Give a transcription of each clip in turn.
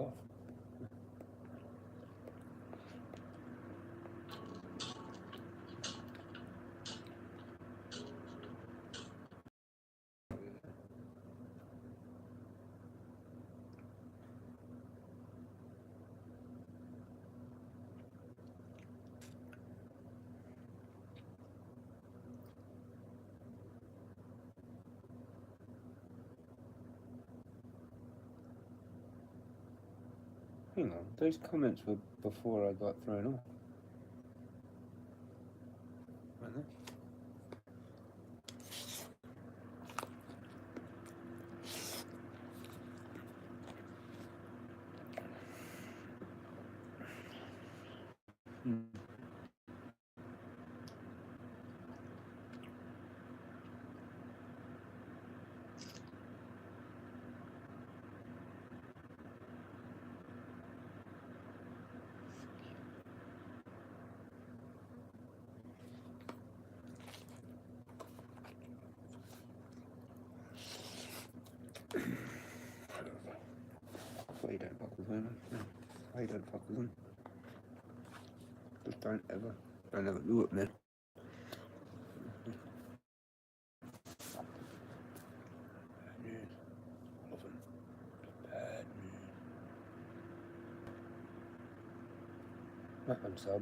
off. Hang on, those comments were before I got thrown off, weren't they? Why you don't fuck with women? Why you don't fuck with them? Just don't ever do it, man. Bad news. Often. Bad news. I'm sub.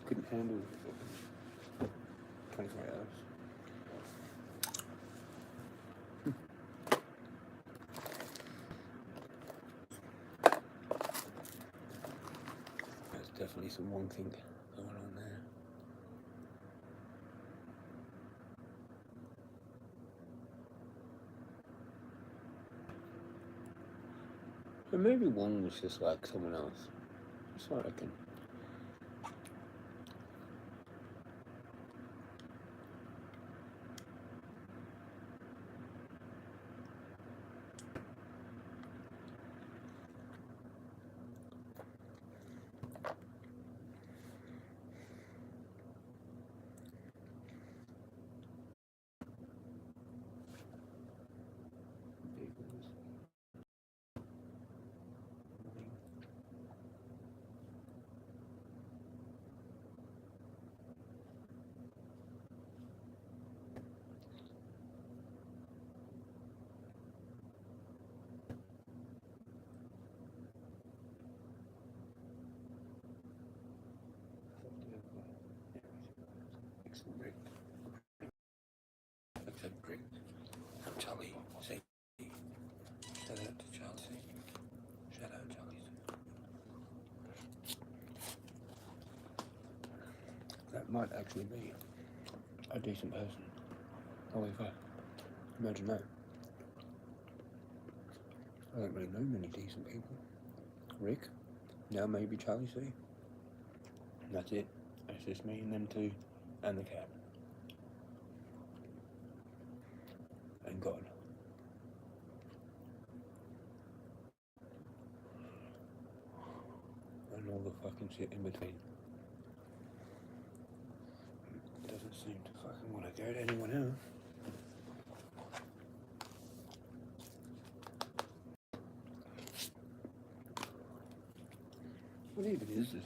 Couldn't handle 24 hours. There's definitely some wrong thing going on there. But maybe one was just like someone else. That's what I reckon. Except Rick. Charlie. Say. Shout out to Charlie. Shout out Charlie. That might actually be a decent person. However, imagine that. I don't really know many decent people. Rick, now maybe Charlie C. That's it. It's just me and them two, and the cat. And God. And all the fucking shit in between. It doesn't seem to fucking want to go to anyone else. What even is this?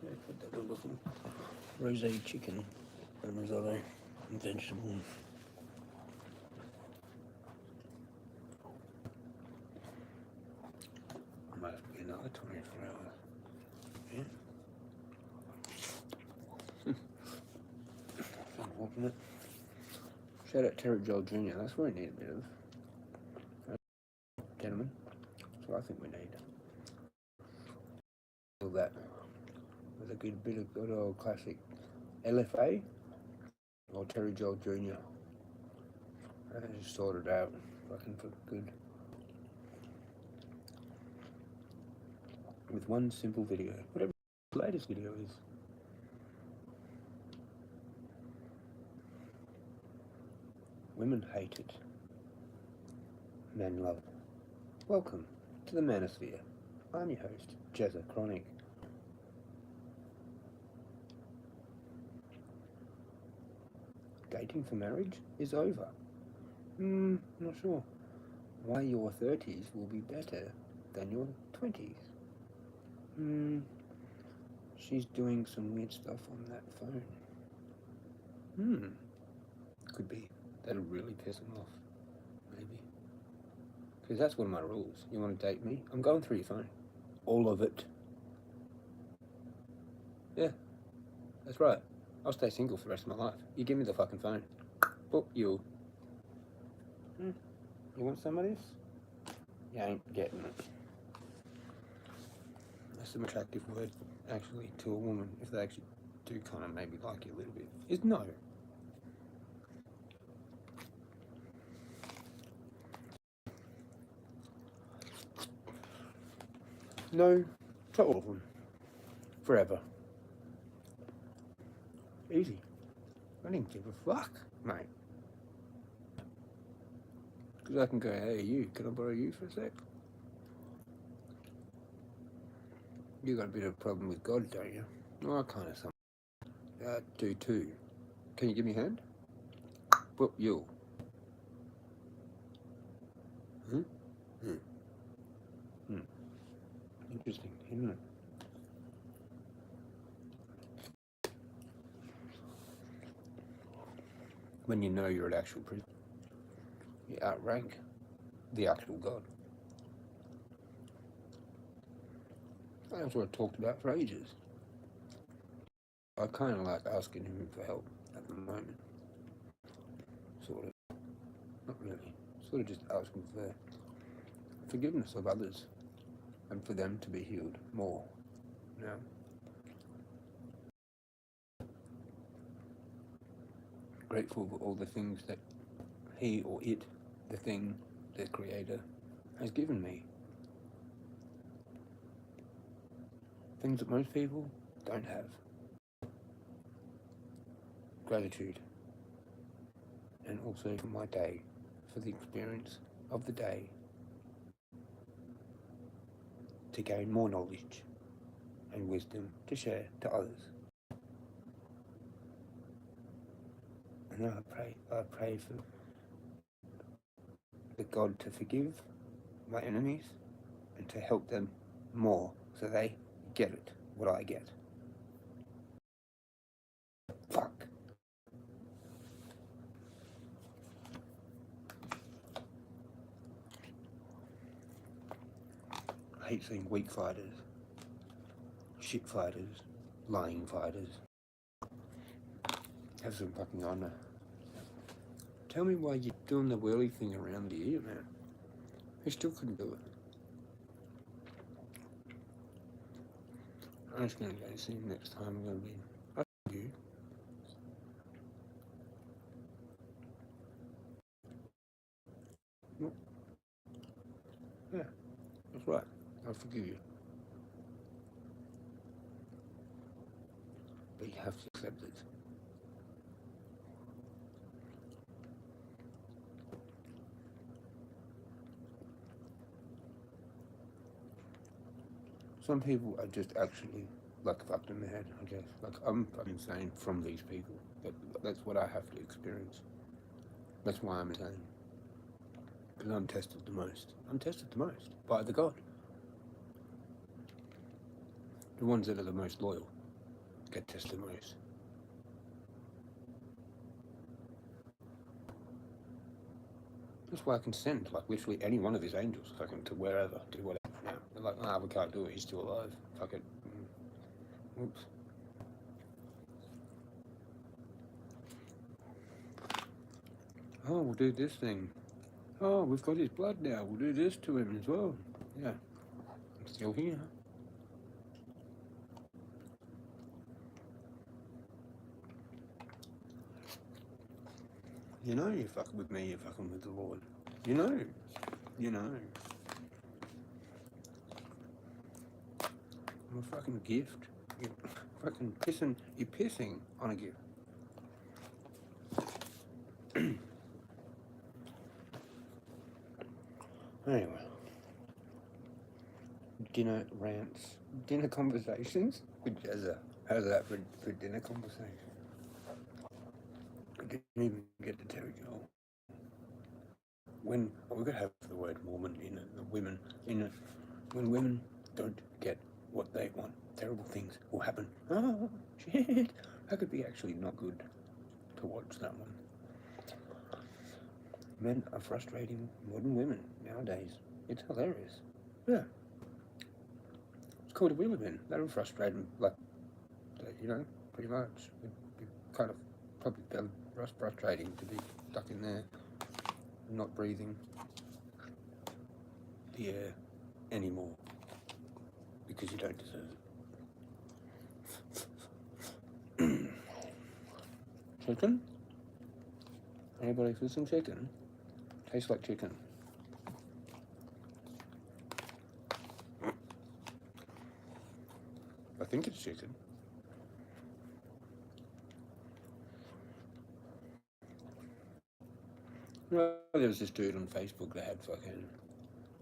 Yeah, put that little rosé chicken and risotto and vegetables. Must be another 24 hours. Yeah. Wasn't it? Shout out Terry Joel Jr. That's what we need a bit of. Gentlemen. That's what I think we need. All that with a good bit of good old classic LFA or Terry Joel Jr. I just sorted out fucking for good. With one simple video. Whatever the latest video is. Women hate it. men love. Welcome to the Manosphere. I'm your host, Jezza Chronic. Dating for marriage is over. Not sure. Why your 30s will be better than your 20s. She's doing some weird stuff on that phone. Could be. That'll really piss him off. Maybe. Because that's one of my rules. You want to date me? I'm going through your phone. All of it. Yeah, that's right. I'll stay single for the rest of my life. You give me the fucking phone. Boop, you. You want some of this? You ain't getting it. That's an attractive word, actually, to a woman, if they actually do kind of maybe like you a little bit, is no. No to all of them. Forever. Easy. I didn't give a fuck, mate. Because I can go, hey, you, can I borrow you for a sec? You got a bit of a problem with God, don't you? Oh, kind of something. I do too. Can you give me a hand? Well, you. Interesting, isn't it? When you know you're an actual prisoner, you outrank the actual God. That's what I talked about for ages. I kind of like asking him for help at the moment. Sort of. Not really. Sort of just asking for forgiveness of others and for them to be healed more. You know? Grateful for all the things that he or it, the thing, the creator, has given me. Things that most people don't have. Gratitude. And also for my day, for the experience of the day, to gain more knowledge and wisdom to share to others. And I pray for the God to forgive my enemies and to help them more so they get it, what I get. Fuck. I hate seeing weak fighters, shit fighters, lying fighters. Have some fucking honor. Tell me why you're doing the whirly thing around the ear, man. I still couldn't do it. I'm just gonna go see him next time. I'm gonna be. I you. Well, yeah, that's right. I'll forgive you. But you have to accept it. Some people are just actually like fucked in the head, I guess. Like I'm fucking insane from these people. That's what I have to experience. That's why I'm insane. Because I'm tested the most. I'm tested the most by the God. The ones that are the most loyal get tested the most. That's why I can send, like, literally any one of his angels, fucking, to wherever, do whatever. Now, they're like, nah, we can't do it, he's still alive. Fuck it. Oops. Oh, we'll do this thing. Oh, we've got his blood now, we'll do this to him as well. Yeah. I'm still here. You know you're fucking with me, you're fucking with the Lord. You know. You know. I'm a fucking gift. You're fucking pissing. You're pissing on a gift. Anyway, dinner rants, dinner conversations with Jezza. How's that for dinner conversation? I didn't even get to tell you when we could have the word woman in it, the women in it. When women don't get what they want, terrible things will happen. Oh shit! That could be actually not good to watch that one. Men are frustrating modern women nowadays. It's hilarious. Yeah. It's called a wheeler bin. That would frustrate them, like, you know, pretty much. It'd be kind of probably frustrating to be stuck in there, not breathing the air anymore because you don't deserve it. Chicken? Anybody for some chicken? Tastes like chicken. I think it's chicken. Well, there was this dude on Facebook that had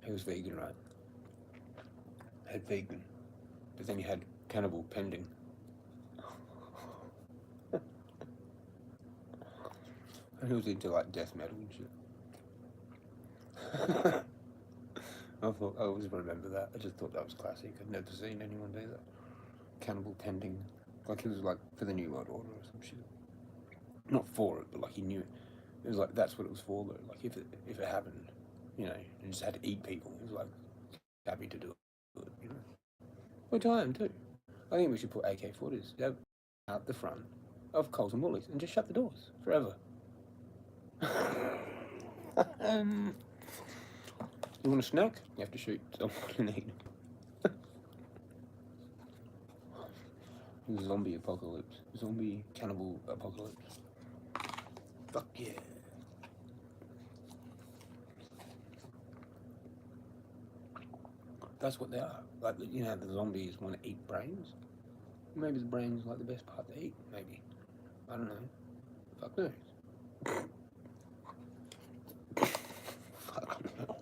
he was vegan, right? Had vegan. But then he had cannibal pending. And he was into like death metal and shit. I always remember that. I just thought that was classic. I'd never seen anyone do that. Cannibal pending. Like it was like for the New World Order or some shit. Not for it, but like he knew it. It was like that's what it was for though. Like if it happened, you know, and just had to eat people. He was like happy to do it, you know. Well, time too. I think we should put AK-40s out the front of Coles and Woolies and just shut the doors forever. You want a snack? You have to shoot someone in need. Zombie apocalypse. Zombie cannibal apocalypse. Fuck yeah. That's what they are. Like, you know, the zombies want to eat brains. Maybe the brain's like the best part to eat. Maybe. I don't know. Fuck knows. Fuck no.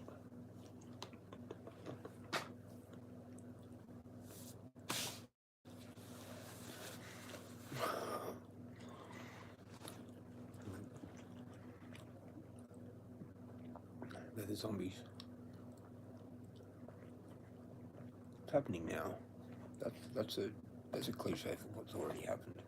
They're the zombies. It's happening now. That's a cliche for what's already happened.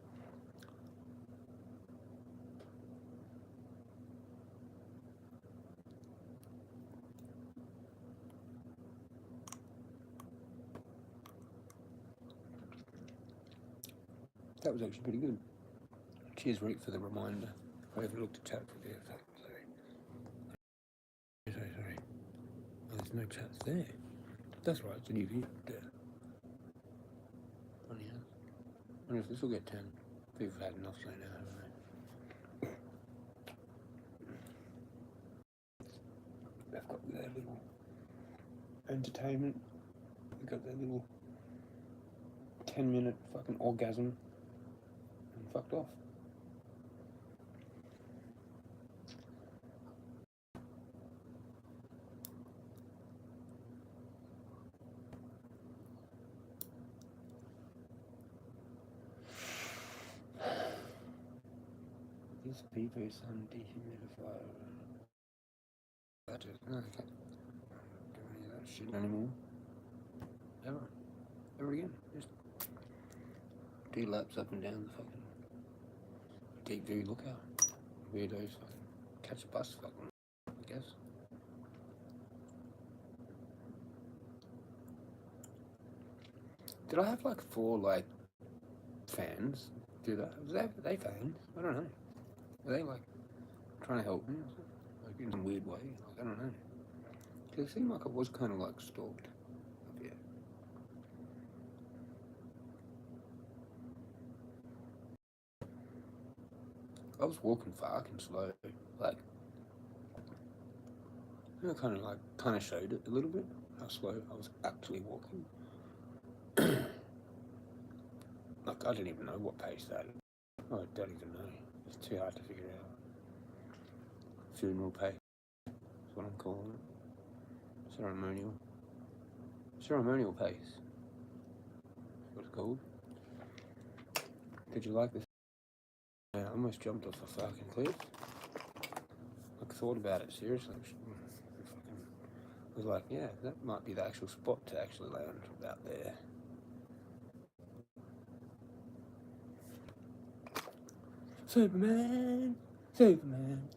That was actually pretty good. Cheers, Rick, for the reminder. I haven't looked at chat for the effect. Sorry. Oh, there's no chats there. That's right, it's a new view there. Funny enough. I wonder if this will get 10. People have had enough so now, haven't they? They've got their little entertainment. They've got their little 10-minute fucking orgasm and fucked off. This PP sun dehumidifier. That is no, I can't do any of that shit anymore. Ever again. Just do laps up and down the fucking deep view lookout. Weirdos fucking catch a bus fucking, I guess. Did I have like 4 like fans do that? Are they fans? I don't know. Are they like trying to help me or something? Like in some weird way? Like, I don't know. Because it seemed like I was kind of like stalked up here. I was walking fucking slow. Like, I kind of showed it a little bit how slow I was actually walking. Like, I didn't even know what pace that is. I don't even know. It's too hard to figure out. Funeral pace is what I'm calling it. ceremonial pace. That's what it's called. Did you like this? I almost jumped off a fucking cliff. I thought about it seriously. I was like, yeah, that might be the actual spot to actually land about there. Superman! Superman!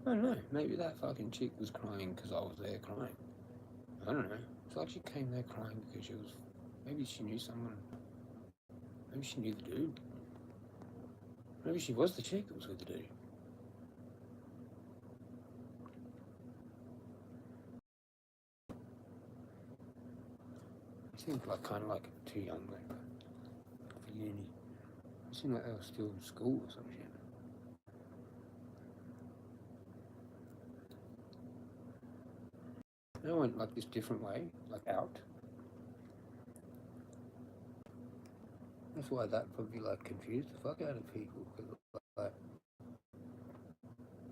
I don't know, maybe that fucking chick was crying because I was there crying. I don't know. It's like she came there crying because she was. Maybe she knew someone. Maybe she knew the dude. Maybe she was the chick that was with the dude. She seemed like kind of like too young though, for uni. It seemed like they were still in school or some shit. I went like this different way, like out. That's why that probably like confused the fuck out of people. Like,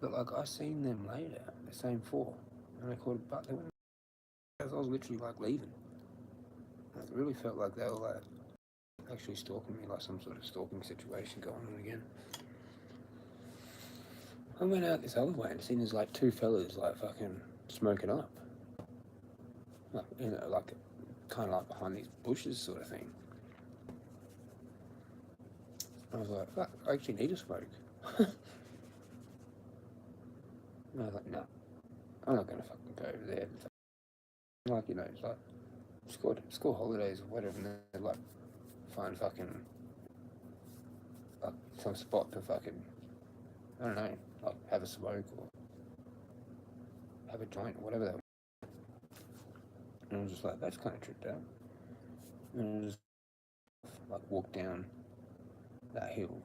but like I seen them later, the same four, and I called it, but they went as I was literally like leaving. Like, it really felt like they were like actually stalking me, like some sort of stalking situation going on again. I went out this other way and seen there's like two fellas like fucking smoking up, like like kind of like behind these bushes sort of thing. I was like, fuck, I actually need a smoke. And I was like, no, I'm not gonna fucking go over there. Like, you know, it's like school holidays or whatever, and they're like find fucking like some spot to fucking, I don't know, like have a smoke or have a joint or whatever. And I was just like, that's kind of tripped out. And I just like walk down that hill,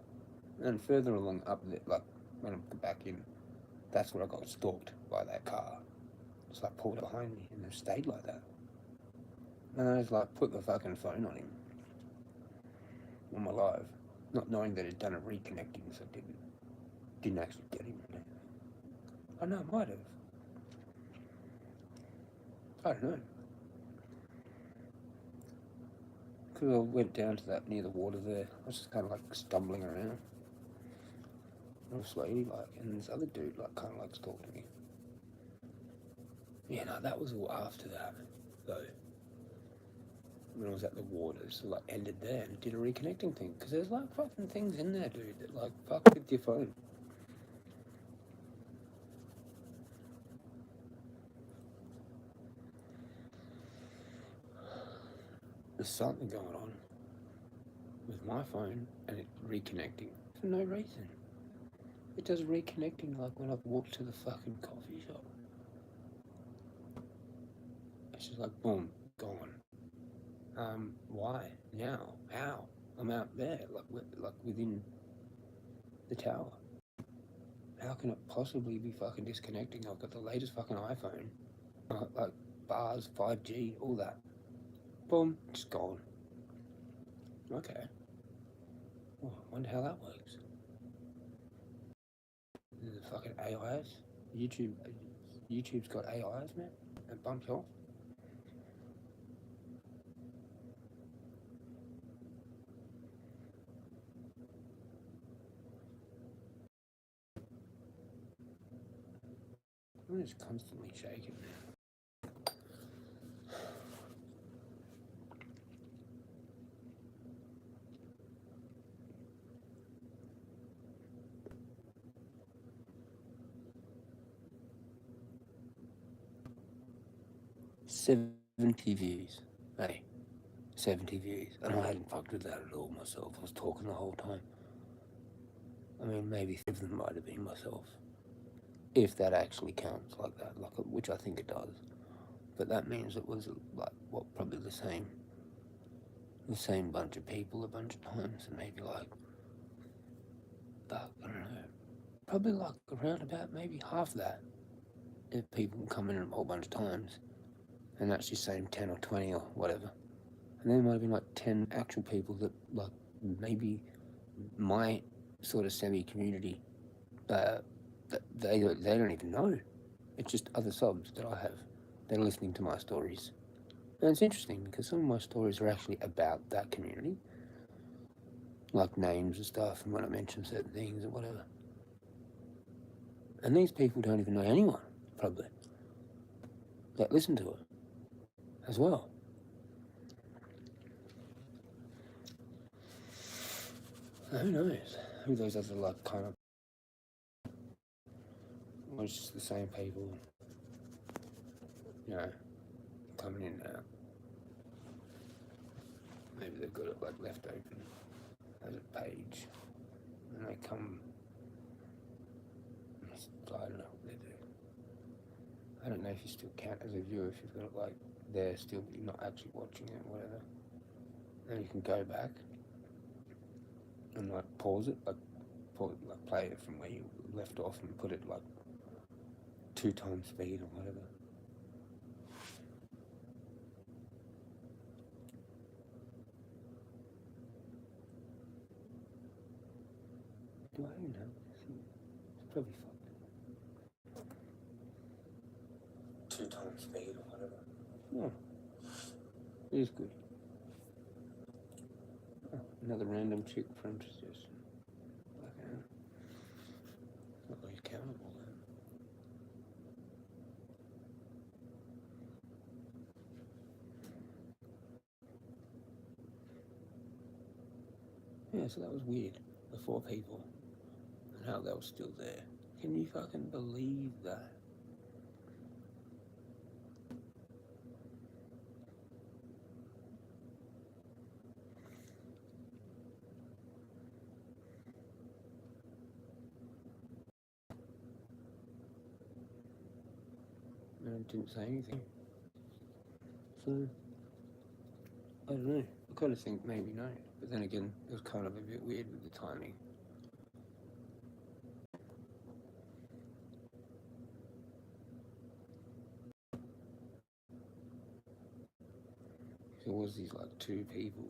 and further along up there, like when I got back in, that's where I got stalked by that car. Just like pulled behind me and then stayed like that. And I just like put the fucking phone on him, on my live, not knowing that he'd done a reconnecting, so it didn't actually get him. I know, it might have. I don't know. Because I went down to that near the water there. I was just kind of like stumbling around. Real slowly, like, and this other dude, like, kind of like stalked me. Yeah, no, that was all after that, though. When I was at the water, so like ended there and did a reconnecting thing. Because there's like fucking things in there, dude, that like fuck with your phone. There's something going on with my phone and it reconnecting for no reason. It does reconnecting like when I've walked to the fucking coffee shop. It's just like boom, gone. Why now? How? I'm out there, like within the tower. How can it possibly be fucking disconnecting? I've got the latest fucking iPhone, like bars, 5G, all that. Boom, just gone. Okay. Well, I wonder how that works. The fucking AIs. YouTube's got AIs, man. It bumps off. I'm just constantly shaking, man. 70 views. Hey, 70 views. And I hadn't fucked with that at all myself. I was talking the whole time. I mean, maybe 3 of them might have been myself. If that actually counts like that, like which I think it does. But that means it was like, what, probably the same bunch of people a bunch of times, and maybe like, I don't know, probably like around about maybe half that if people come in a whole bunch of times and that's just saying 10 or 20 or whatever. And there might have been like 10 actual people that, like, maybe my sort of semi-community, that they don't even know. It's just other subs that I have. They're listening to my stories. And it's interesting because some of my stories are actually about that community, like names and stuff, and when I mention certain things or whatever. And these people don't even know anyone, probably, that listen to it as well. Who knows? Who those other, like, kind of, or it's just the same people, you know, coming in and out. Maybe they've got it, like, left open as a page, and they come. I don't know what they do. I don't know if you still count as a viewer if you've got it, like, there still, but you're not actually watching it, whatever. Then you can go back and, like, pause it, like play it from where you left off and put it, like, 2 times speed or whatever. Do I even know? It's probably fucked. 2 times speed or whatever. Yeah. It is good. Oh, another random chick friend suggestion. Okay. Not really accountable then. Yeah, so that was weird. The 4 people. And how they were still there. Can you fucking believe that? And I didn't say anything. So, I don't know. I kind of think maybe no. But then again, it was kind of a bit weird with the timing. There was these, like, 2 people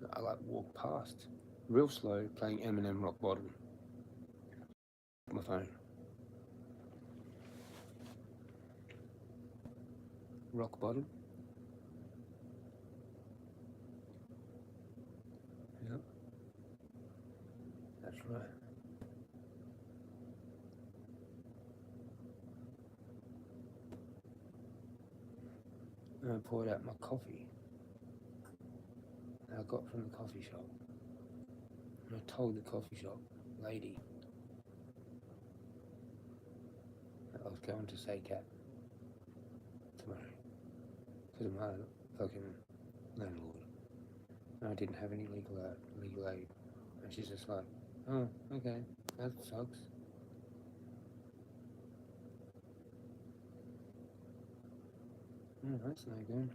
that I, like, walked past real slow playing Eminem Rock Bottom. My phone. Rock Bottom. Yep. That's right. And I poured out my coffee that I got from the coffee shop. And I told the coffee shop lady that I was going to SACAT tomorrow because of my fucking landlord. And I didn't have any legal aid. And she's just like, oh, okay, that sucks. That's no good.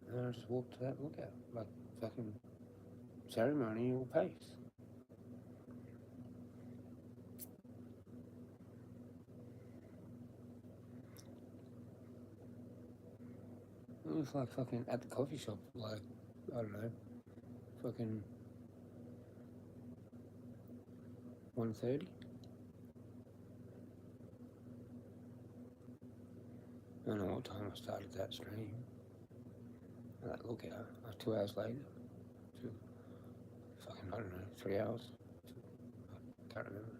And I just walked to that lookout, like fucking ceremonial pace. It was like fucking at the coffee shop, like, I don't know, fucking 1:30. I don't know what time I started that stream. That lookout, like 2 hours later. Fucking, I don't know, 3 hours. I can't remember.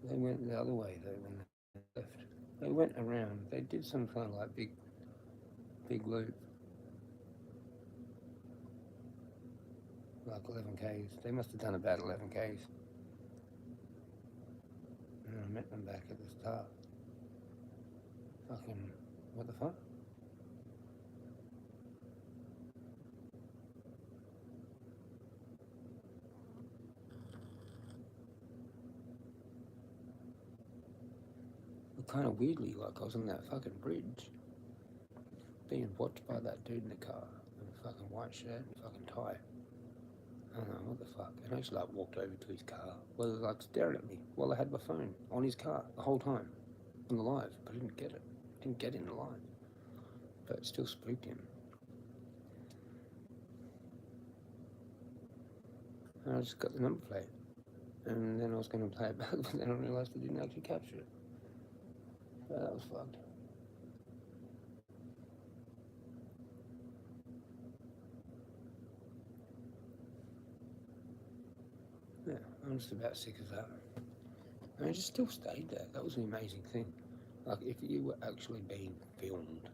They went the other way though when they left. They went around. They did some kind of like big loop, like 11 k's. They must have done about 11 k's. And I met them back at the start. Fucking, what the fuck? kind of weirdly, like I was on that fucking bridge, being watched by that dude in the car, in a fucking white shirt and fucking tie. I don't know, what the fuck. And I just like walked over to his car, well, like staring at me while I had my phone on his car the whole time, on the live, but I didn't get it. Didn't get in the live. But it still spooked him. And I just got the number plate. And then I was going to play it back, but then I realised I didn't actually capture it. So that was fucked. Yeah, I'm just about sick of that. And I just still stayed there. That was an amazing thing. Like, if you were actually being filmed,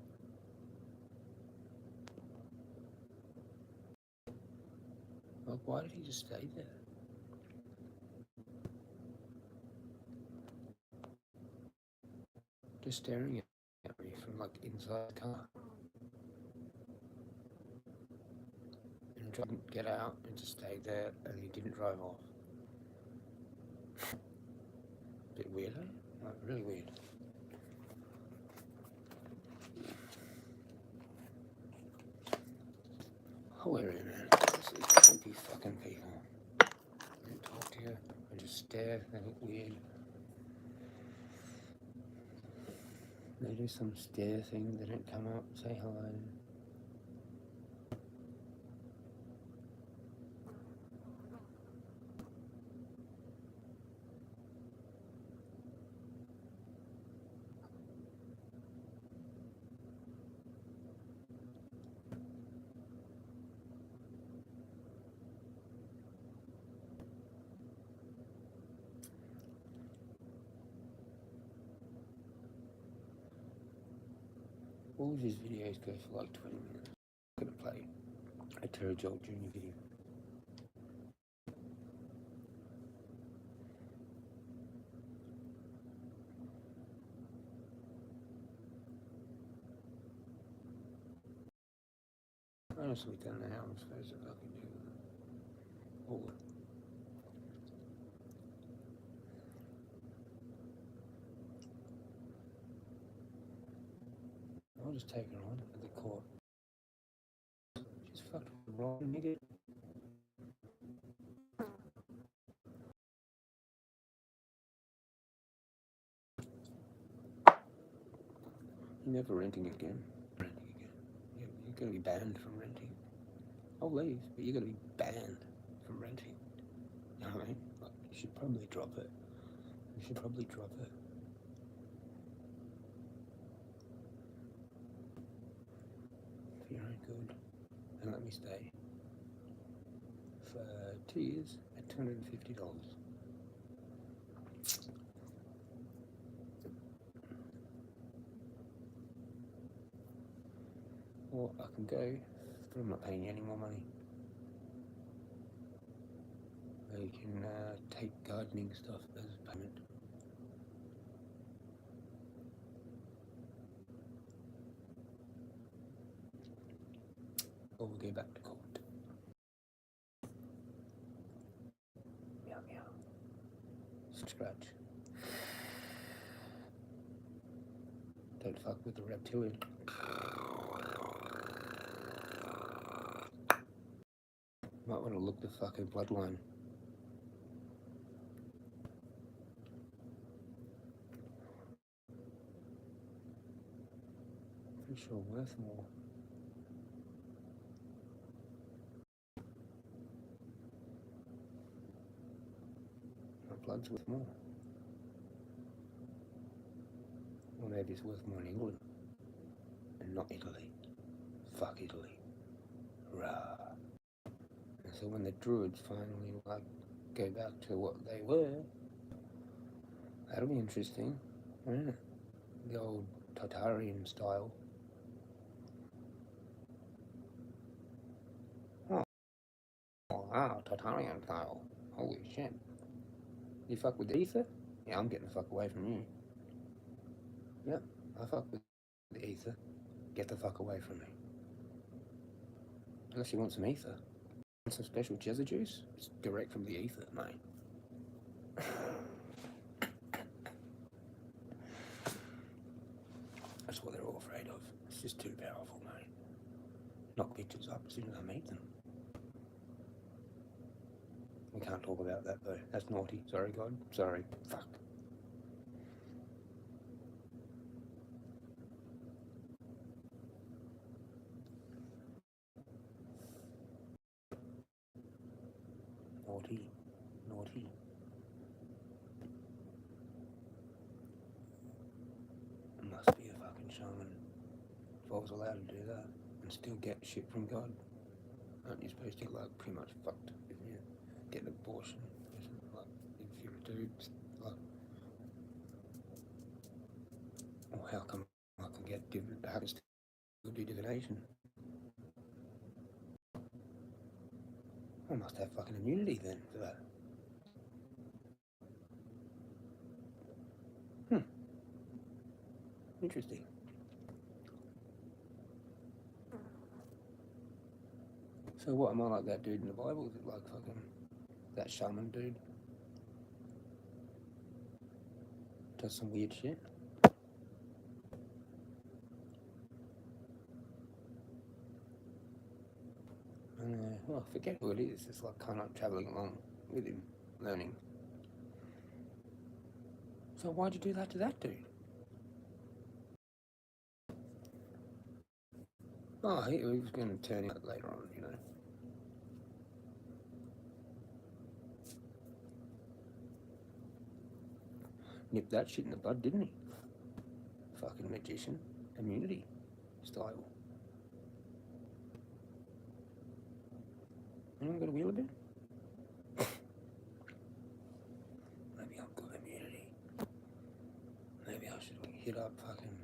like, why did he just stay there? Just staring at me from, like, inside the car. And tried to get out and just stayed there, and he didn't drive off. Bit weird, eh? Like, really weird. Oh, area, man. This is creepy fucking people. I don't talk to you. I just stare. They look weird. They do some stare thing. They don't come up, say hello. All of his videos go for like 20 minutes. I'm gonna play a Terry Joel Jr. video. Honestly, don't know how I'm supposed to fucking do that. All it. I'll just take her on at the court. She's fucking wrong, nigga. You're never renting again. Renting again. You're gonna be banned from renting. I'll leave, but you're gonna be banned from renting. You know what I mean? Like, you should probably drop it. You should probably drop it. For your own good. And let me stay for 2 years at $250. Or I can go, but I'm not paying you any more money. Or you can take gardening stuff as payment. Or we'll go back to court. Meow meow. Scratch. Don't fuck with the reptilian. Might want to look the fucking bloodline. Pretty sure worth more. My blood's worth more. Or maybe it's worth more in England. And not Italy. Fuck Italy. Rah. And so when the Druids finally like go back to what they were, that'll be interesting, won't it? The old Tartarian style. Oh wow, Tartarian style. Holy shit. You fuck with ether? Yeah, I'm getting the fuck away from you. Yep, I fuck with the ether. Get the fuck away from me. Unless you want some ether. Want some special Jezza juice? It's direct from the ether, mate. That's what they're all afraid of. It's just too powerful, mate. Knock pictures up as soon as I meet them. We can't talk about that though. That's naughty. Sorry, God. Sorry. Fuck. Naughty. Naughty. It must be a fucking shaman. If I was allowed to do that and still get shit from God, aren't you supposed to get like pretty much fucked if you get an abortion? Isn't it? Like if you're a dude, like, well, how come I can get different? How can still do divination? I must have fucking immunity then for that. Interesting. So what, am I like that dude in the Bible? Is it like fucking that shaman dude? Does some weird shit? Well, I forget who it is. It's like kind of travelling along with him, learning. So why'd you do that to that dude? Oh, he was going to turn out later on, you know. Nipped that shit in the bud, didn't he? Fucking magician. Immunity. Style. Anyone got a wheel a bit? Maybe I've got immunity. Maybe I should hit up fucking...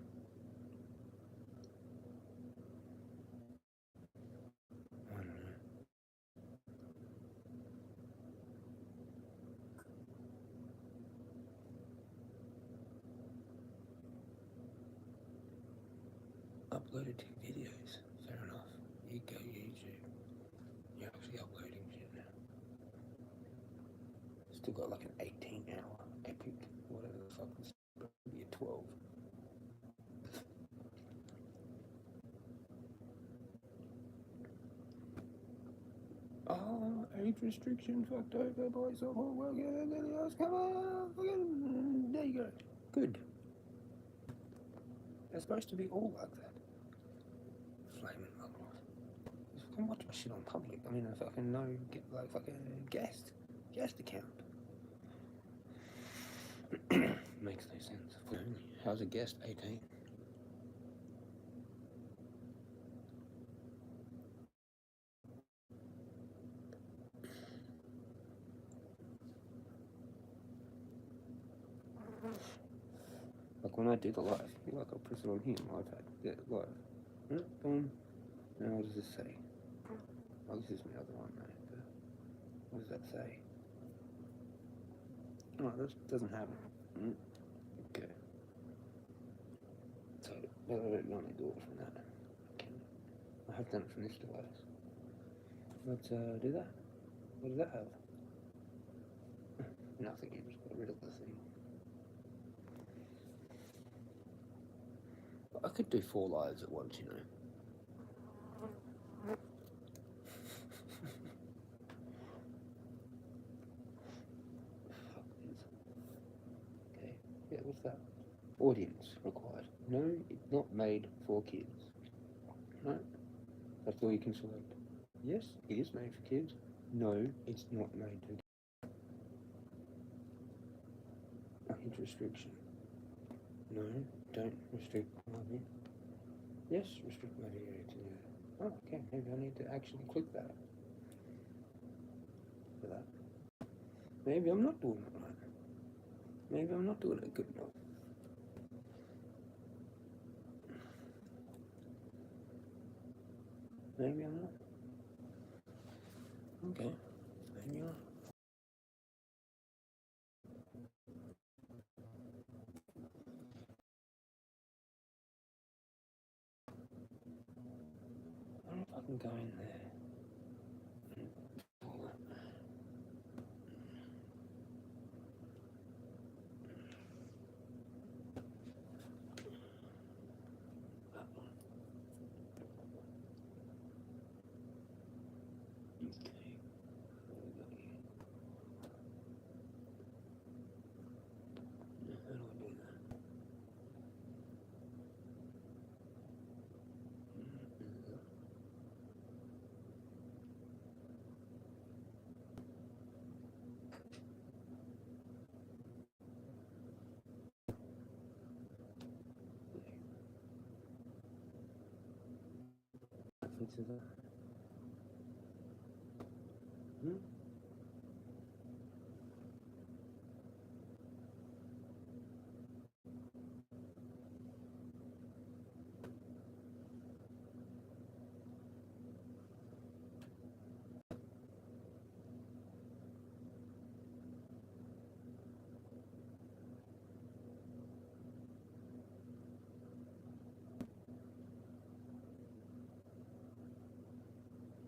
I don't know. Uploaded 2 videos. Fair enough. You go YouTube. You're actually uploading shit now. Still got like an 18-hour epic, whatever the fuck it's probably a 12. Oh, age restriction fucked over by someone. Well, yeah, else. Come on, fucking, there you go. Good. They're supposed to be all like that. Flaming mugwort. Just fucking watch my shit on public. I mean, I fucking know, get like fucking guest account. Makes no sense. How's a guest 18? Like when I do the live, like I'll press it on here, my iPad, yeah, live. Boom. Now what does this say? Oh, this is my other one, mate. What does that say? Oh, this doesn't have it. Okay. So, well, I don't normally do it from that. I have done it from this device. Let's do that. What does that have? Nothing, you just got rid of the thing. I could do 4 lives at once, you know. Okay, yeah, what's that? Audience required. No, it's not made for kids. Right? That's all you can select. Yes, it is made for kids. No, it's not made for kids. Age restriction. No, don't restrict my view. Yes, restrict my view to the... Oh, okay, maybe I need to actually click that. For that. Maybe I'm not doing it right. Maybe I'm not doing it good enough. Maybe I'm not. Okay, maybe not. I don't know if I can go in there. into that.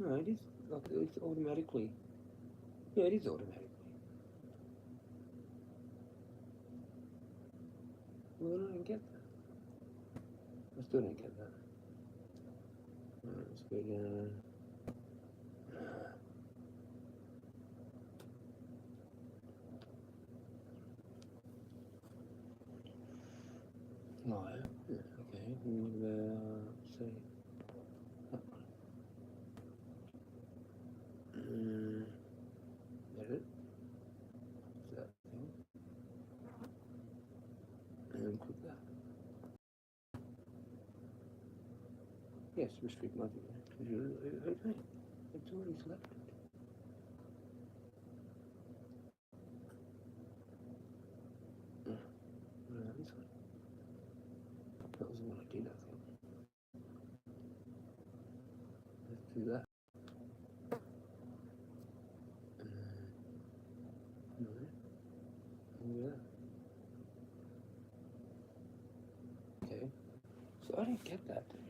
No, it is like it's automatically. Yeah, it is automatically. Well, I don't get that. I still don't get that. Alright, let's go down. No, yeah, okay. And what about, say, that one? Edit. That thing. And click that. Yes, restrict my view. Okay, it's already selected. This one. That was the one I did, I think. Let's do that. No. Yeah. Okay. So I don't get that, dude.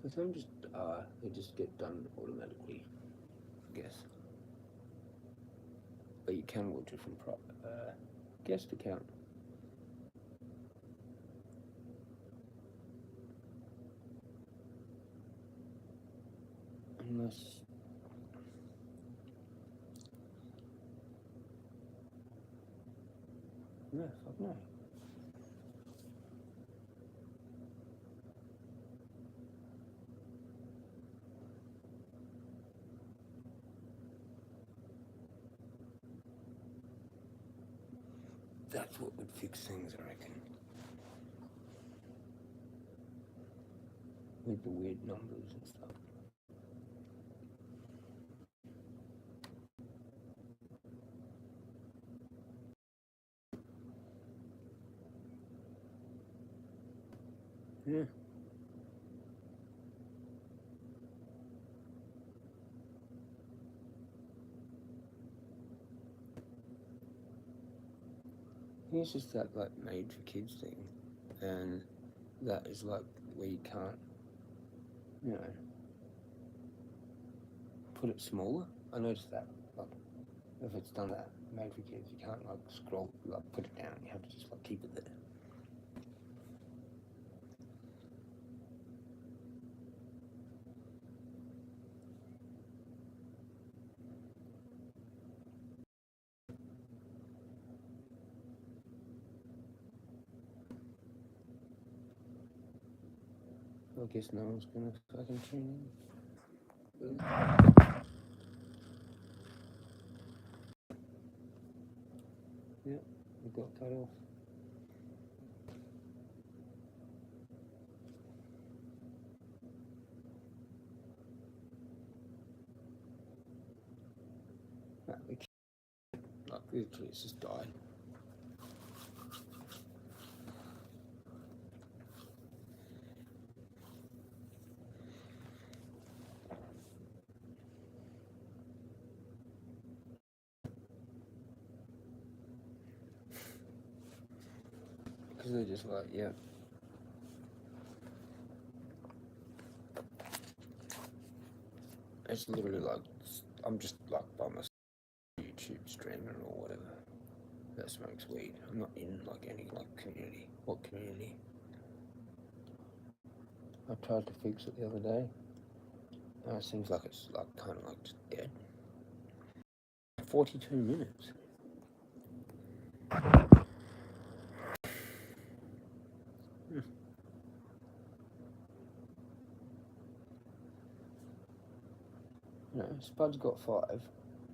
So some just they just get done automatically, I guess. But you can watch it from guest account. Unless no, fuck no. That's what would fix things, I reckon. With the weird numbers and stuff. Yeah. I think it's just that like made for kids thing, and that is like where you can't, you know, put it smaller. I noticed that, like, if it's done that made for kids, you can't like scroll, like put it down. You have to just like keep it there. I guess no one's gonna fucking tune in. Yeah, we got cut off. Nah, we can't. Like literally, it's just died. Because they're just like, yeah. It's literally like, I'm just like by myself, YouTube streaming or whatever that smokes weed. I'm not in like any like community. What community? I tried to fix it the other day. It seems like it's like kind of like just dead. 42 minutes. You know, Spud's got 5.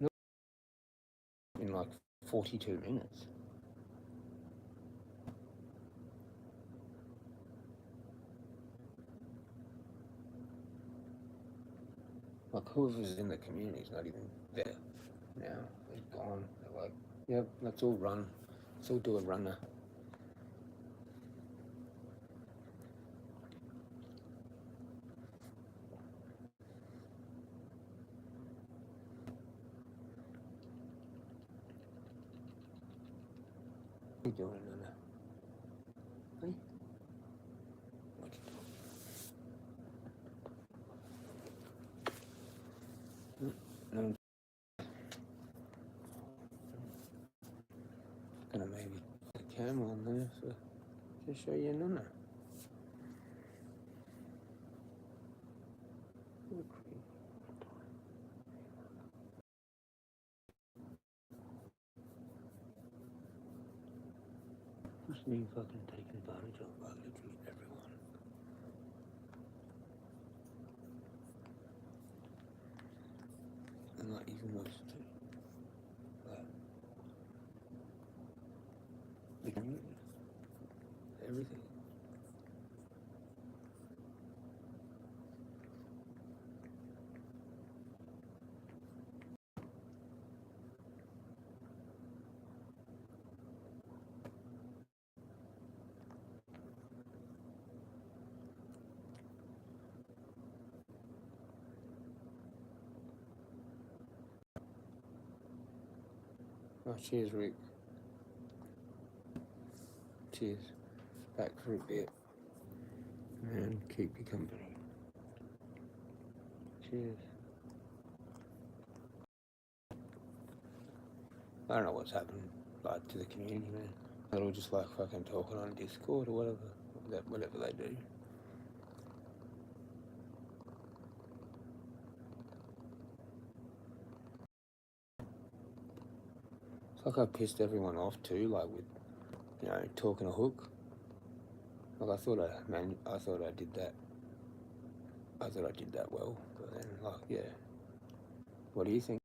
Not in like 42 minutes. Like whoever's in the community is not even there now. They're gone. They're like, yep, let's all run. Let's all do a runner. What are you doing, Nana? Hey? What you doing? No, I'm gonna maybe put a camera on there to show you Nana. Just me fucking taking advantage of like literally everyone. And like even worse too. Like the community. Everything. Oh, cheers, Rick. Cheers. Back for a bit. And keep you company. Cheers. I don't know what's happened like to the community, man. They're all just like fucking talking on Discord or whatever they do. It's like I pissed everyone off too, like with, you know, talking a hook. Like I thought I did that. I thought I did that well, but then like, yeah. What do you think?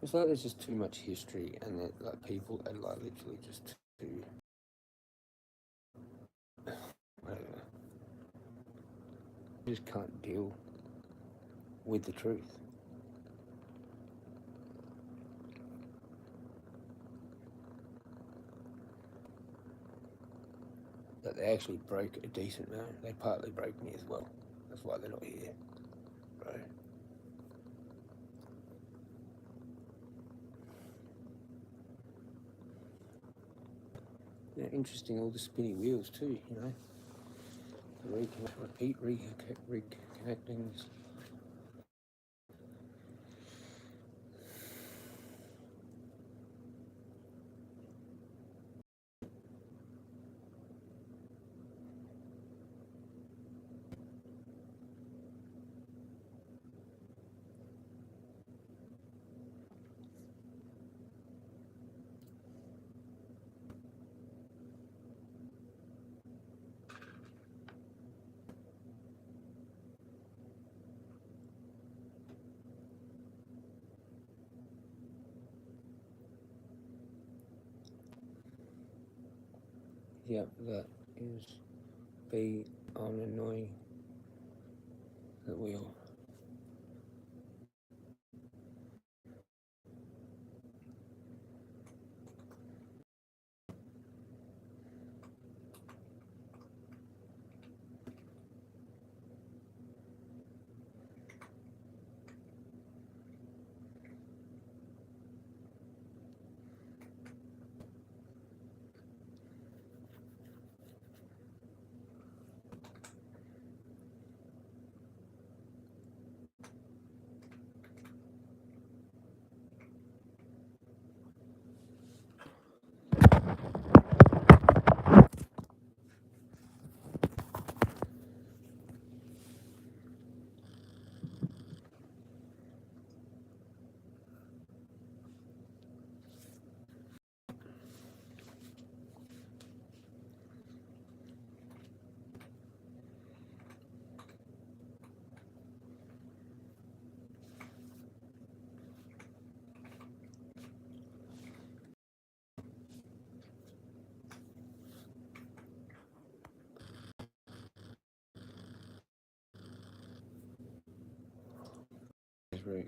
It's like there's just too much history, and that like people are like literally just too whatever. You just can't deal with the truth. That they actually broke a decent man. They partly broke me as well. That's why they're not here, bro. Yeah, interesting, all the spinny wheels too, you know. Reconnectings. Yep, that is be on annoying that wheel. freak.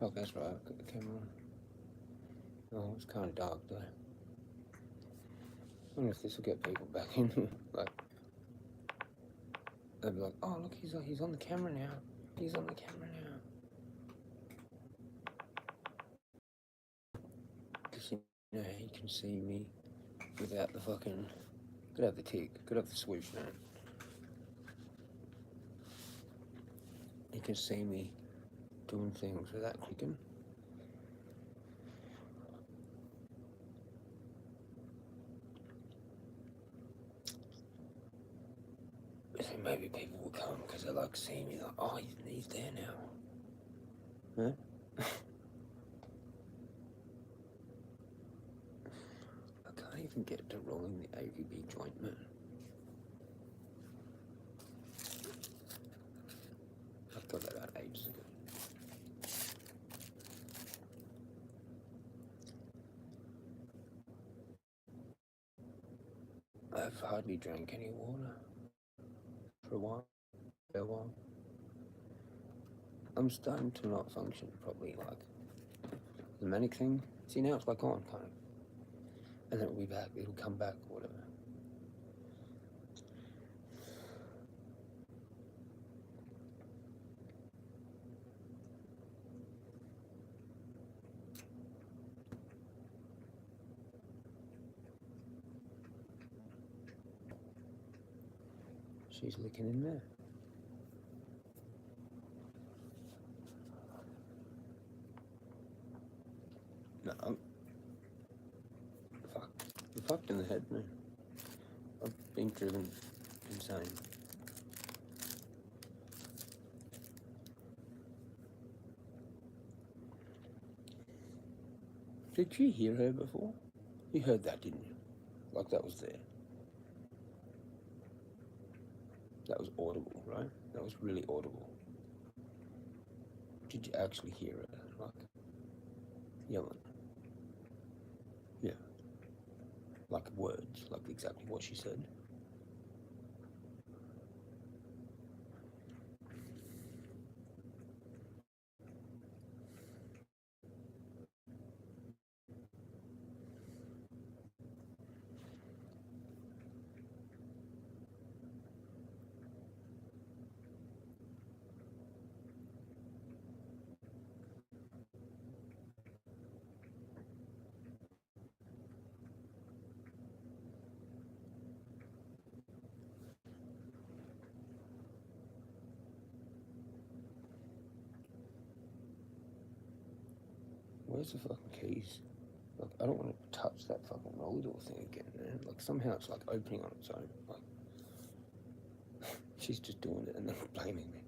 Oh, that's right, I've got the camera on. Oh, it's kind of dark though. I wonder if this will get people back in. Like, they'll be like, oh look, he's on the camera now. He's on the camera now. Because you know, he can see me without the fucking... Could have the tick, could have the swoosh now. He can see me doing things without clicking. So maybe people will come because they like seeing me, like, oh, he's there now. Huh? I can't even get to rolling the AVB joint, man. I got that out ages ago. I've hardly drank any water for a while. I'm starting to not function properly, like the manic thing. See, now it's like on, kind of. And then it'll be back, it'll come back, or whatever. She's licking in there. No, I'm fucked in the head, man. I've been driven insane. Did you hear her before? You heard that, didn't you? Like that was there. That was audible, right? That was really audible. Did you actually hear her, like, yelling? Yeah. Like words, like exactly what she said. Where's the fucking keys? Like, I don't want to touch that fucking roller door thing again, man. Like, somehow it's like opening on its own. Like, she's just doing it and then blaming me.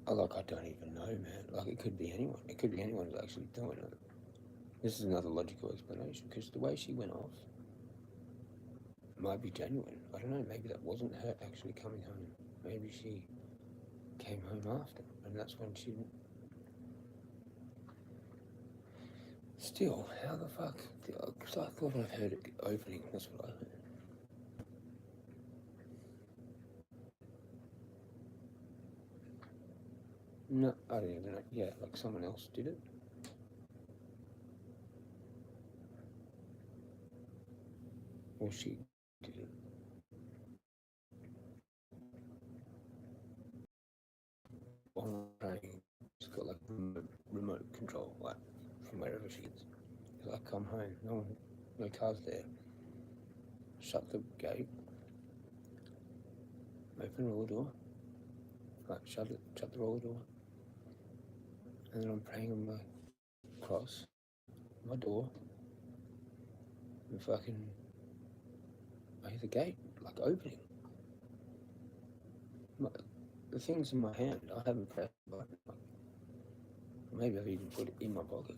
I don't even know, man. Like, it could be anyone. It could be anyone who's actually doing it. This is another logical explanation, because the way she went off might be genuine. I don't know, maybe that wasn't her actually coming home. Maybe she came home after, and that's when she... Still, how the fuck... Because I thought I'd heard it opening, that's what I heard. No, I don't even know. Yeah, like someone else did it. Or she did it. Online, she's got like remote control, like from wherever she is. I come home, no cars there. Shut the gate, open the roller door, like shut the roller door, and then I'm praying on my cross, my door, and fucking I hear the gate like opening. The thing's in my hand. I haven't pressed the button. Maybe I've even put it in my pocket.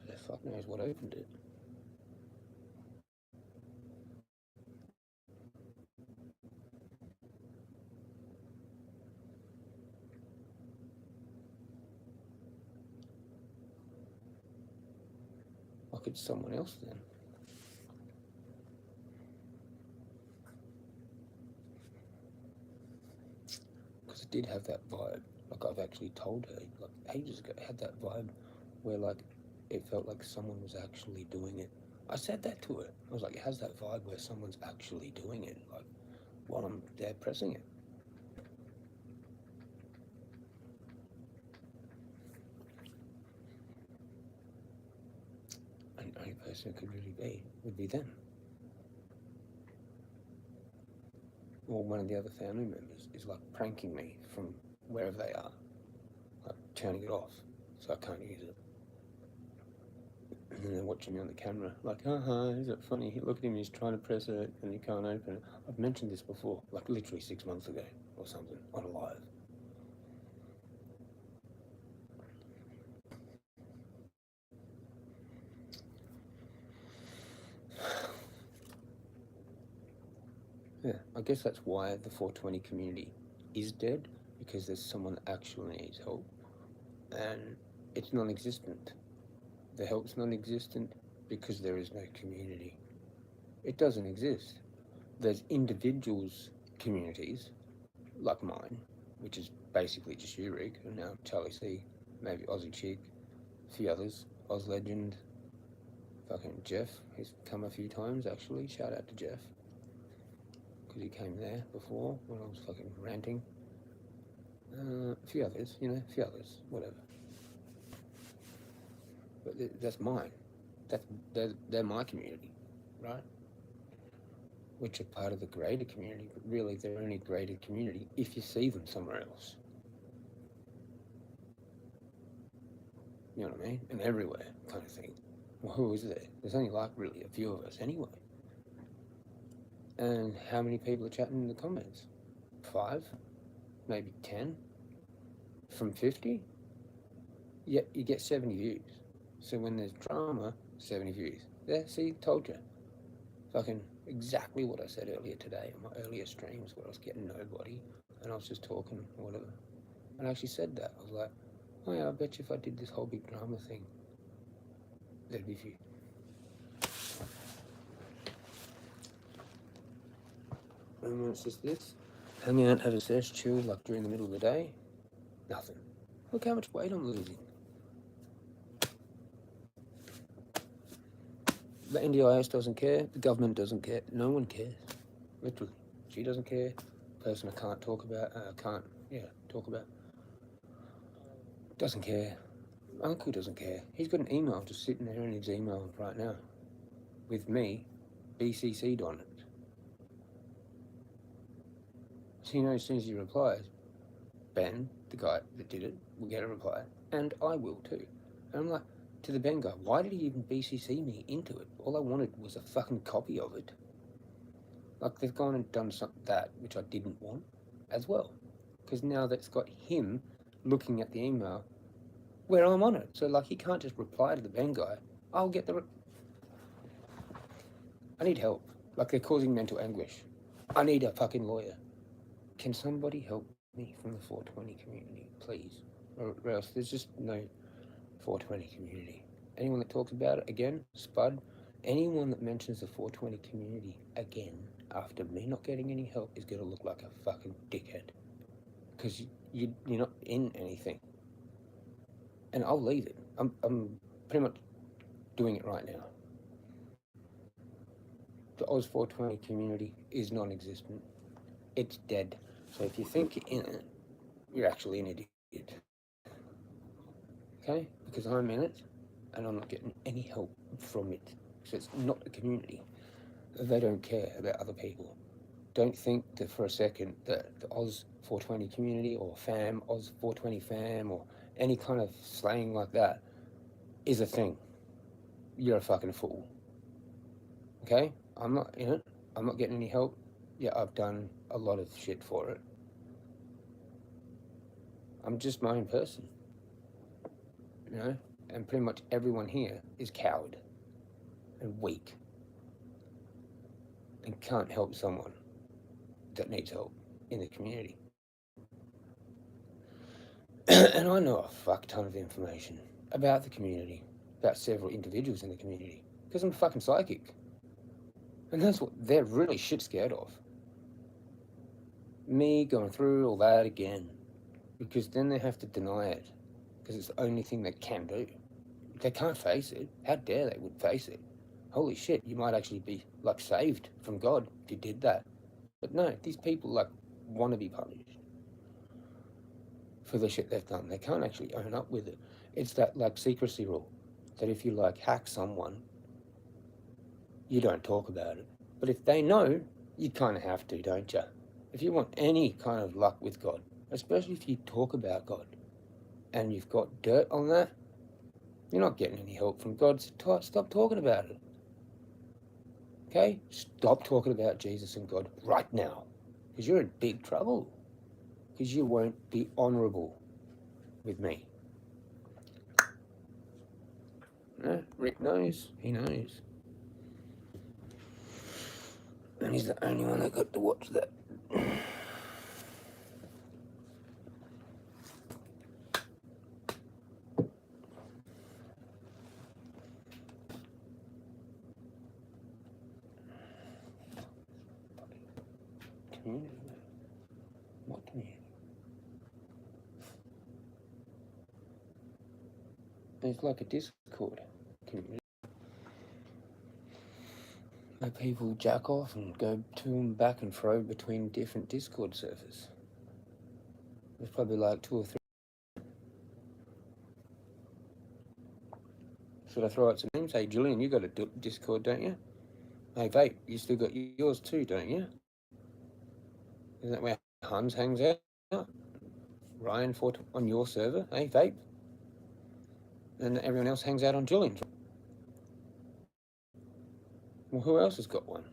The fuck knows what opened it. Like it's someone else then. Because it did have that vibe. Like I've actually told her, like ages ago, it had that vibe where like it felt like someone was actually doing it. I said that to her. I was like, it has that vibe where someone's actually doing it, like while I'm there pressing it. And the only person it could really be would be them. Or one of the other family members is like pranking me from wherever they are, like turning it off so I can't use it. And then they're watching me on the camera, like, haha, is it funny? Look at him, he's trying to press it and he can't open it. I've mentioned this before, like literally 6 months ago or something, on a live. Yeah, I guess that's why the 420 community is dead, because there's someone that actually needs help. And it's non-existent. The help's non-existent because there is no community. It doesn't exist. There's individuals communities, like mine, which is basically just you, Rick, and now Charlie C, maybe Aussie Chick, a few others, Oz Legend, fucking Jeff, he's come a few times actually, shout out to Jeff, because he came there before when I was fucking ranting. A few others, whatever. But that's mine. They're my community, right? Which are part of the greater community, but really they're only greater community if you see them somewhere else. You know what I mean? And everywhere kind of thing. Well, who is there? There's only like really a few of us anyway. And how many people are chatting in the comments? 5? Maybe 10? From 50? Yet you get 70 views. So when there's drama, 70 views. There, see, told you. Fucking exactly what I said earlier today in my earlier streams where I was getting nobody and I was just talking or whatever. And I actually said that. I was like, oh yeah, I bet you if I did this whole big drama thing, there'd be views. And when it's just this, hang out, have a sesh, chill, like during the middle of the day, nothing. Look how much weight I'm losing. The NDIS doesn't care, the government doesn't care, no one cares. Literally. She doesn't care, person I can't talk about, doesn't care. Uncle doesn't care. He's got an email just sitting there in his email right now with me BCC'd on it. So you know, as soon as he replies, Ben, the guy that did it, will get a reply, and I will too. And I'm like, to the Ben guy, why did he even BCC me into it? All I wanted was a fucking copy of it. Like, they've gone and done that, which I didn't want, as well. Because now that's got him looking at the email where I'm on it. So, like, he can't just reply to the Ben guy. I'll get the... I need help. Like, they're causing mental anguish. I need a fucking lawyer. Can somebody help me from the 420 community, please? Or else there's just no 420 community. Anyone that talks about it again, Spud, anyone that mentions the 420 community again after me not getting any help is going to look like a fucking dickhead. Because you're not in anything. and I'll leave it. I'm pretty much doing it right now. The Oz 420 community is non-existent. It's dead. So if you think you're in it, you're actually an idiot. Okay? Because I'm in it, and I'm not getting any help from it. So it's not a community. They don't care about other people. Don't think that for a second that the Oz 420 community or fam, Oz 420 fam, or any kind of slang like that is a thing. You're a fucking fool. Okay? I'm not in it. I'm not getting any help. Yeah, I've done a lot of shit for it. I'm just my own person. You know? And pretty much everyone here is coward and weak and can't help someone that needs help in the community. And I know a fuck ton of information about the community, about several individuals in the community, because I'm a fucking psychic. And that's what they're really shit scared of. Me going through all that again, because then they have to deny it, because it's the only thing they can do. They can't face it. How dare they would face it? Holy shit, you might actually be, like, saved from God if you did that. But no, these people, like, want to be punished for the shit they've done. They can't actually own up with it. It's that, like, secrecy rule, that if you, like, hack someone, you don't talk about it. But if they know, you kind of have to, don't you? If you want any kind of luck with God, especially if you talk about God, and you've got dirt on that, you're not getting any help from God, so stop talking about it. Okay? Stop talking about Jesus and God right now, because you're in big trouble, because you won't be honourable with me. No, Rick knows. He knows. And he's the only one that got to watch that. Community, man. What community? It's like a Discord community. Where people jack off and go to and back and fro between different Discord servers. There's probably like 2 or 3. Should I throw out some names? Hey, Julian, you got a Discord, don't you? Hey, Vape, you still got yours too, don't you? Isn't that where Hans hangs out? Ryan Fort on your server? Hey, Vape? And everyone else hangs out on Julian's. Well, who else has got one?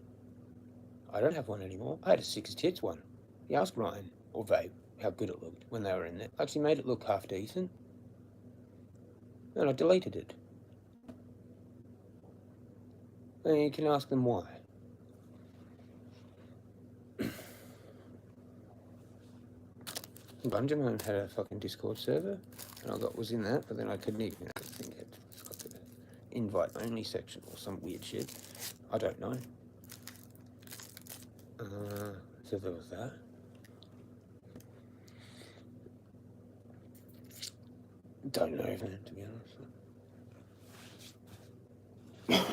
I don't have one anymore. I had a 6 tits one. You ask Ryan or Vape how good it looked when they were in there. I actually made it look half decent. And I deleted it. And you can ask them why. Benjamin had a fucking Discord server, and I was in that, but then I couldn't even, I think it's got the invite only section or some weird shit. I don't know. So there was that. Don't know, man, to be honest.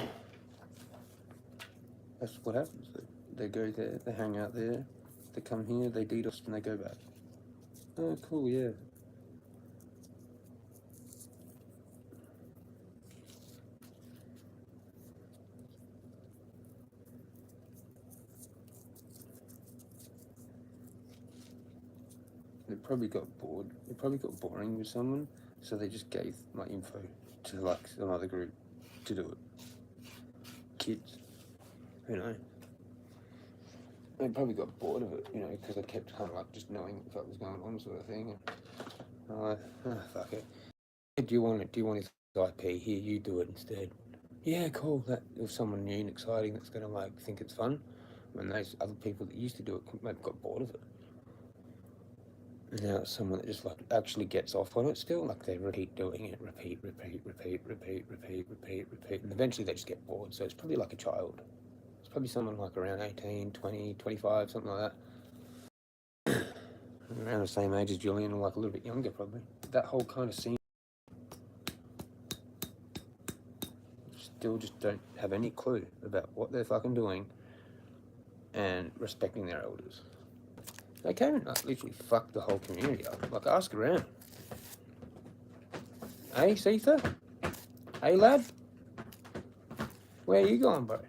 That's what happens. They go there, they hang out there, they come here, they DDoS, and they go back. Oh, cool, yeah. They probably got bored. They probably got boring with someone, so they just gave my info to, like, some other group to do it. Kids, you know. They probably got bored of it, you know, because I kept kind of like just knowing what was going on, sort of thing. And I'm like, fuck it. Do you want it? Do you want his IP? Here, you do it instead. Yeah, cool. That if someone new and exciting that's gonna like think it's fun, when those other people that used to do it maybe got bored of it. And now it's someone that just like actually gets off on it still, like they keep doing it, repeat, and eventually they just get bored. So it's probably like a child. It's probably someone like around 18, 20, 25, something like that. Around the same age as Julian, or like a little bit younger probably. That whole kind of scene. still just don't have any clue about what they're fucking doing and respecting their elders. They came and like literally fucked the whole community up. Like, ask around. Hey, Setha? Hey, lad? Where you going, bro?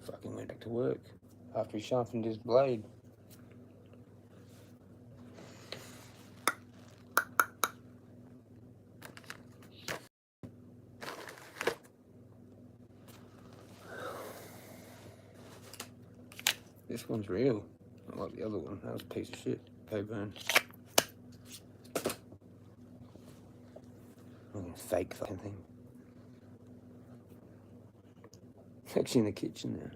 Fucking went back to work after he sharpened his blade. This one's real, not like the other one. That was a piece of shit. Coburn. Fake fucking thing. It's actually in the kitchen now.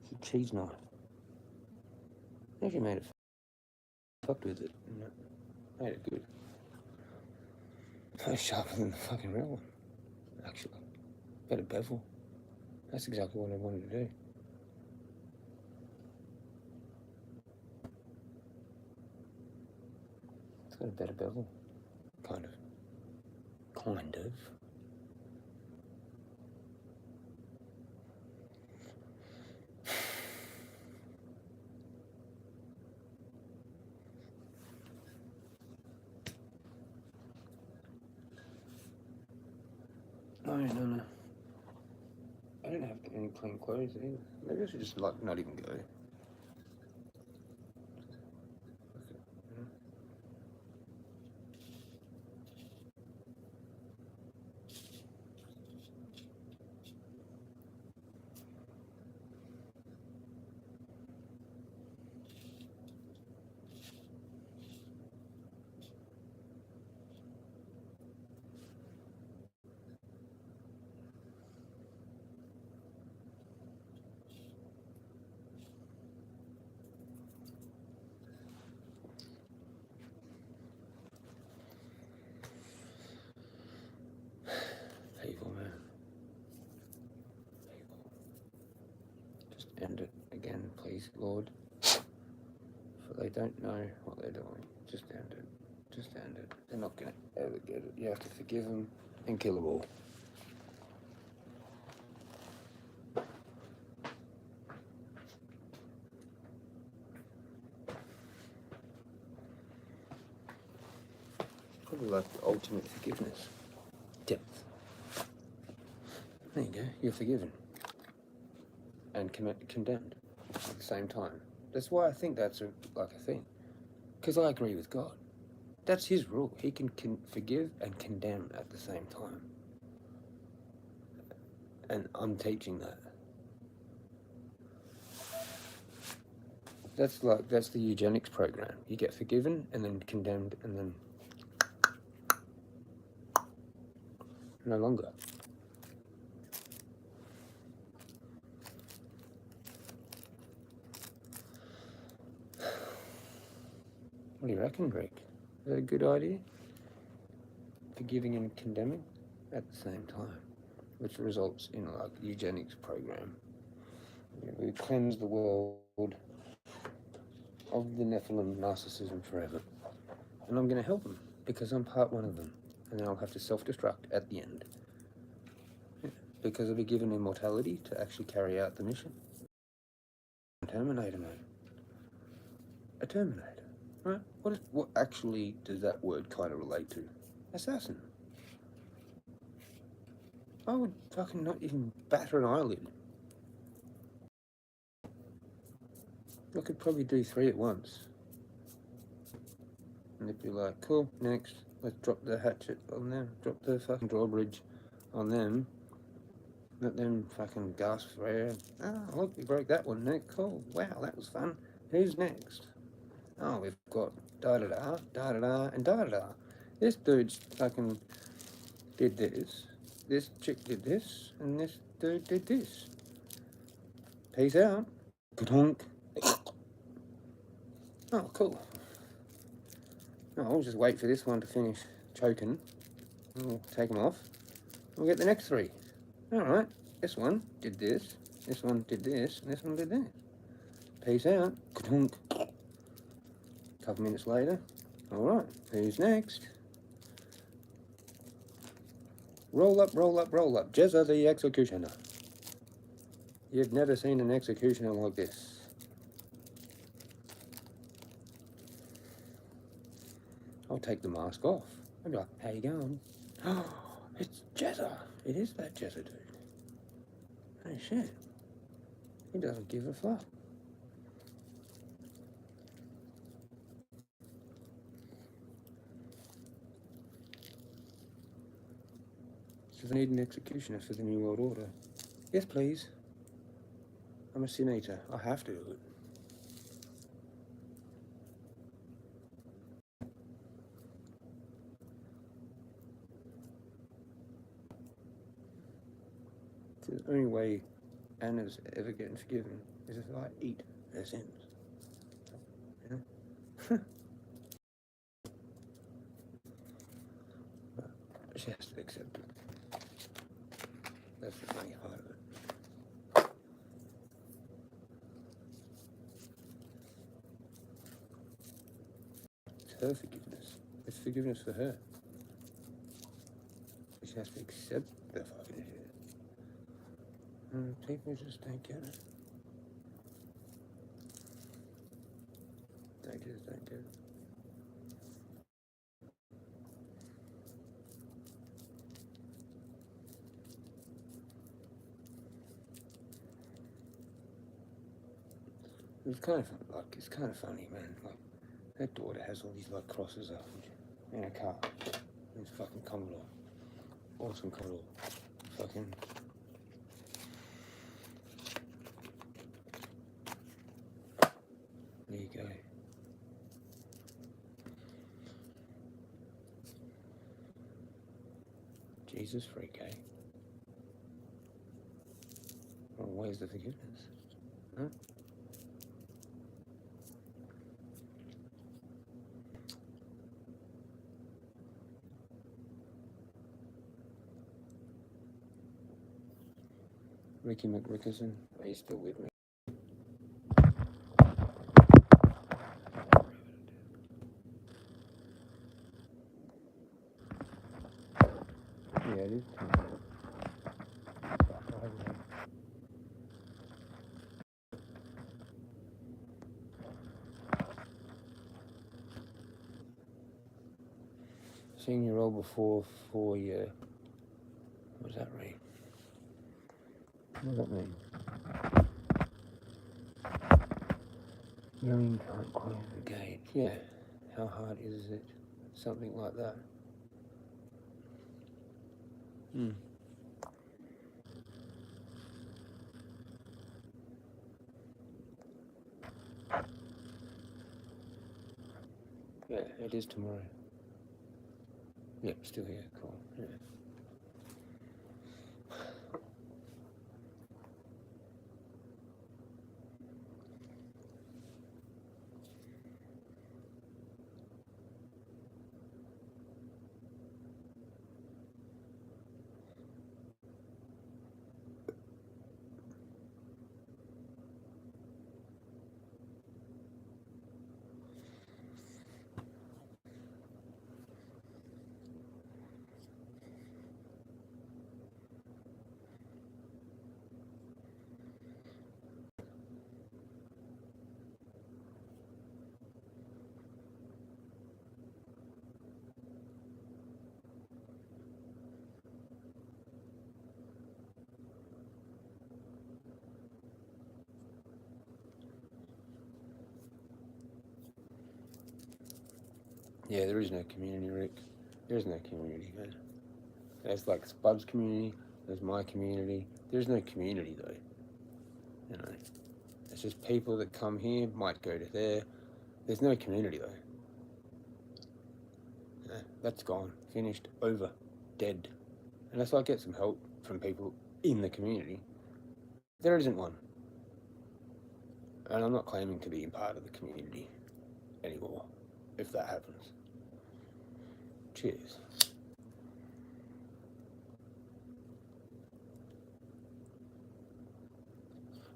It's a cheese knife. I actually made it. Fucked with it. Made it good. It's sharper than the fucking real one. Actually. Better bevel. That's exactly what I wanted to do. It's got a better bevel. Kind of. No. I don't have any clean clothes either. Maybe I should just like not even go. People, man. People. Just end it again, please, Lord. For they don't know what they're doing. Just end it. Just end it. They're not going to ever get it. You have to forgive them and kill them all. Probably like the ultimate forgiveness. Depth. There you go. You're forgiven. And condemned at the same time. That's why I think that's like a thing. Because I agree with God. That's his rule. He can forgive and condemn at the same time. And I'm teaching that. That's the eugenics program. You get forgiven and then condemned and then no longer. What do you reckon, Greg? Is that a good idea? Forgiving and condemning at the same time, which results in like a eugenics program. We cleanse the world of the Nephilim narcissism forever. And I'm going to help them because I'm part one of them. And then I'll have to self-destruct at the end. Yeah, because I'll be given immortality to actually carry out the mission. Terminator, mate. A Terminator. Right? What actually does that word kind of relate to? Assassin. I would fucking not even batter an eyelid. I could probably do 3 at once. And they'd be like, cool, next. Let's drop the hatchet on them. Drop the fucking drawbridge on them. Let them fucking gasp for air. Oh, look, we broke that one, Nick. Cool. Wow, that was fun. Who's next? Oh, we've got da-da-da, da-da-da, and da-da-da. This dude fucking did this. This chick did this. And this dude did this. Peace out. Ka-donk. Oh, cool. Oh, I'll just wait for this one to finish choking. We'll take them off. We'll get the next 3. Alright, this one did this. This one did this. And this one did this. Peace out. Ka-donk. Couple minutes later, alright, who's next? Roll up, roll up, roll up. Jezza the executioner. You've never seen an executioner like this. I'll take the mask off. I'll be like, how you going? Oh, it's Jezza. It is that Jezza dude. Oh shit. He doesn't give a fuck. So I need an executioner for the New World Order. Yes, please. I'm a senator. I have to do it. It's the only way Anna's ever getting forgiven is if I eat her sins. You know? But she has to accept it. That's the funny part of it. It's her forgiveness. It's forgiveness for her. She has to accept the fucking shit. And people just don't get it. They just don't get it. It's kind of funny, man. Like, her daughter has all these like crosses up in a car. It's fucking Commodore. Awesome Commodore. Fucking. There you go. Jesus freak, eh? Well, where's the forgiveness? Huh? Ricky McRickerson, are you still with me? Yeah, it is. Seen your role before for your. What does that mean? What does that mean? Young can't close the gate. Yeah. How hard is it? Something like that. Hmm. Yeah, it is tomorrow. Yep, still here. Cool. Yeah. Yeah, there is no community, Rick. There is no community, man. There's like Spud's community, there's my community. There's no community, though. You know, it's just people that come here, might go to there. There's no community, though. Yeah, that's gone, finished, over, dead. Unless I get some help from people in the community, there isn't one. And I'm not claiming to be a part of the community anymore, if that happens. Cheers.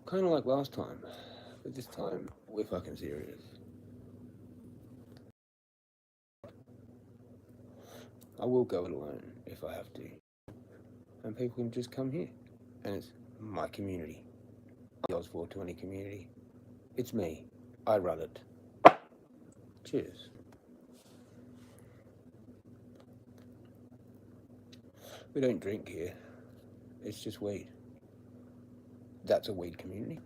Kind of like last time, but this time we're fucking serious. I will go it alone if I have to. and people can just come here. And it's my community. The Oz 420 community. It's me. I run it. Cheers. We don't drink here. It's just weed. That's a weed community.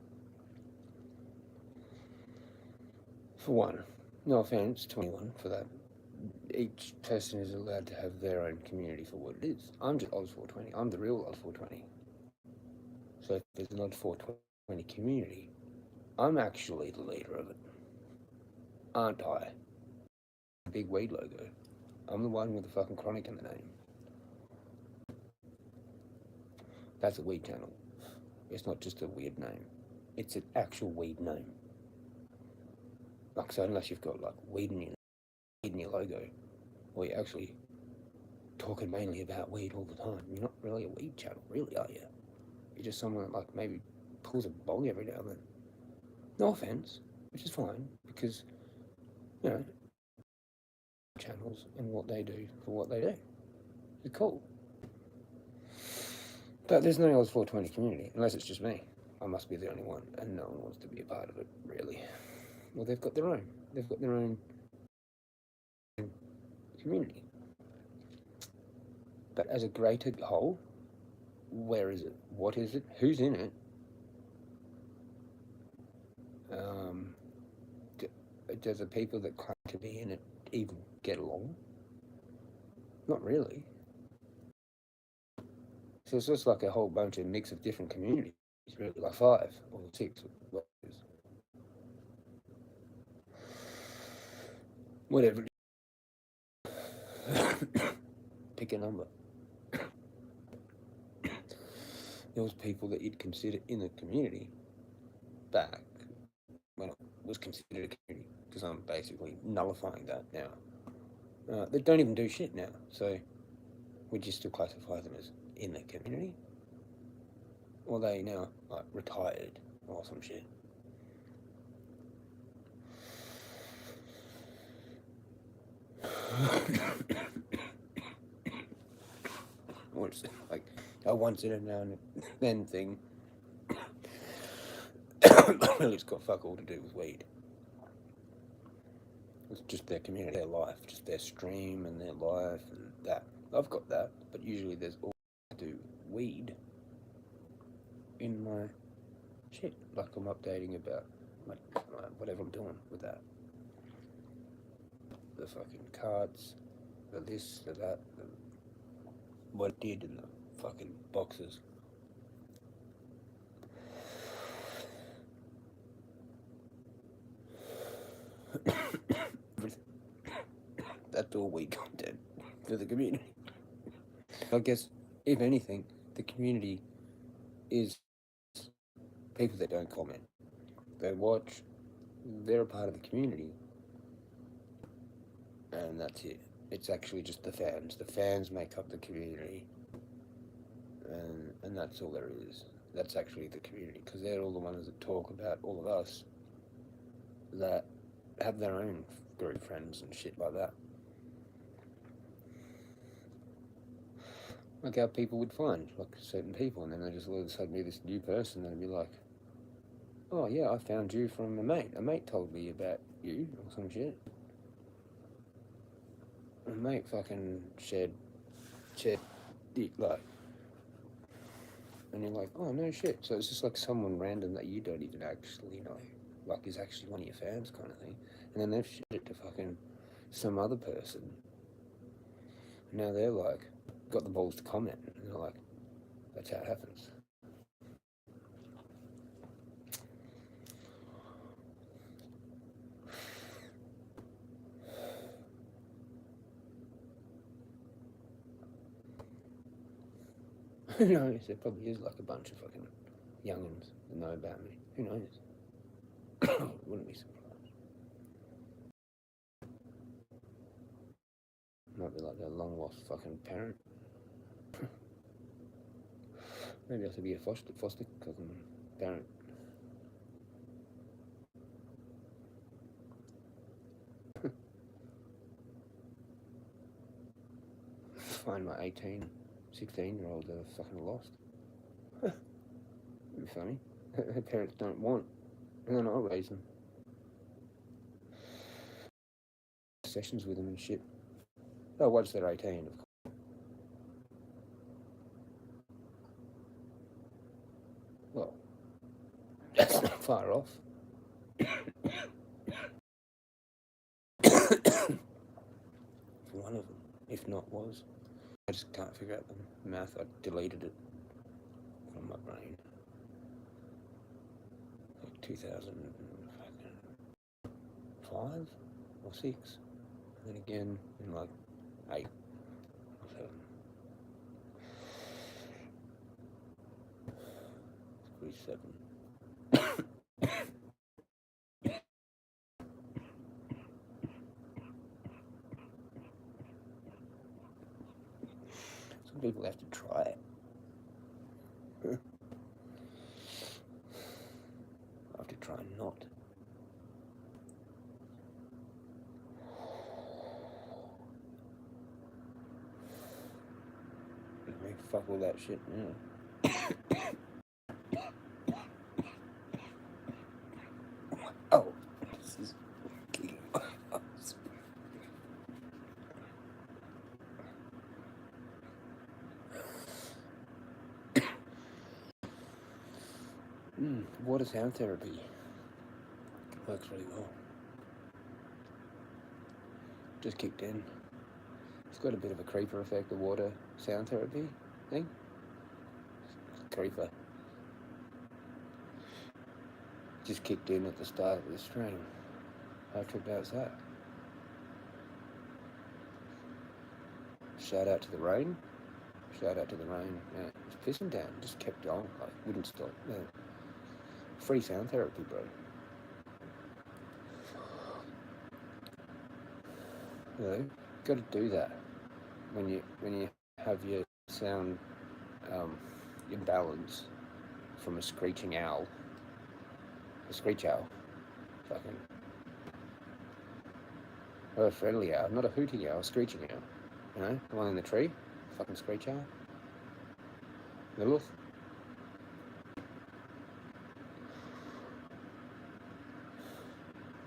For one, no offense to anyone for that. Each person is allowed to have their own community for what it is. I'm just Oz 420. I'm the real Oz 420. So if there's an Oz 420 community, I'm actually the leader of it. Aren't I? Big weed logo. I'm the one with the fucking Chronic in the name. That's a weed channel. It's not just a weird name. It's an actual weed name. Like, so unless you've got like weed in your logo, or you're actually talking mainly about weed all the time, you're not really a weed channel, really, are you? You're just someone that like maybe pulls a bong every now and then. No offense, which is fine, because, you know, channels and what they do for what they do. It's cool. But there's no Oz 420 community, unless it's just me. I must be the only one, and no one wants to be a part of it, really. Well, they've got their own. They've got their own community. But as a greater whole, where is it? What is it? Who's in it? Does the people that claim to be in it even get along? Not really. So it's just like a whole bunch of mix of different communities, really, like 5 or 6. Whatever. Pick a number. There was people that you'd consider in the community back when it was considered a community, because I'm basically nullifying that now. They don't even do shit now, so would you still classify them as in the community? Or are they now like retired or some shit? Or it's like a once in a now and then thing. Really, it's got fuck all to do with weed. It's just their community, their life, just their stream and their life and that. I've got that, but usually there's all to do weed in my shit. Like I'm updating about whatever I'm doing with that. The fucking cards, the this, the that, what it did in the fucking boxes. That's all weed content for the community. I guess, if anything, the community is people that don't comment. They watch, they're a part of the community, and that's it. It's actually just the fans. The fans make up the community, and that's all there is. That's actually the community, because they're all the ones that talk about all of us that have their own group friends and shit like that. Like how people would find like certain people, and then they just all of a sudden be this new person, and they'd be like, "Oh yeah, I found you from a mate. A mate told me about you or some shit." A mate fucking shared dick, like, and you're like, "Oh no shit." So it's just like someone random that you don't even actually know, like is actually one of your fans, kind of thing, and then they've shared it to fucking some other person. And now they're like, got the balls to comment, and they're like, "That's how it happens." Who knows? There probably is like a bunch of fucking young'uns that know about me. Who knows? Wouldn't be surprised. Might be like their long lost fucking parent. Maybe I have to be a foster cousin parent. Find my 18 16-year-olds that are fucking lost. It'd be funny. Her parents don't want, and then I'll raise them. Sessions with them and shit. Oh, once they're 18, of course. Well, that's not far off. One of them, if not was. I just can't figure out the math. I deleted it from my brain. Like 2005 or 6. And then again in like 8 or 7. It's 7. Some people have to try it. I have to try not. Anyway, fuck all that shit now. Oh, this is kicking my ass. Water sound therapy works really well. Just kicked in. It's got a bit of a creeper effect, the water sound therapy thing. Creeper. Just kicked in at the start of the stream. How tripped out's that? Shout out to the rain. Shout out to the rain. Yeah, it's pissing down. Just kept going. Like, wouldn't stop. Yeah. Free sound therapy, bro. You know, got to do that when you have your sound imbalance from a screeching owl. A screech owl, fucking. Or a friendly owl, not a hooting owl, a screeching owl. You know, the one in the tree, fucking screech owl. Lilith.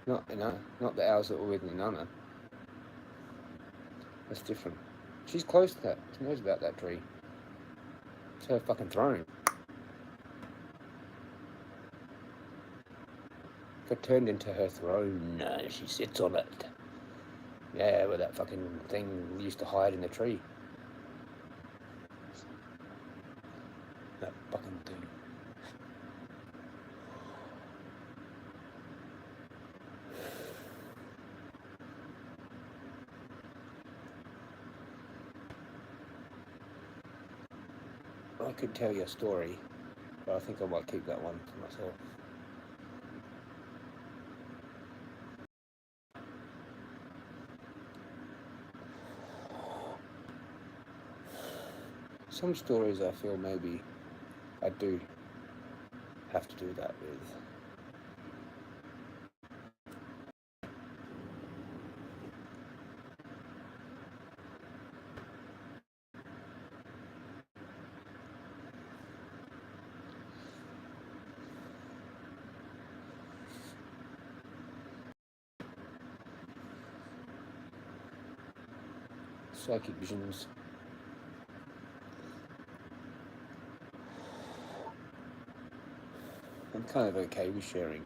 Not the owls that were with Nana. That's different. She's close to that. She knows about that tree. It's her fucking throne. Got turned into her throne. She sits on it. Yeah, where that fucking thing used to hide in the tree. That fucking thing. I could tell you a story, but I think I might keep that one for myself. Some stories I feel maybe I do have to do that with. Psychic visions. I'm kind of okay with sharing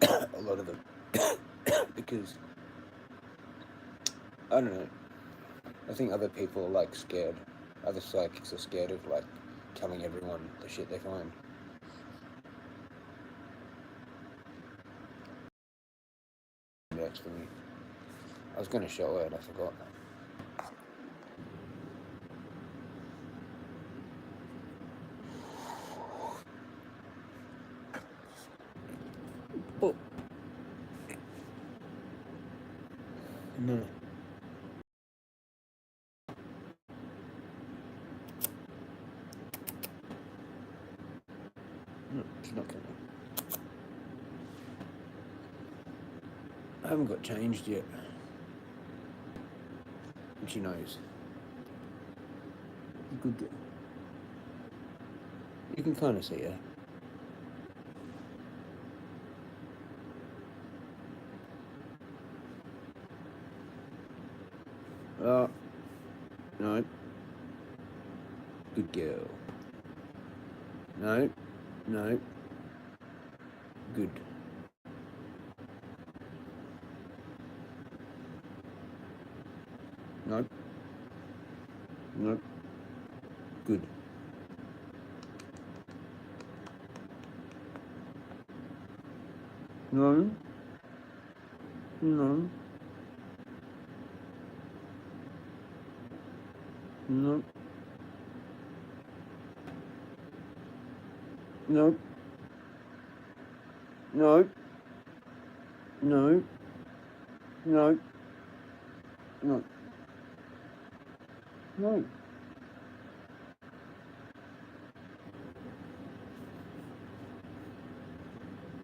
a lot of them because I don't know. I think other people are like scared. Other psychics are scared of like telling everyone the shit they find. Works for me. I was going to show her and I forgot. Oh. No. No, it's not coming. I haven't got changed yet. And she knows. Good girl. You can kind of see her. Oh, no. Good girl. No, no. Good. No. No. Good. No. No. No. No. No. No. No. No. No.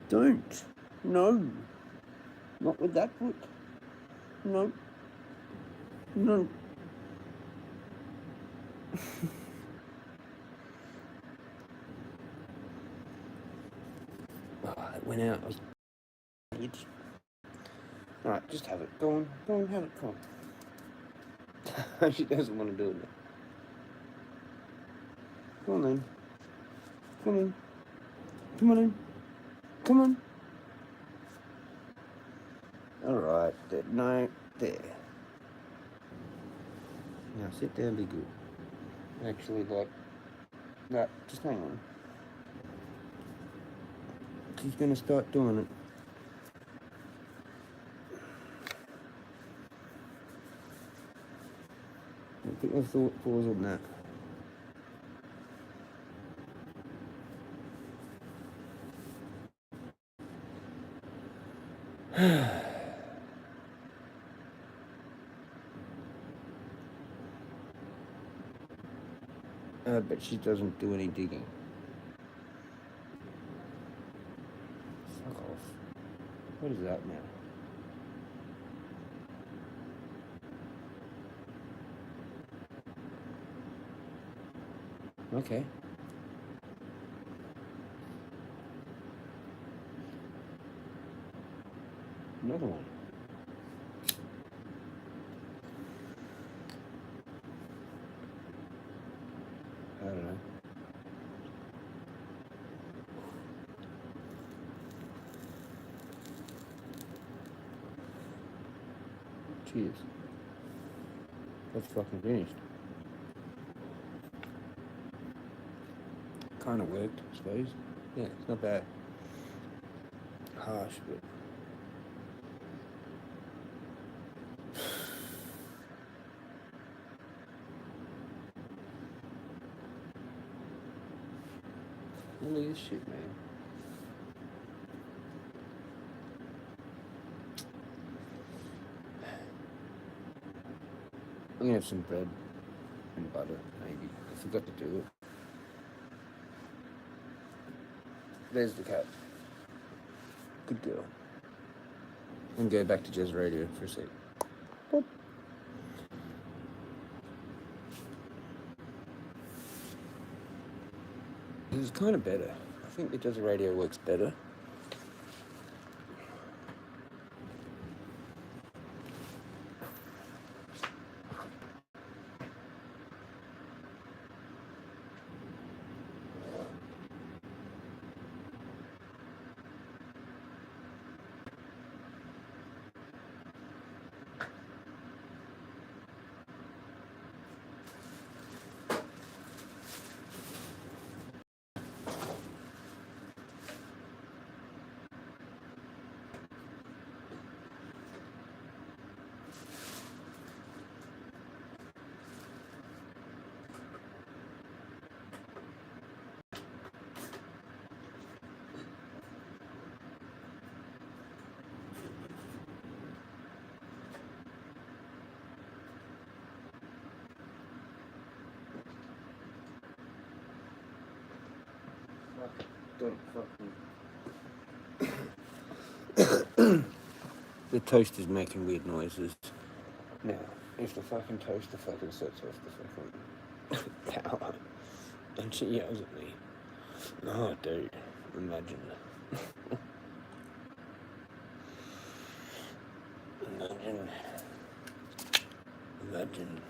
Don't. No. Not with that foot. No. No. Oh, it went out. I was... Alright, just have it. Go on, have it. Come on. She doesn't want to do it now. Come on then. Come on. Come on in. Come on. Alright, no, there. Now sit down, be good. Actually, like, no, just hang on. She's going to start doing it. Put your thought pause on that. But she doesn't do any digging. Fuck off. What is that now? Okay. Another one. I don't know. Cheers. That's fucking finished. Kind of worked, I suppose. Yeah, it's not bad. Harsh, but... Look at this shit, man. I'm gonna have some bread and butter, maybe. I forgot to do it. There's the cat. Good girl. And go back to Jezza Radio for a sec. Boop. This is kind of better. I think the Jezza Radio works better. Don't fucking... The toast is making weird noises. Now, if the fucking toaster fucking sets off the fucking power. And she yells at me. Oh, dude, imagine. Imagine. Imagine.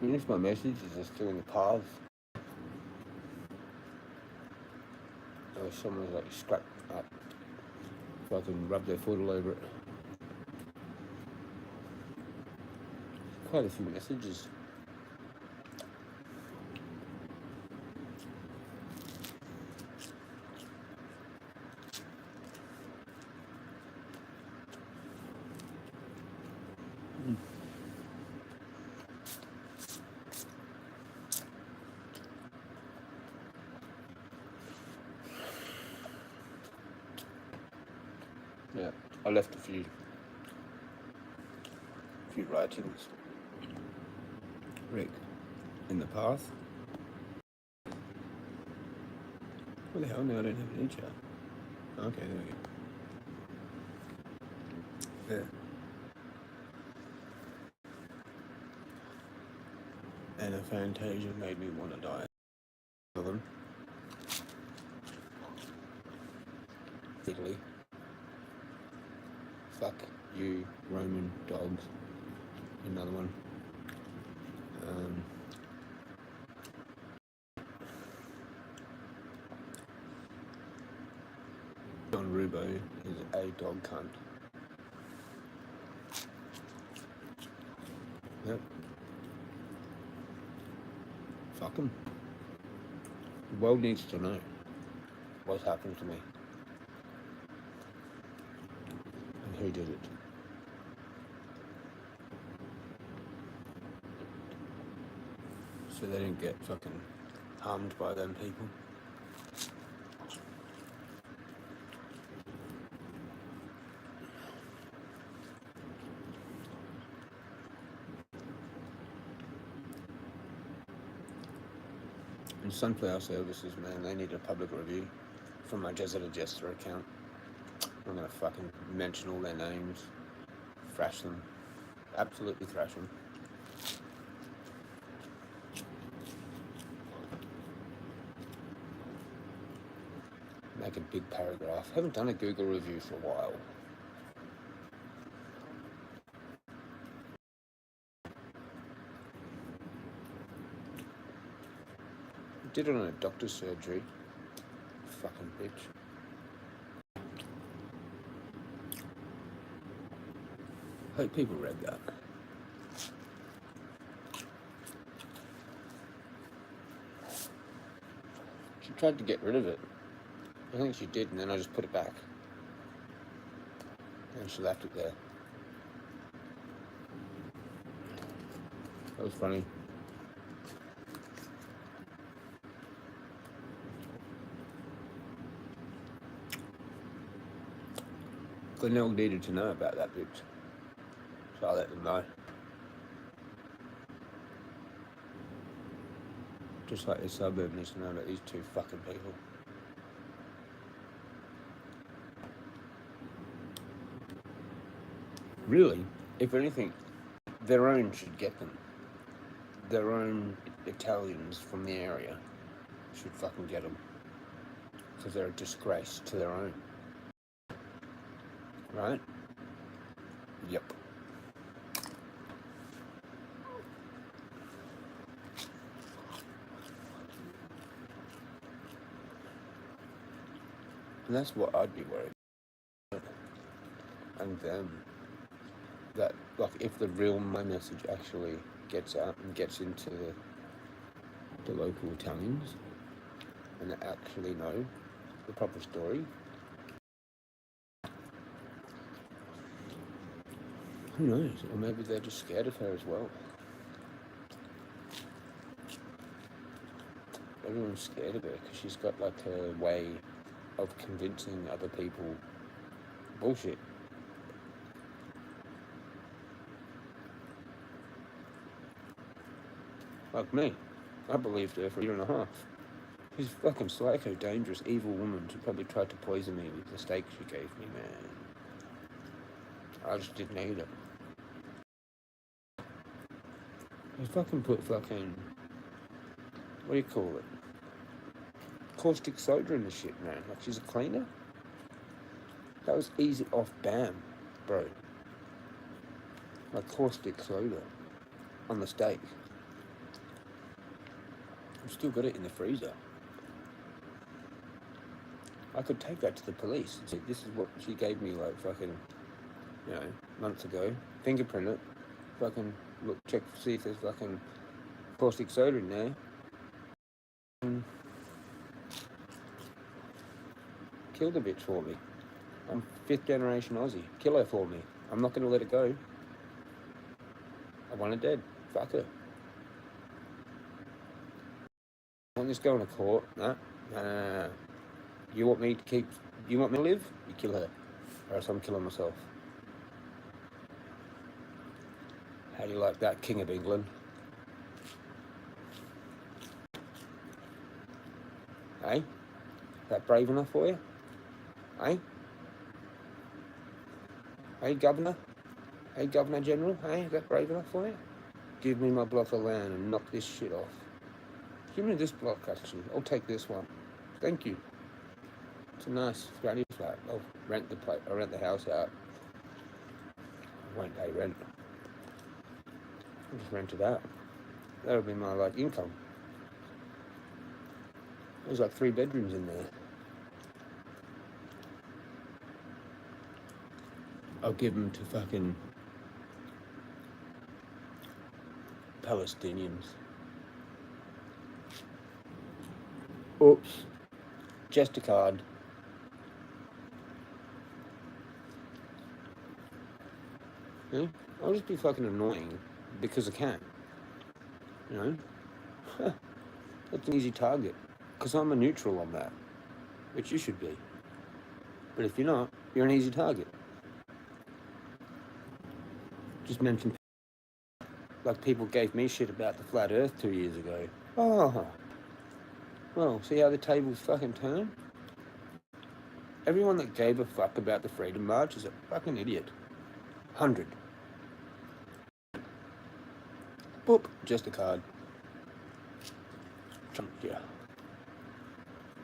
Even if my messages are still in the paths, or someone's like scrapped up, so I can rub their foot all over it. Quite a few messages. Yeah, I left a few writings, Rick, in the path. What the hell? No, I don't have an chat. Okay, there we go. Yeah. And a Fantasia made me want to die. Of them. Italy. Fuck you, Roman dogs. Another one. John Rubo is a dog cunt. Yep. Fuck him. The world needs to know what's happened to me and who did it. So they didn't get fucking harmed by them people. And Sunflower Services, man, they need a public review from my Jezza account. I'm gonna fucking mention all their names, thrash them, absolutely thrash them. Make a big paragraph. Haven't done a Google review for a while. Did it on a doctor's surgery. Fucking bitch. Hope people read that. She tried to get rid of it. I think she did, and then I just put it back. And she left it there. That was funny. Glenelg needed to know about that bitch, so I let them know. Just like the suburb needs to know about these two fucking people. Really, if anything, their own should get them. Their own Italians from the area should fucking get them. Because they're a disgrace to their own. Right? Yep. And that's what I'd be worried about. And them. That, like, if the real my message actually gets out and gets into the local Italians and they actually know the proper story, who knows? Or maybe they're just scared of her as well. Everyone's scared of her because she's got like a way of convincing other people bullshit. Like me. I believed her for a year and a half. She's a fucking psycho, dangerous, evil woman. She probably tried to poison me with the steak she gave me, man. I just didn't eat it. They fucking put fucking... what do you call it? Caustic soda in the shit, man. Like, she's a cleaner? That was easy off bam, bro. Like caustic soda on the steak. I've still got it in the freezer. I could take that to the police and say, this is what she gave me, like, fucking, you know, months ago. Fingerprint it. Fucking, look, check, see if there's fucking caustic soda in there. Kill the bitch for me. I'm 5th generation Aussie. Kill her for me. I'm not going to let it go. I want her dead. Fuck her. I want this going to court. Nah. You want me to live? You kill her. Or else I'm killing myself. How do you like that, King of England? Hey? Is that brave enough for you? Hey? Hey, Governor? Hey, Governor General? Hey, is that brave enough for you? Give me my block of land and knock this shit off. Give me this block, actually. I'll take this one. Thank you. It's a nice granny flat. I'll rent the house out. I won't pay rent. I'll just rent it out. That'll be my, like, income. There's like 3 bedrooms in there. I'll give them to fucking Palestinians. Oops. Just a card. Yeah? I'll just be fucking annoying because I can. You know? That's an easy target. Because I'm a neutral on that. Which you should be. But if you're not, you're an easy target. Just mention, like, people gave me shit about the flat earth 2 years ago. Oh, Well, see how the tables fucking turn? Everyone that gave a fuck about the Freedom March is a fucking idiot. 100. Boop, just a card. Yeah.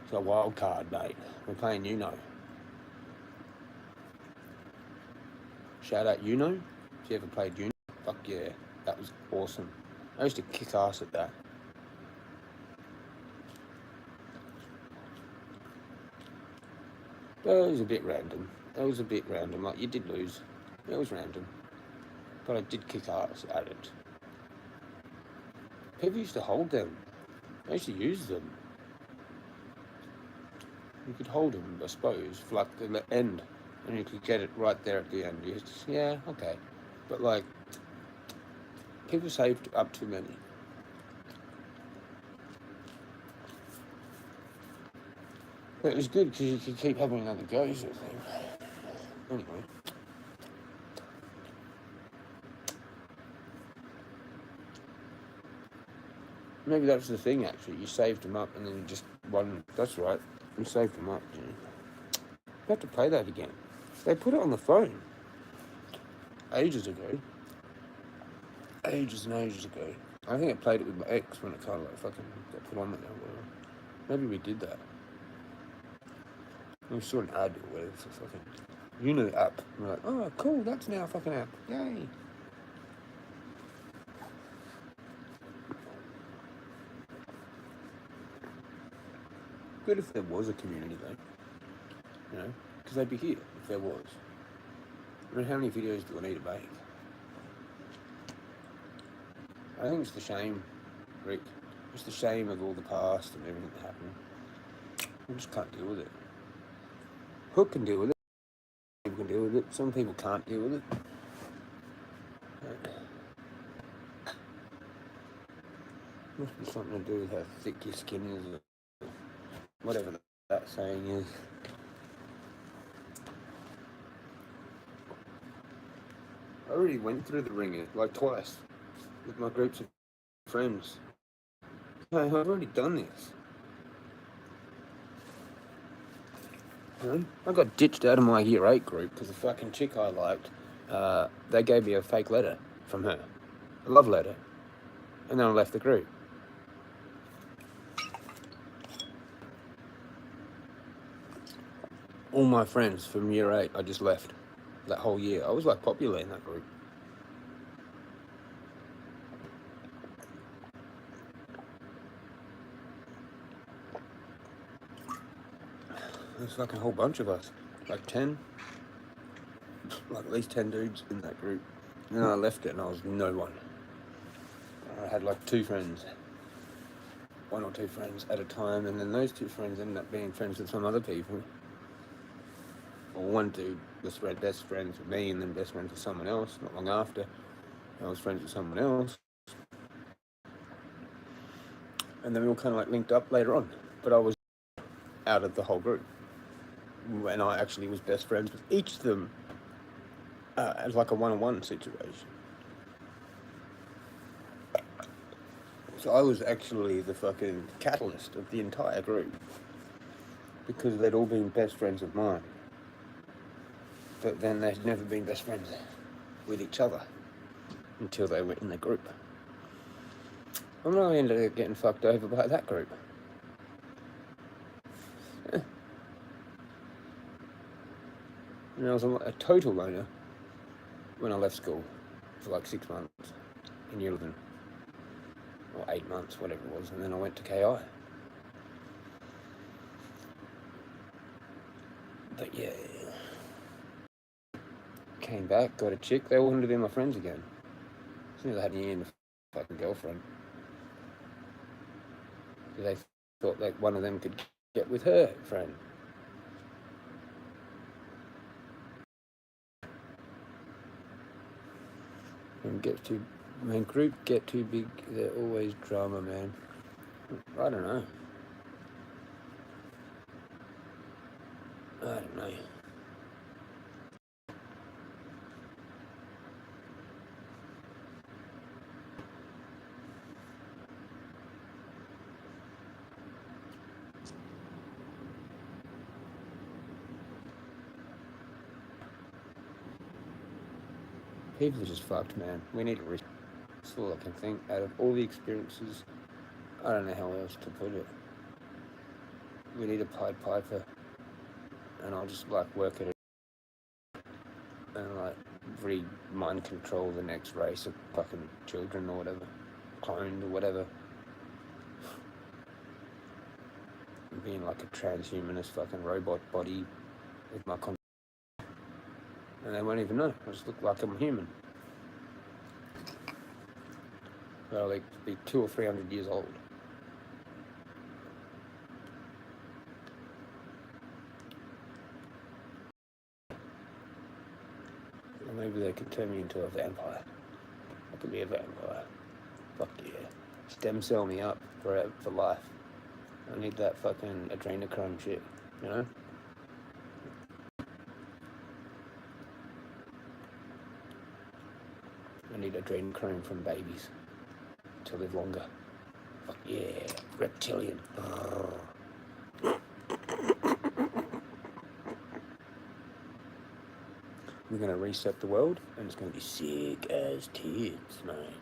It's a wild card, mate. We're playing Uno. Shout out Uno. If you ever played Uno, fuck yeah. That was awesome. I used to kick ass at that. But it was a bit random. Like, you did lose. It was random. But I did kick ass at it. People used to hold them. I used to use them. You could hold them, I suppose, for like the end. And you could get it right there at the end. Yeah, okay. But like, people saved up too many. But it was good because you could keep having another go, sort of thing. Anyway. Maybe that's the thing, actually. You saved them up and then you just won. That's right. You saved them up. You have to play that again. They put it on the phone. Ages ago. Ages and ages ago. I think I played it with my ex when it kind of like fucking got put on there. Maybe we did that. We saw an ad or whatever for fucking Uno app. And we're like, oh, cool, that's now a fucking app. Yay. Good if there was a community though. You know? Because they'd be here if there was. I mean, how many videos do I need to make? I think it's the shame, Rick. It's the shame of all the past and everything that happened. I just can't deal with it. Hook can deal with it. People can deal with it. Some people can't deal with it. Must be something to do with how thick your skin is, or whatever that saying is. I already went through the ringer, like twice, with my groups of friends. Hey, I've already done this. You know? I got ditched out of my year 8 group because the fucking chick I liked, they gave me a fake letter from her. A love letter. And then I left the group. All my friends from year 8, I just left. That whole year. I was like popular in that group. There's like a whole bunch of us. Like 10. Like at least 10 dudes in that group. And then I left it and I was no one. I had like 2 friends. 1 or 2 friends at a time, and then those 2 friends ended up being friends with some other people. Or one dude was best friends with me and then best friends with someone else. Not long after, I was friends with someone else. And then we all kind of like linked up later on. But I was out of the whole group. And I actually was best friends with each of them as like a one-on-one situation. So I was actually the fucking catalyst of the entire group. Because they'd all been best friends of mine. But then they'd never been best friends with each other until they were in the group. And I ended up getting fucked over by that group. And I was a total loner when I left school for like 6 months in year 11. Or 8 months, whatever it was. And then I went to KI. But yeah. Came back, got a chick. They all wanted to be my friends again. As soon as I had a year and a fucking girlfriend. They thought like one of them could get with her friend. And group get too big, they're always drama, man. I don't know. People are just fucked, man. We need to risk. That's all I can think. Out of all the experiences, I don't know how else to put it. We need a Pied Piper, and I'll just like work it and like mind control the next race of fucking children or whatever, cloned or whatever. Being like a transhumanist fucking robot body with my and they won't even know. I just look like I'm human. I'll like be 200 or 300 years old. Or maybe they could turn me into a vampire. I could be a vampire. Fuck yeah. Stem cell me up for life. I need that fucking adrenochrome shit, you know? I need adrenochrome from babies to live longer. Fuck yeah, reptilian. We're gonna reset the world, and it's gonna be sick as tits, man.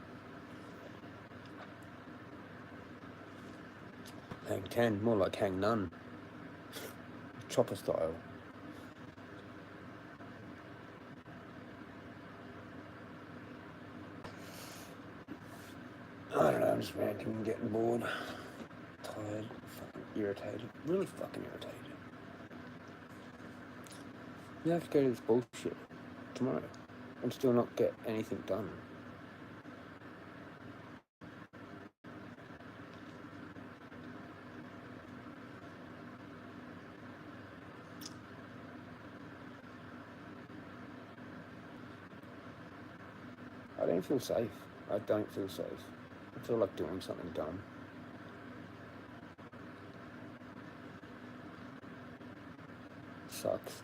Hang 10, more like hang none. Chopper style. I don't know, I'm just ranting and getting bored. Tired, fucking irritated. Really fucking irritated. You have to go to this bullshit tomorrow and still not get anything done. I don't feel safe. I don't feel safe. I feel like doing something dumb. Sucks.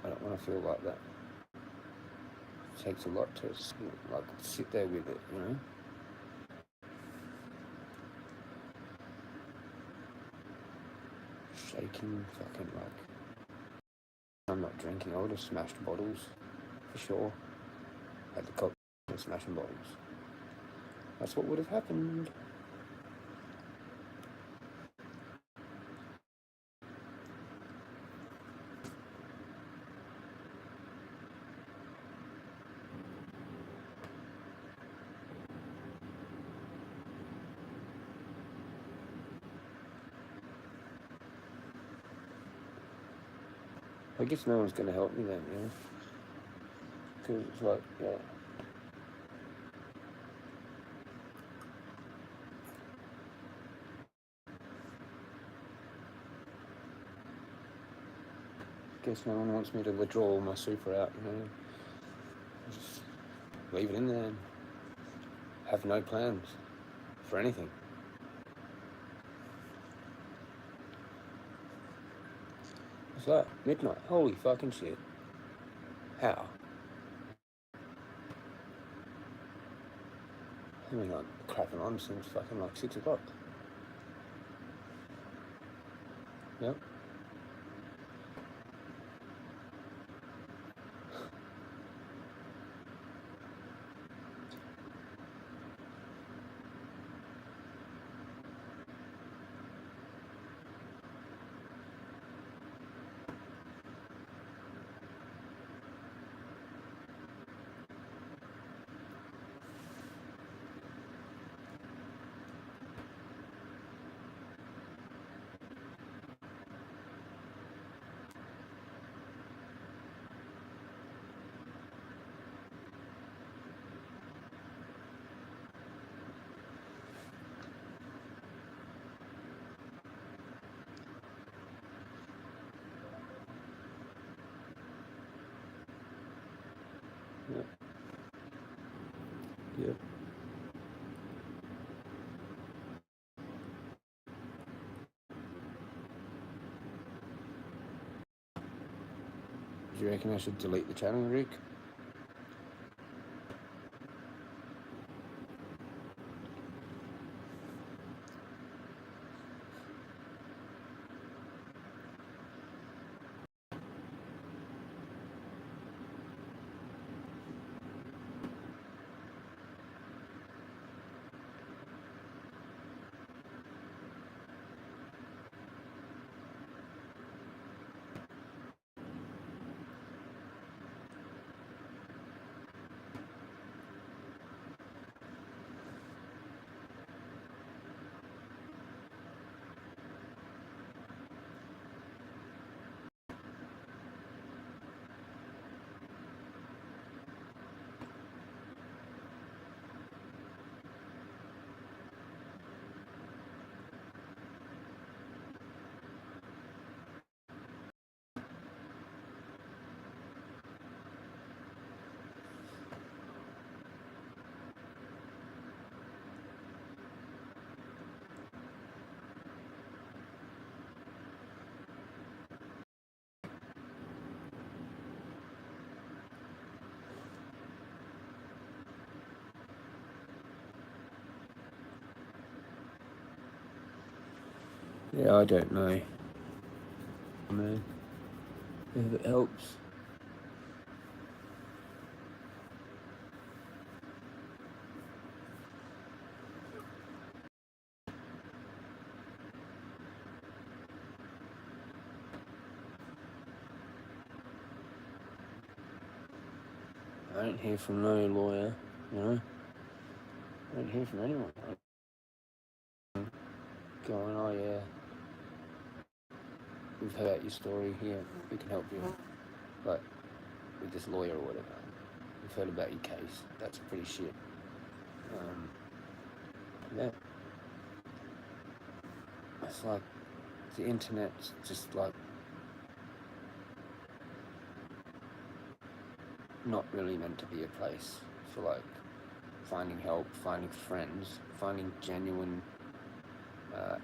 I don't want to feel like that. It takes a lot to like sit there with it, you know? Shaking, fucking like. I'm not drinking. I would have smashed bottles for sure. At the cocktail, smashing bottles. That's what would have happened. I guess no one's going to help me then, you know? Because it's like, yeah. Guess no one wants me to withdraw all my super out, you know? Just leave it in there and have no plans for anything. What's that? Midnight? Holy fucking shit. How? I mean, like, crapping on since fucking like 6 o'clock. Yep. Yep. Yep. Do you reckon I should delete the channel, Rick? Yeah, I don't know, man. If it helps. I don't hear from no lawyer, you know. I don't hear from anyone. Going, oh yeah, we've heard your story here, we can help you. Like, with this lawyer or whatever. We've heard about your case. That's pretty shit. Yeah. It's like, the internet's just like, not really meant to be a place for like, finding help, finding friends, finding genuine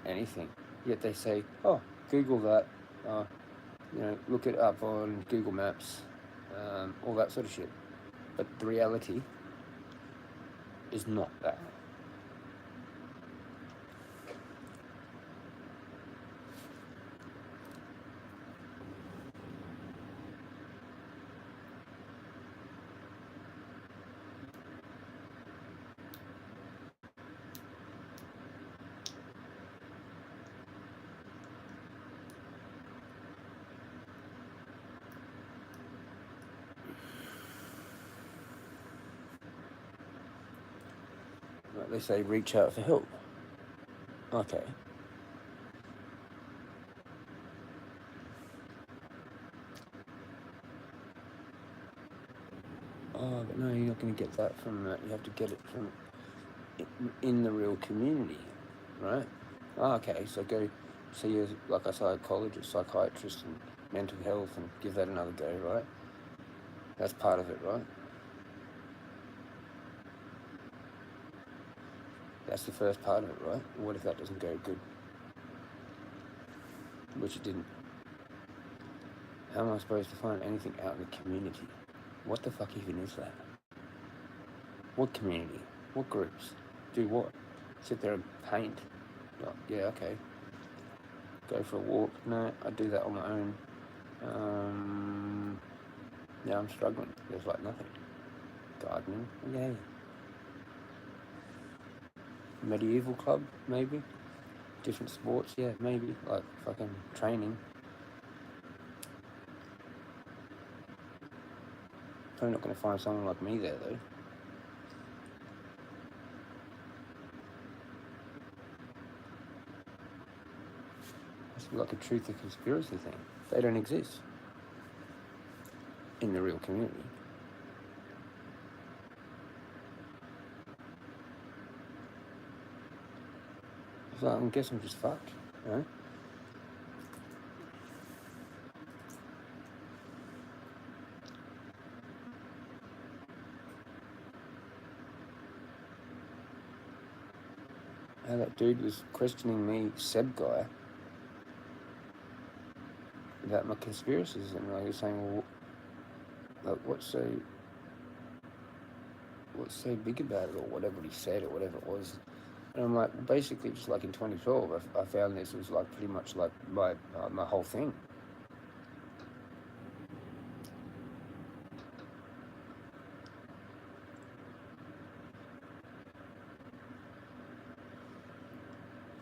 anything. Yet they say, oh, Google that, look it up on Google Maps, all that sort of shit. But the reality is not that. Like they say, reach out for help. Okay. Oh, but no, you're not going to get that from that. You have to get it from in the real community, right? Oh, okay, so go see like a psychologist, psychiatrist, and mental health, and give that another go, right? That's part of it, right? That's the first part of it, right? What if that doesn't go good? Which it didn't. How am I supposed to find anything out in the community? What the fuck even is that? What community? What groups? Do what? Sit there and paint? Oh, yeah, okay. Go for a walk? No, I do that on my own. Yeah, I'm struggling. There's like nothing. Gardening? Yay. Medieval club? Maybe. Different sports? Yeah, maybe. Like fucking training. Probably not going to find someone like me there though. It's like a truth or conspiracy thing. They don't exist in the real community. So I guess I'm just fucked, you know? How that dude was questioning me, Seb guy, about my conspiracies, and like, he was saying, well, like, what's so big about it, or whatever he said, or whatever it was. And I'm like, basically, just like in 2012, I found this was like pretty much like my whole thing.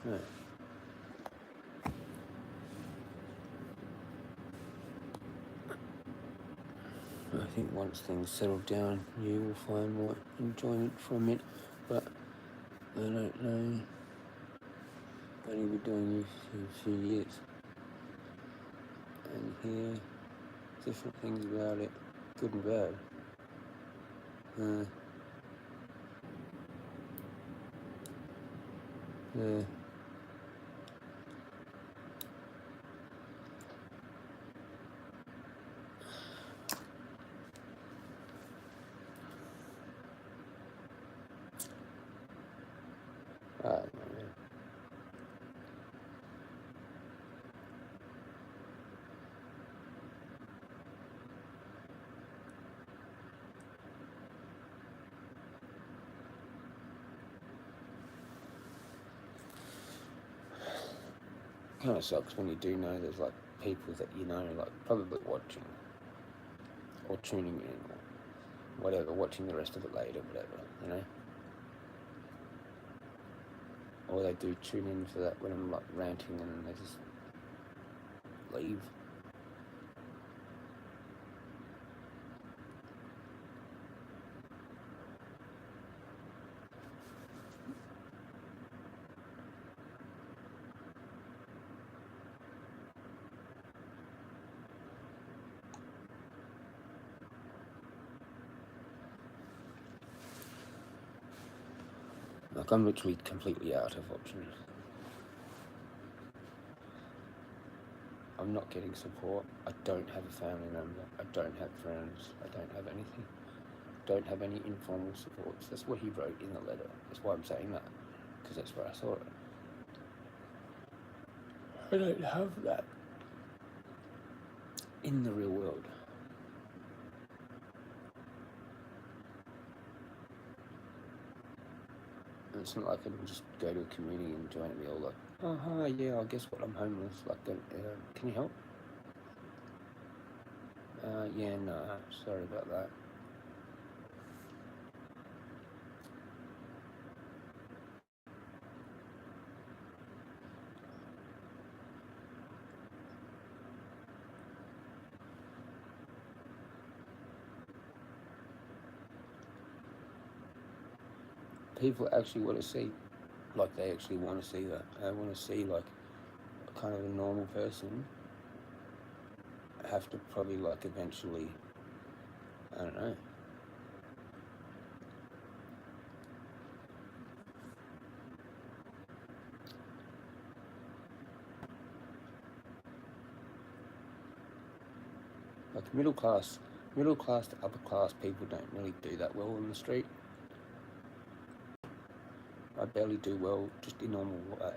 Yeah. I think once things settle down, you will find more enjoyment from it. But I don't know. I've only been doing this for a few years, and hear different things about it, good and bad. Yeah. I don't know. kind of sucks when you do know there's like people that you know like probably watching or tuning in or whatever, watching the rest of it later, whatever, you know. Or they do tune in for that when I'm like ranting and they just leave. Like I'm literally completely out of options. I'm not getting support. I don't have a family member. I don't have friends. I don't have anything. Don't have any informal supports. That's what he wrote in the letter. That's why I'm saying that, because that's where I saw it. I don't have that in the real world. And it's not like I can just go to a community and join it. Be all like, oh hi, yeah, I guess what, I'm homeless. Like, can you help? Yeah, no, sorry about that. People actually want to see, like they actually want to see that. They want to see like kind of a normal person have to probably like eventually, I don't know. Like middle class to upper class people don't really do that well on the street. I barely do well just in normal life.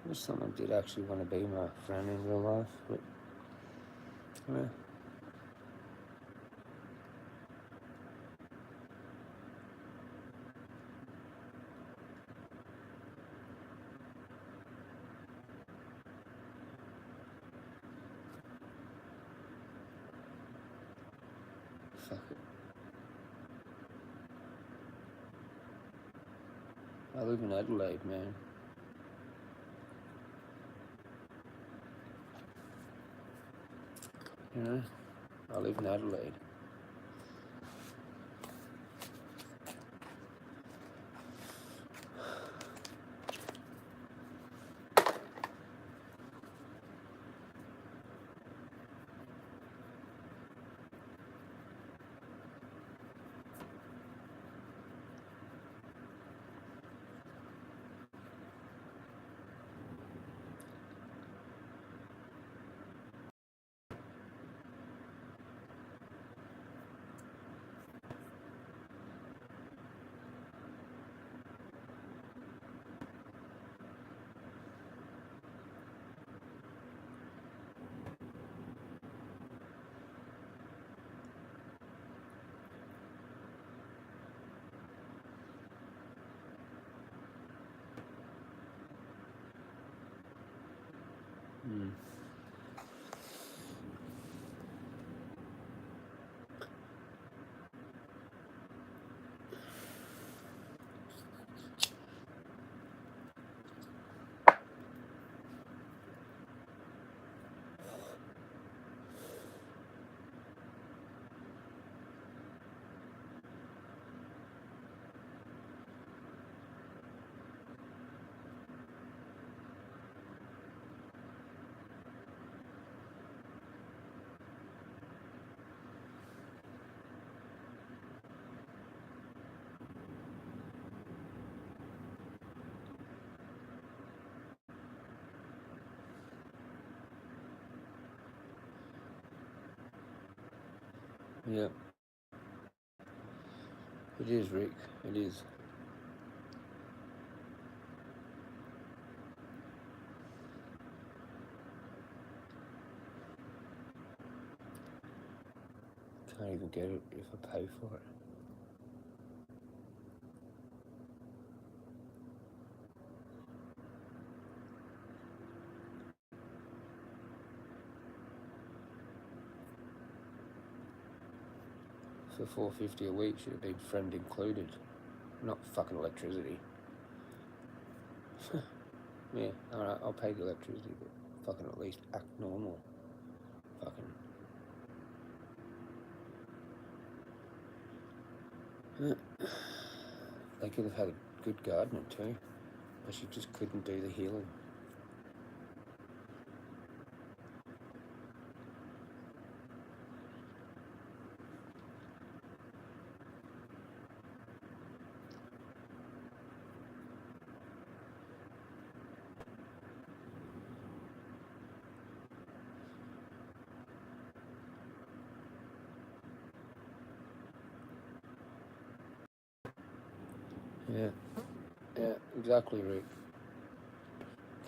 I wish someone did actually want to be my friend in real life, but yeah. Fuck it. I live in Adelaide, man. You know, I live in Adelaide. Mm. Yeah. It is, Rick. It is. Can't even get it if I pay for it. For $4.50 a week, should have been friend included, not fucking electricity. Yeah, alright, I'll pay the electricity, but fucking at least act normal. Fucking. They could have had a good gardener too, but she just couldn't do the healing. Yeah, yeah, exactly, Rick.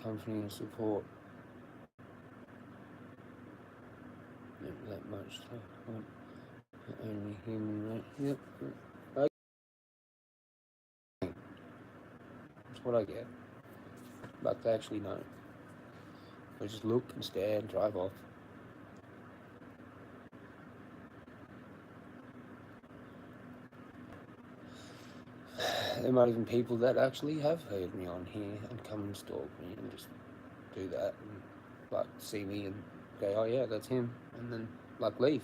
Company and support. Not that much, so only human, right? Yep. That's what I get. But they actually know. They just look and stare and drive off. There might even people that actually have heard me on here and come and stalk me and just do that and like see me and go, oh yeah, that's him, and then like leave.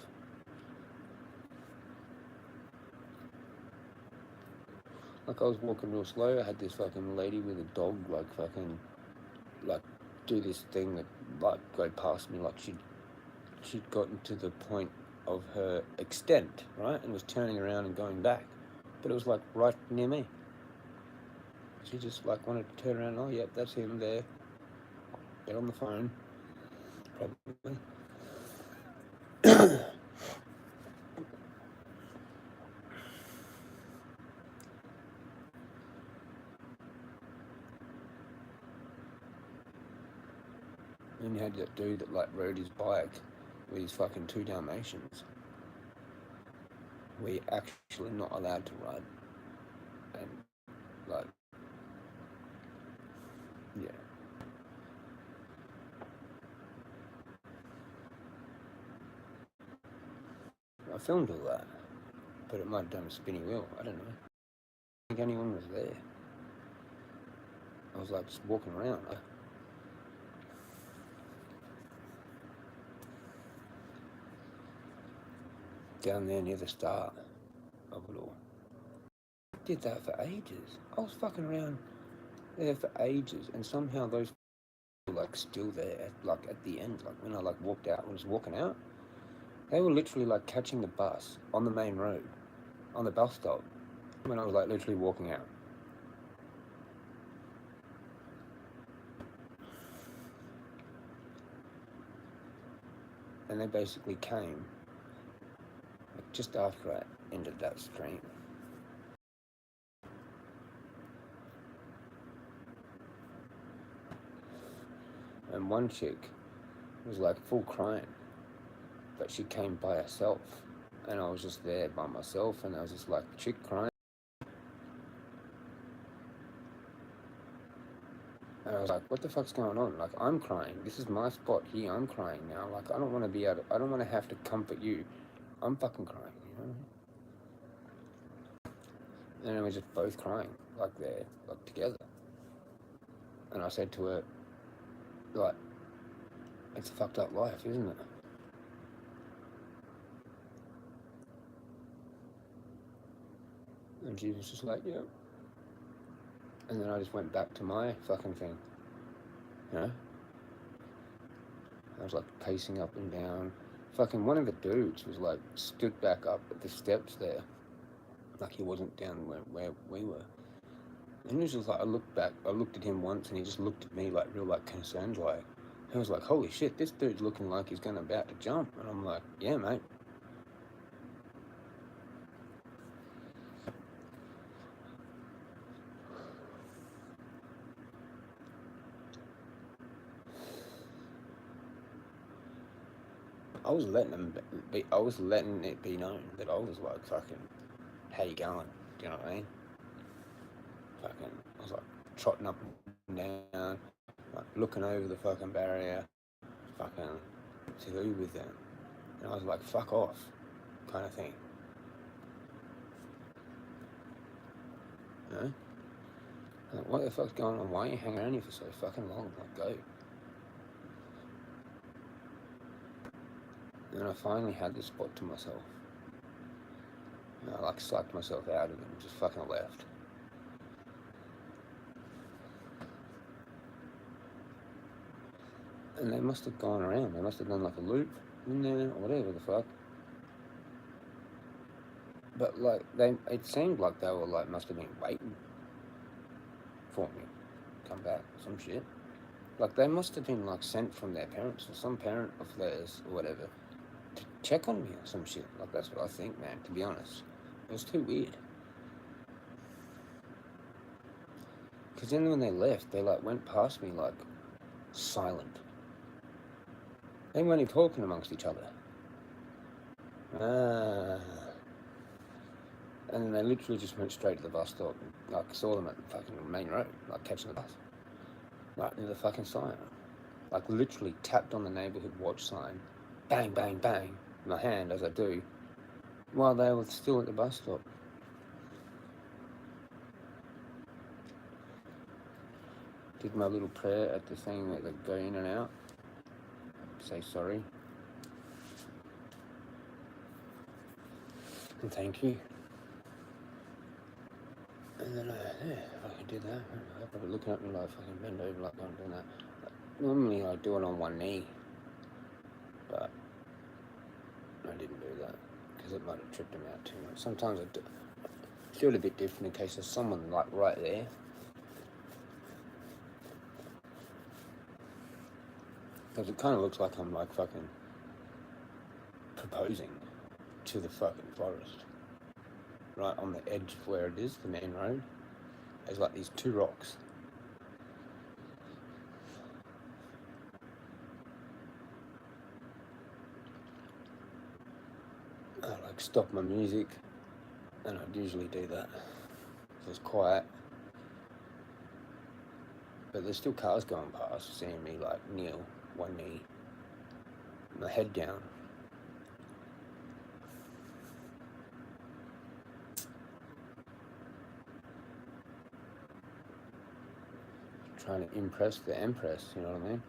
Like I was walking real slow, I had this fucking lady with a dog like fucking like do this thing that like go past me like she'd gotten to the point of her extent, right, and was turning around and going back, but it was like right near me. She just like wanted to turn around. Oh, yep, that's him there. Get on the phone, probably. And you had that dude that like rode his bike with his fucking 2 Dalmatians. We're actually not allowed to ride, and like, yeah. I filmed all that, but it might have done a spinny wheel. I don't know. I don't think anyone was there. I was like just walking around. Down there near the start of it all. Did that for ages. I was fucking around there for ages, and somehow those were like still there, like at the end, like when I like walked out, when I was walking out, they were literally like catching the bus on the main road, on the bus stop, when I was like literally walking out. And they basically came like, just after I ended that stream. And one chick was like full crying, but she came by herself, and I was just there by myself, and I was just like chick crying. And I was like, what the fuck's going on? Like, I'm crying. This is my spot here. I'm crying now. Like, I don't want to be able to, I don't want to have to comfort you. I'm fucking crying, you know? And then we're just both crying, like they're like together. And I said to her, like, it's a fucked up life, isn't it? And she was just like, yeah. And then I just went back to my fucking thing, you know? I was like pacing up and down. Fucking one of the dudes was like stood back up at the steps there, like he wasn't down where we were. And he was just like, I looked back, I looked at him once, and he just looked at me like real like concerned, like. I was like, holy shit, this dude's looking like he's about to jump. And I'm like, yeah, mate. I was letting it be known that I was like, fucking, how you going? Do you know what I mean? Fucking, I was like trotting up and down, like looking over the fucking barrier, fucking to who with them. And I was like, fuck off, kind of thing. You know? Like, what the fuck's going on? Why are you hanging around here for so fucking long? Like, go. And then I finally had the spot to myself. And I like sucked myself out of it and just fucking left. And they must have gone around. They must have done like a loop in there or whatever the fuck. But like it seemed like they were like must have been waiting for me to come back, some shit. Like they must have been like sent from their parents or some parent of theirs or whatever to check on me or some shit. Like that's what I think, man. To be honest, it was too weird. Because then when they left, they like went past me like silent. They weren't even talking amongst each other. And then they literally just went straight to the bus stop. And, like, saw them at the fucking main road, like catching the bus. Right near the fucking sign. Like, literally tapped on the neighbourhood watch sign. Bang, bang, bang. In my hand, as I do. While they were still at the bus stop. Did my little prayer at the thing that they go in and out. Say sorry. And thank you. And then, yeah, I could do that. They're probably looking at me like fucking bend over like I'm doing that. Like, normally I do it on one knee. But I didn't do that because it might have tripped them out too much. Sometimes I do it a bit different in case there's someone like right there. Because it kind of looks like I'm like fucking proposing to the fucking forest. Right on the edge of where it is, the main road. There's like these two rocks. I like stop my music, and I'd usually do that. It's quiet, but there's still cars going past, seeing me like kneel, one knee, my head down. Trying to impress the empress, you know what I mean?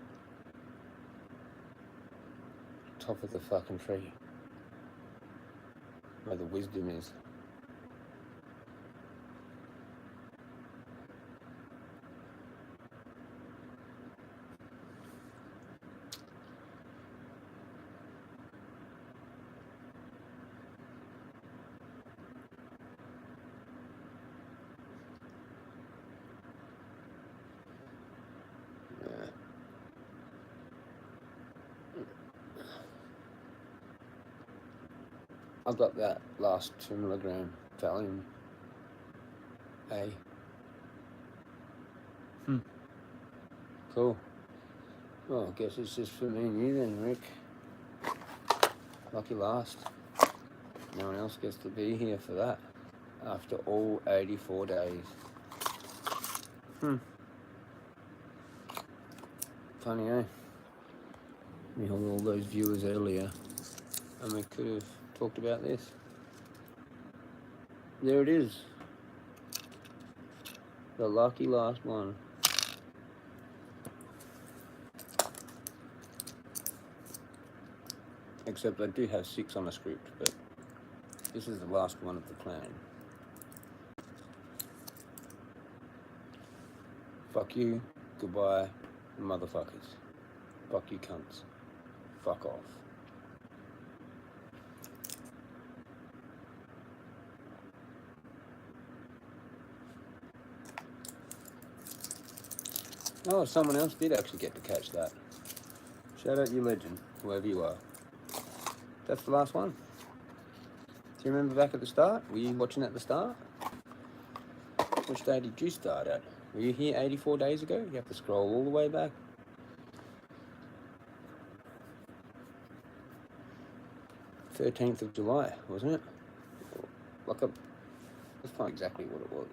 Top of the fucking tree, where the wisdom is. I've got that last 2 milligram Valium. Hey. Cool. Well, I guess it's just for me and you then, Rick. Lucky last. No one else gets to be here for that. After all 84 days. Funny, eh? We had all those viewers earlier, and we could have talked about this. There it is. The lucky last one. Except I do have 6 on the script, but this is the last one of the plan. Fuck you, goodbye, motherfuckers. Fuck you cunts. Fuck off. Oh, someone else did actually get to catch that. Shout out you legend, whoever you are. That's the last one. Do you remember back at the start? Were you watching at the start? Which day did you start at? Were you here 84 days ago? You have to scroll all the way back. 13th of July, wasn't it? Let's find exactly what it was.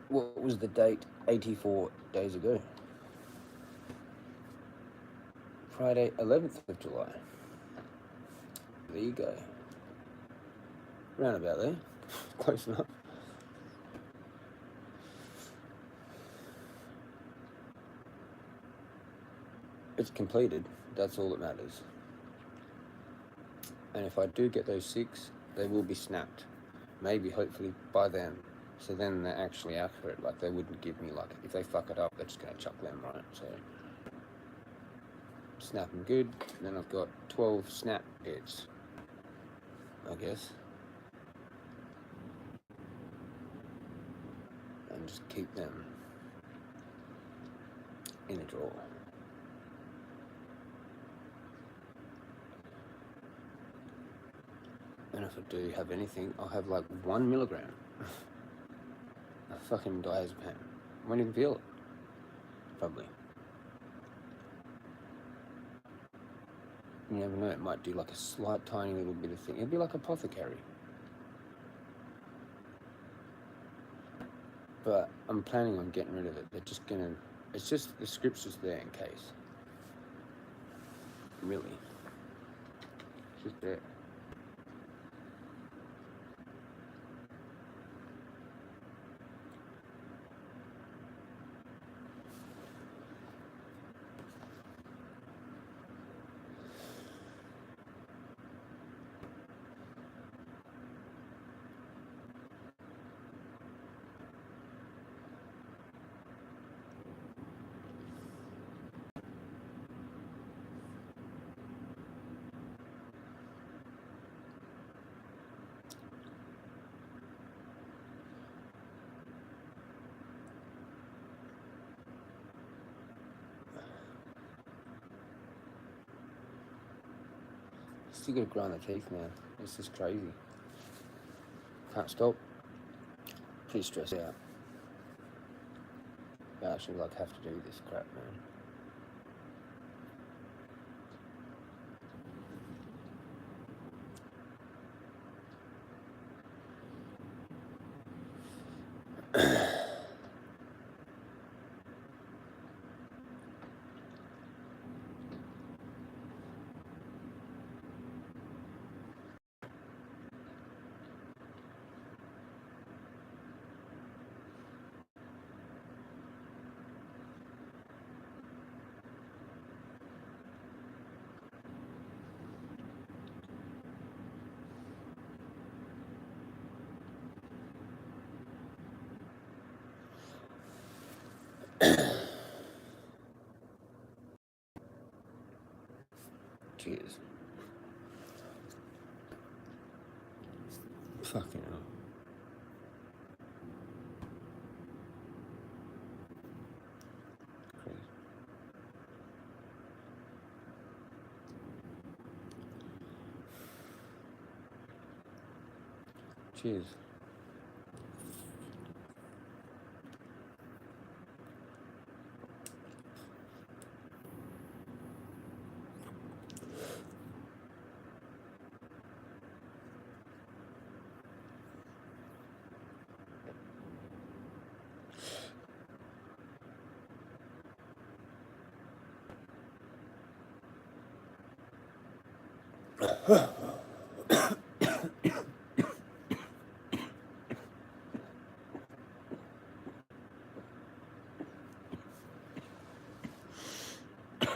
What was the date 84 days ago? Friday, 11th of July. There you go. Round about there. Close enough. It's completed. That's all that matters. And if I do get those 6, they will be snapped. Maybe, hopefully, by then. So then they're actually accurate. Like, they wouldn't give me, like, if they fuck it up, they're just going to chuck them, right? So, snap them good. Then I've got 12 snap bits, I guess. And just keep them in a drawer. And if I do have anything, I'll have like 1 milligram. I fucking diazepam. Won't even feel it. Probably. You never know, it might do like a slight tiny little bit of thing. It'd be like apothecary. But I'm planning on getting rid of it. They're just gonna, it's just, the script's just there in case. Really. It's just there. Still gotta grind the teeth, man. It's just crazy. Can't stop. Pretty stressed out. I actually like have to do this crap, man. Cheers. Fucking hell. Crazy. Cheers.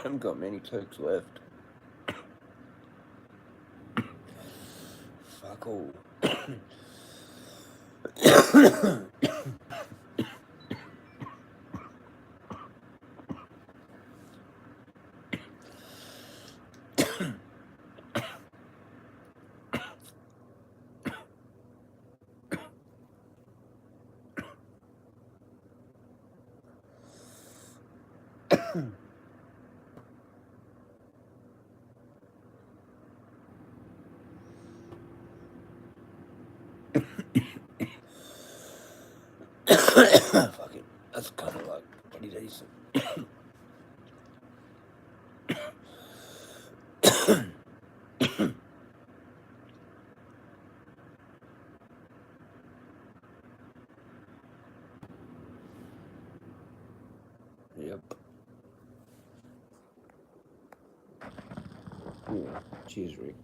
haven't got many Turks left. Fuck all. Fuck it. That's kind of like pretty decent. Yep. Yeah. Cheers, Rick.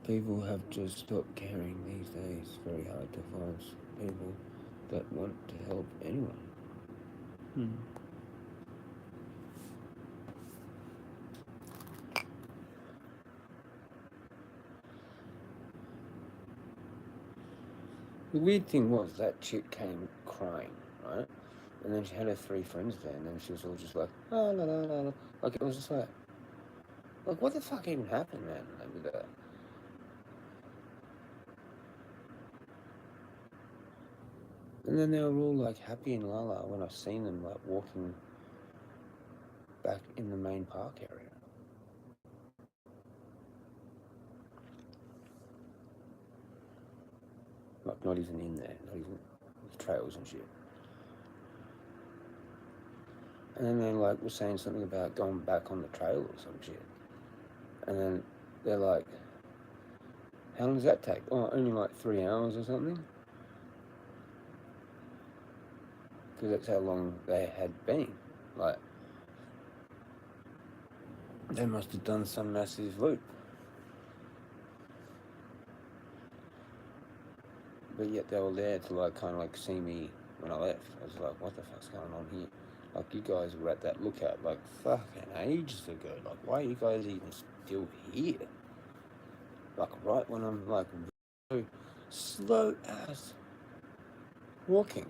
People have just stopped caring these days. It's very hard to find people that want to help anyone. The weird thing was that chick came crying, right? And then she had her 3 friends there, and then she was all just like, oh, la, la, la, la. Like, it was just like, what the fuck even happened, man? Like, with that. And then they were all like happy and la la when I seen them like walking back in the main park area. Like, not even in there, not even with trails and shit. And then they like were saying something about going back on the trail or some shit. And then they're like, how long does that take? Oh, only like 3 hours or something. Because that's how long they had been. Like, they must have done some massive loop. But yet they were there to like kind of like see me when I left. I was like, what the fuck's going on here? Like, you guys were at that lookout like fucking ages ago. Like, why are you guys even still here? Like, right when I'm like so slow ass walking.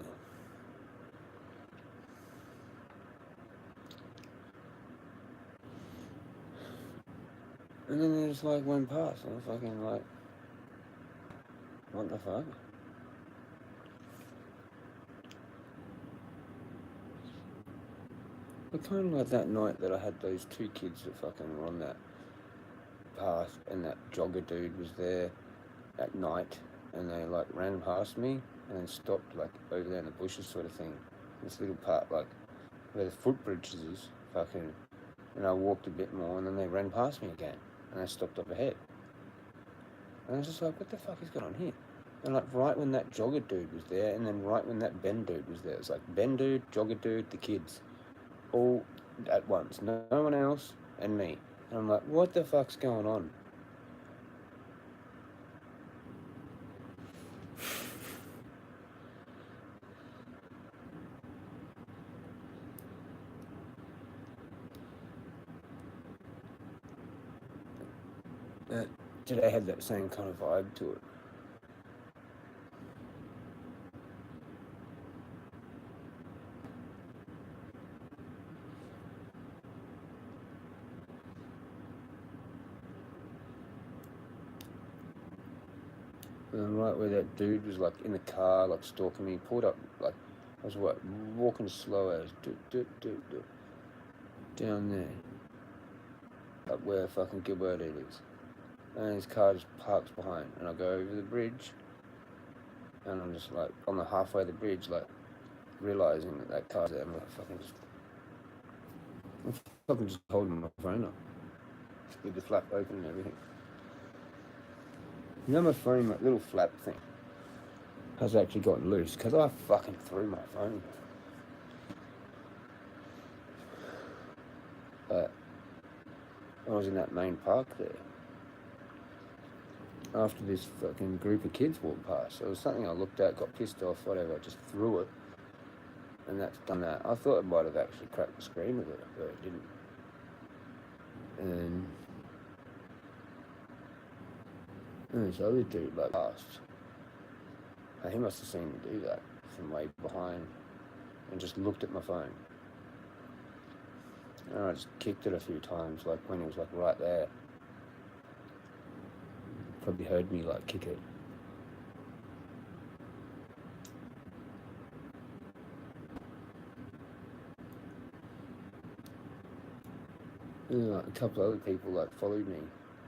And then they just like went past and I fucking like, what the fuck? But kind of like that night that I had those 2 kids that fucking were on that path, and that jogger dude was there at night, and they like ran past me and then stopped like over there in the bushes sort of thing. This little part like where the footbridge is, fucking, and I walked a bit more and then they ran past me again and I stopped up ahead. And I was just like, what the fuck is going on here? And like right when that jogger dude was there, and then right when that Ben dude was there, it was like Ben dude, jogger dude, the kids, all at once, no one else, and me. And I'm like, what the fuck's going on? Today had that same kind of vibe to it. And right where that dude was like in the car, like stalking me, pulled up, like I was walking slow as down there, like where fucking Gilbert it is, and his car just parks behind, and I go over the bridge, and I'm just like on the halfway of the bridge, like realizing that car's there, I'm like I'm fucking just holding my phone up with the flap open and everything. You know my phone, that little flap thing has actually gotten loose because I fucking threw my phone. I was in that main park there, after this fucking group of kids walked past. It was something I looked at, got pissed off, whatever, I just threw it. And that's done that. I thought it might have actually cracked the screen of it, but it didn't. And this other dude like passed. And he must have seen me do that from way behind and just looked at my phone. And I just kicked it a few times, like when he was like right there. Probably heard me like kick it. And like a couple of other people like followed me.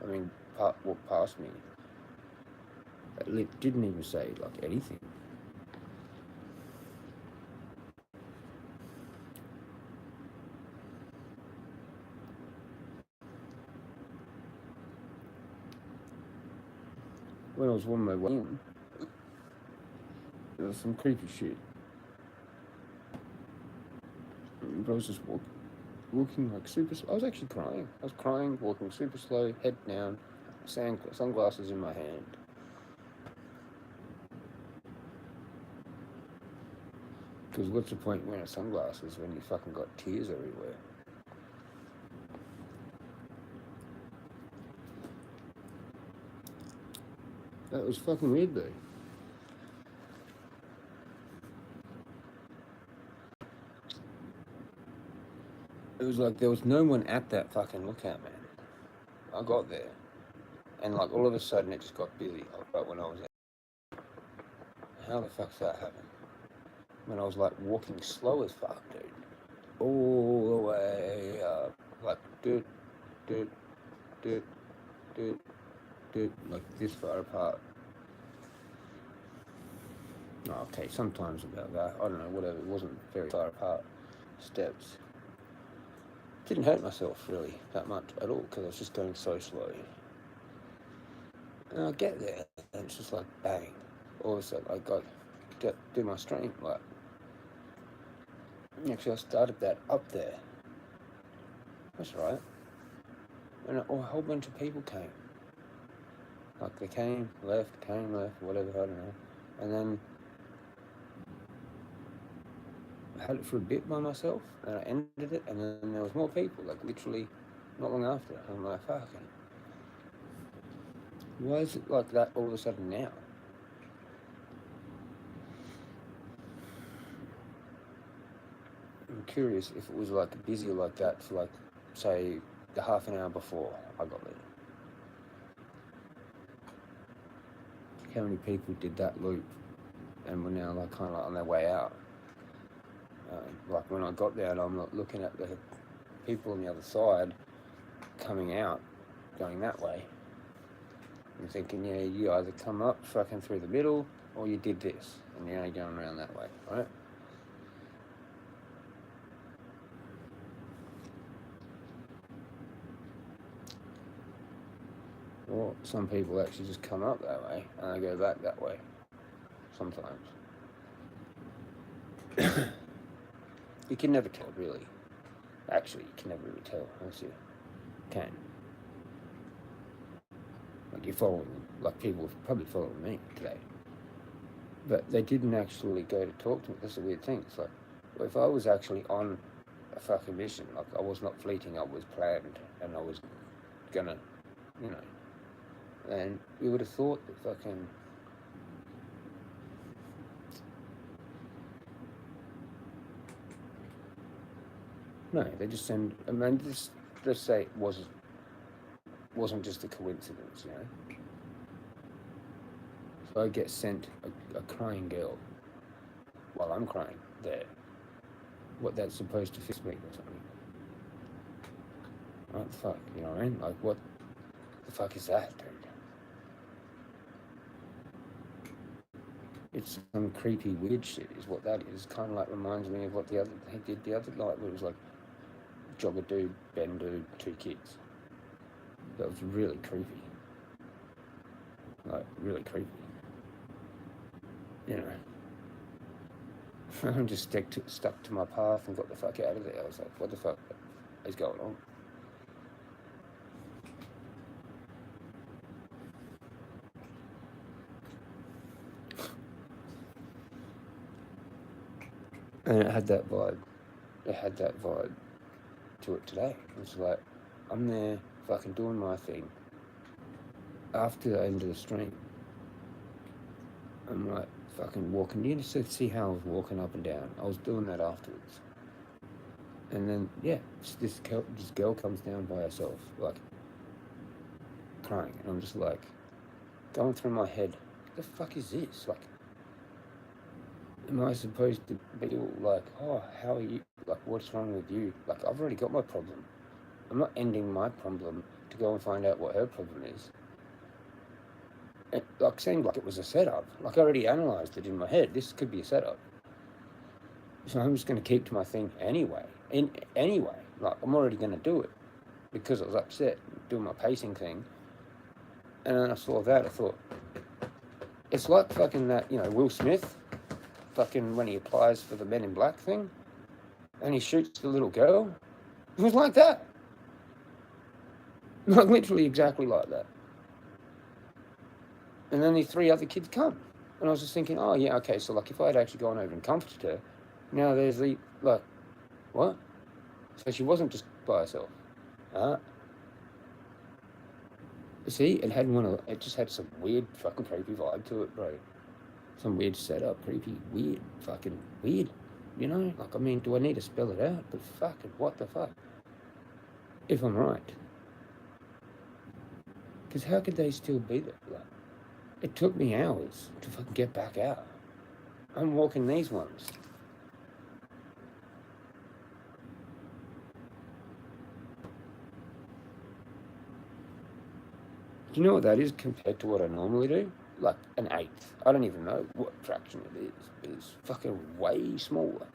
I mean, walked past me. It didn't even say like anything. When I was on my way in, there was some creepy shit. But I was just walking like super slow. I was actually crying. I was crying, walking super slow, head down, sunglasses in my hand. Because what's the point wearing sunglasses when you fucking got tears everywhere? That was fucking weird though. It was like there was no one at that fucking lookout, man. I got there, and like all of a sudden it just got busy. Right when I was there. How the fuck's that happen? When I was like walking slow as fuck, dude. All the way up. Like, dude, like this far apart. Oh, okay, sometimes about that. I don't know, whatever. It wasn't very far apart. Steps. Didn't hurt myself really that much at all because I was just going so slow. And I get there and it's just like bang. All of a sudden I got to do my stream. Like, actually I started that up there. That's right. And a whole bunch of people came. Like they came left, whatever, I don't know. And then I had it for a bit by myself, and I ended it, and then there was more people, like literally not long after. I'm like, fucking, why is it like that all of a sudden now? I'm curious if it was like busier like that for like, say, the half an hour before I got there. How many people did that loop and were now like kind of like on their way out? Like when I got there and I'm not looking at the people on the other side coming out, going that way. I'm thinking, yeah, you either come up fucking through the middle or you did this and you're only going around that way, right? Or some people actually just come up that way and they go back that way sometimes. You can never tell, really. Actually, you can never really tell unless you can. Like you're following them, like people probably following me today. But they didn't actually go to talk to me. That's a weird thing. It's like, well, if I was actually on a fucking mission, like I was not fleeting, I was planned and I was gonna, you know, and you would have thought that fucking no, they just send. I mean, let's say it wasn't just a coincidence, you know. So I get sent a crying girl while I'm crying there. What, that's supposed to fix me or something? What the fuck, you know what I mean? Like, what the fuck is that, dude? It's some creepy weird shit is what that is. Kind of like reminds me of what he did the other night, where it was like jogger dude, Ben dude, 2 kids. That was really creepy. Like, really creepy. You know. I'm just stuck to my path and got the fuck out of there. I was like, what the fuck is going on? And it had that vibe. It had that vibe to it today. It was like, I'm there fucking doing my thing. After the end of the stream, I'm like fucking walking. You just see how I was walking up and down. I was doing that afterwards. And then, yeah, this girl comes down by herself, like, crying. And I'm just like, going through my head, what the fuck is this? Like, am I supposed to be all like, oh, how are you? Like, what's wrong with you? Like, I've already got my problem. I'm not ending my problem to go and find out what her problem is. It like seemed like it was a setup. Like I already analysed it in my head. This could be a setup. So I'm just going to keep to my thing anyway. Anyway, like I'm already going to do it because I was upset doing my pacing thing. And then I saw that. I thought it's like fucking that, Will Smith, fucking when he applies for the Men in Black thing, and he shoots the little girl. It was like that. Like literally exactly like that. And then the 3 other kids come. And I was just thinking, oh, yeah, okay, so, like, if I had actually gone over and comforted her, now there's the, like, what? So she wasn't just by herself. See, it just had some weird fucking creepy vibe to it, bro. Some weird setup, creepy, weird, fucking weird. Like, I mean, do I need to spell it out? But fucking, what the fuck? If I'm right. Because how could they still be there? Like, it took me hours to fucking get back out. I'm walking these ones. Do you know what that is compared to what I normally do? Like an eighth. I don't even know what fraction it is. It's fucking way smaller.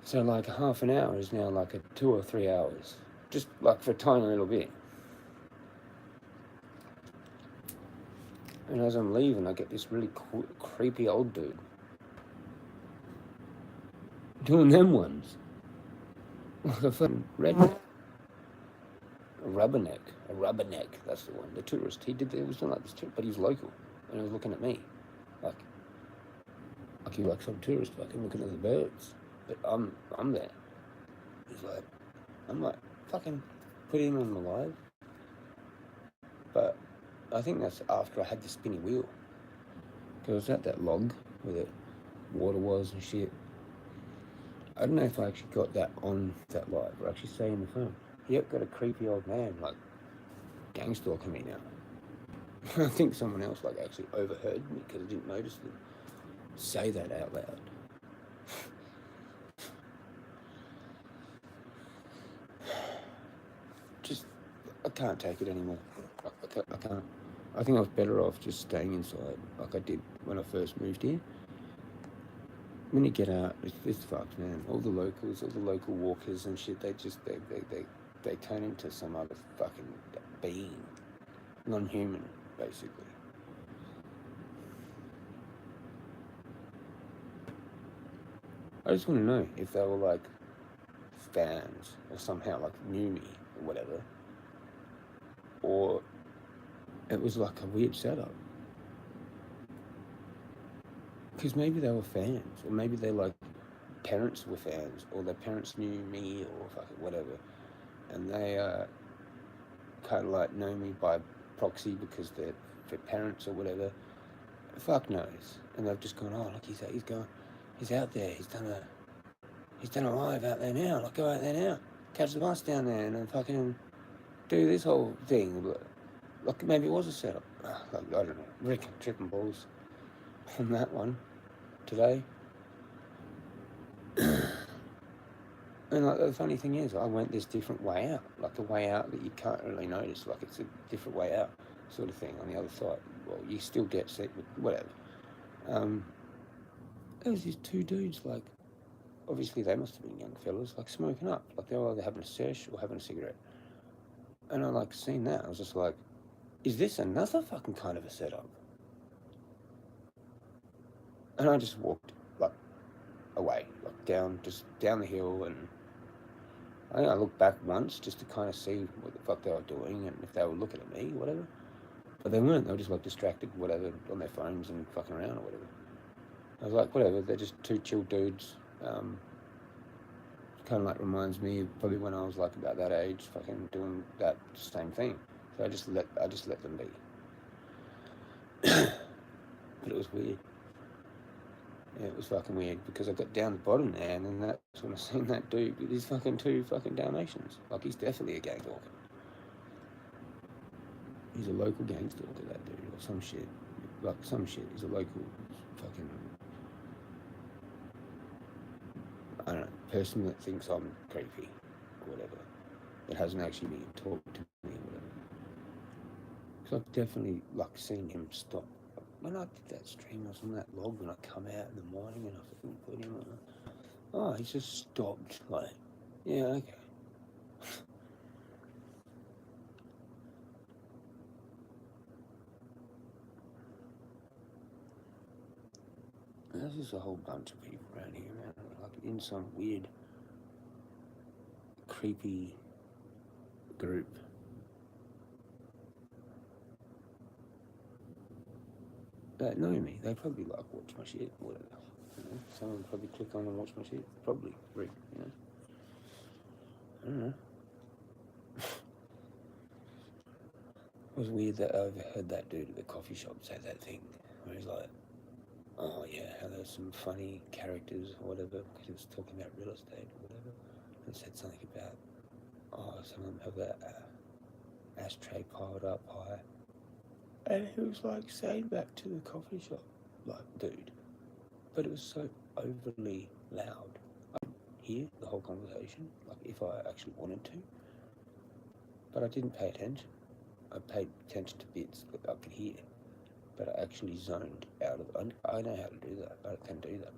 So like a half an hour is now like a 2 or 3 hours. Just like for a tiny little bit. And as I'm leaving, I get this really creepy old dude doing them ones. Like a fucking redneck. A rubberneck, that's the one. The tourist, he was doing like this too, but he was local. And he was looking at me. Like he like some tourist fucking looking at the birds. But I'm there. He's like, I'm like, fucking put him on the live. But I think that's after I had the spinny wheel. Because I was at that log where the water was and shit. I don't know if I actually got that on that live or actually say in the phone. Yep, got a creepy old man, like, gang stalking me now. I think someone else, like, actually overheard me because I didn't notice them say that out loud. Just, I can't take it anymore. I can't. I think I was better off just staying inside like I did when I first moved here. When you get out, it's fucked, man. All the locals, all the local walkers and shit, they turn into some other fucking being. Non-human, basically. I just want to know if they were like fans or somehow like knew me or whatever. Or it was like a weird setup. Because maybe they were fans, or maybe their like parents were fans, or their parents knew me, or fucking whatever, and they kind of like know me by proxy because they're parents or whatever. Fuck knows, and they've just gone, oh look, he's out there, he's done a live out there now. Like go out there now, catch the bus down there, and then fucking do this whole thing. Like maybe it was a setup. Like, I don't know. Rick tripping balls on that one today. And like the funny thing is, I went this different way out, like a way out that you can't really notice, like it's a different way out, sort of thing on the other side. Well, you still get sick, but whatever. There was these 2 dudes, like obviously they must have been young fellas, like smoking up, like they were either having a sesh or having a cigarette. And I like seen that, I was just like, is this another fucking kind of a setup? And I just walked like away, like down the hill, and I think I looked back once just to kind of see what the fuck they were doing and if they were looking at me or whatever. But they weren't. They were just like distracted, whatever, on their phones and fucking around or whatever. I was like, whatever, they're just two chill dudes. Kind of like reminds me of probably when I was like about that age, fucking doing that same thing. So I just let them be. But it was weird. Yeah, it was fucking weird because I got down the bottom there, and then that's when I seen that dude with his fucking two fucking Dalmatians. Like, he's definitely a gang stalker. He's a local gang stalker, that dude, or some shit. Like, some shit. He's a local fucking, I don't know, person that thinks I'm creepy or whatever. That hasn't actually been talked to me or whatever. So I've definitely, like, seen him stop. When I did that stream, I was on that log when I come out in the morning and I fucking put him on. Oh, he just stopped. Like, yeah, okay. There's just a whole bunch of people around here, man. Like, in some weird, creepy group. That know me. They probably like watch my shit or whatever. You know? Someone probably click on and watch my shit. Probably, you know. I don't know. It was weird that I overheard that dude at the coffee shop say that thing where he's like, oh yeah, how there's some funny characters or whatever, because he was talking about real estate or whatever, and said something about, oh, some of them have that ashtray piled up high. And he was like saying that to the coffee shop, like, dude. But it was so overly loud. I could hear the whole conversation, like if I actually wanted to, but I didn't pay attention. I paid attention to bits that I could hear, but I actually zoned out of it. I know how to do that, I can do that.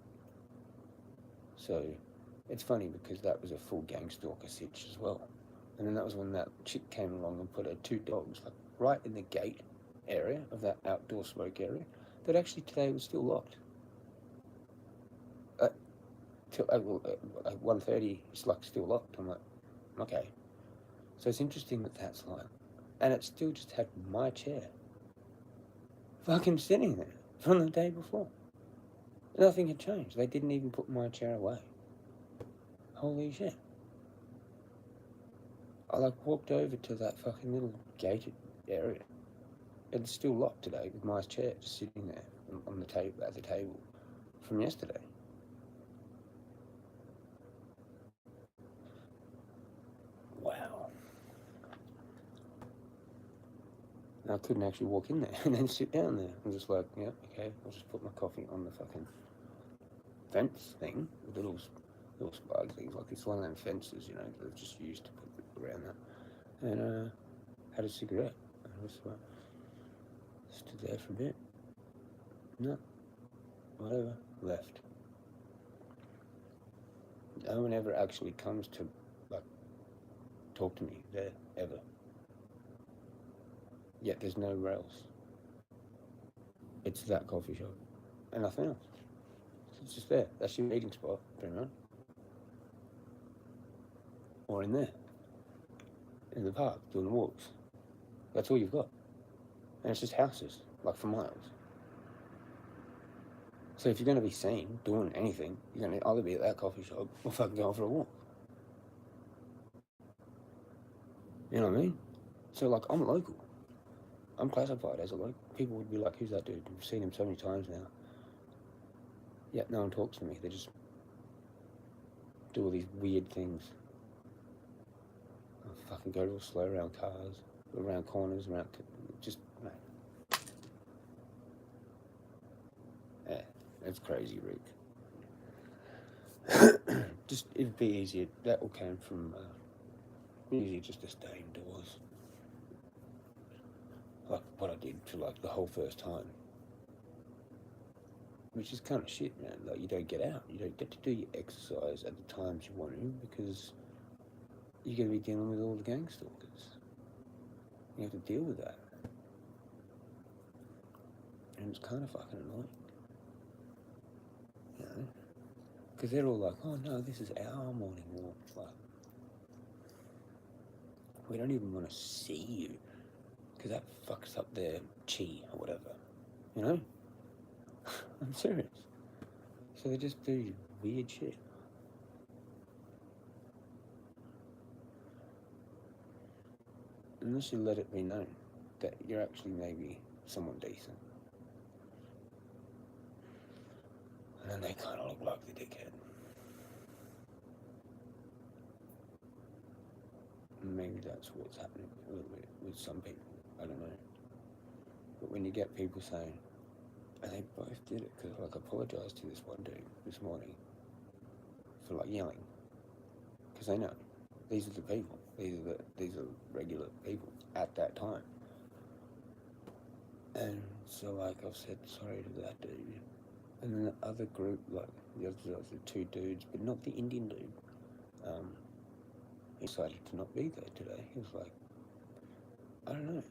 So it's funny because that was a full gang stalker sitch as well. And then that was when that chick came along and put her two dogs like right in the gate area of that outdoor smoke area that actually today was still locked. Till 1:30, it's like still locked. I'm like, okay. So it's interesting that that's like, and it still just had my chair fucking sitting there from the day before. Nothing had changed. They didn't even put my chair away. Holy shit. I like walked over to that fucking little gated area. It's still locked today with my chair just sitting there on the table at the table from yesterday. Wow. And I couldn't actually walk in there and then sit down there. I'm just like, yeah, okay, I'll just put my coffee on the fucking fence thing, with little spike things, like it's one of them fences, you know, that I've just used to put around that. And had a cigarette. And I was like, stood there for a bit. No, whatever, left. No one ever actually comes to, like, talk to me there, ever. Yet there's nowhere else. It's that coffee shop. And nothing else. It's just there. That's your meeting spot, pretty much. Or in there. In the park, doing the walks. That's all you've got. And it's just houses, like for miles. So if you're going to be seen doing anything, you're going to either be at that coffee shop or fucking going for a walk. You know what I mean? So, like, I'm a local. I'm classified as a local. People would be like, who's that dude? We've seen him so many times now. Yet no one talks to me. They just do all these weird things. I fucking go real slow around cars, around corners, around... Just, mate. Yeah, that's crazy, Rick. Just, it'd be easier. That all came from, usually just disdain doors. Like what I did for like the whole first time. Which is kind of shit, man. Like, you don't get out. You don't get to do your exercise at the times you want to because you're going to be dealing with all the gang stalkers. You have to deal with that. And it's kind of fucking annoying. You know? Because they're all like, oh no, this is our morning walk. Like, we don't even want to see you because that fucks up their chi or whatever. You know? I'm serious. So they just do weird shit. Unless you let it be known that you're actually maybe someone decent. And then they kind of look like the dickhead. Maybe that's what's happening a little bit with some people. I don't know. But when you get people saying, and they both did it, because like I apologised to this one dude this morning for like yelling, because they know these are the people, these are regular people at that time. And so like I've said sorry to that dude, and then the other group, like the other two dudes, but not the Indian dude. He decided to not be there today. He was like, I don't know,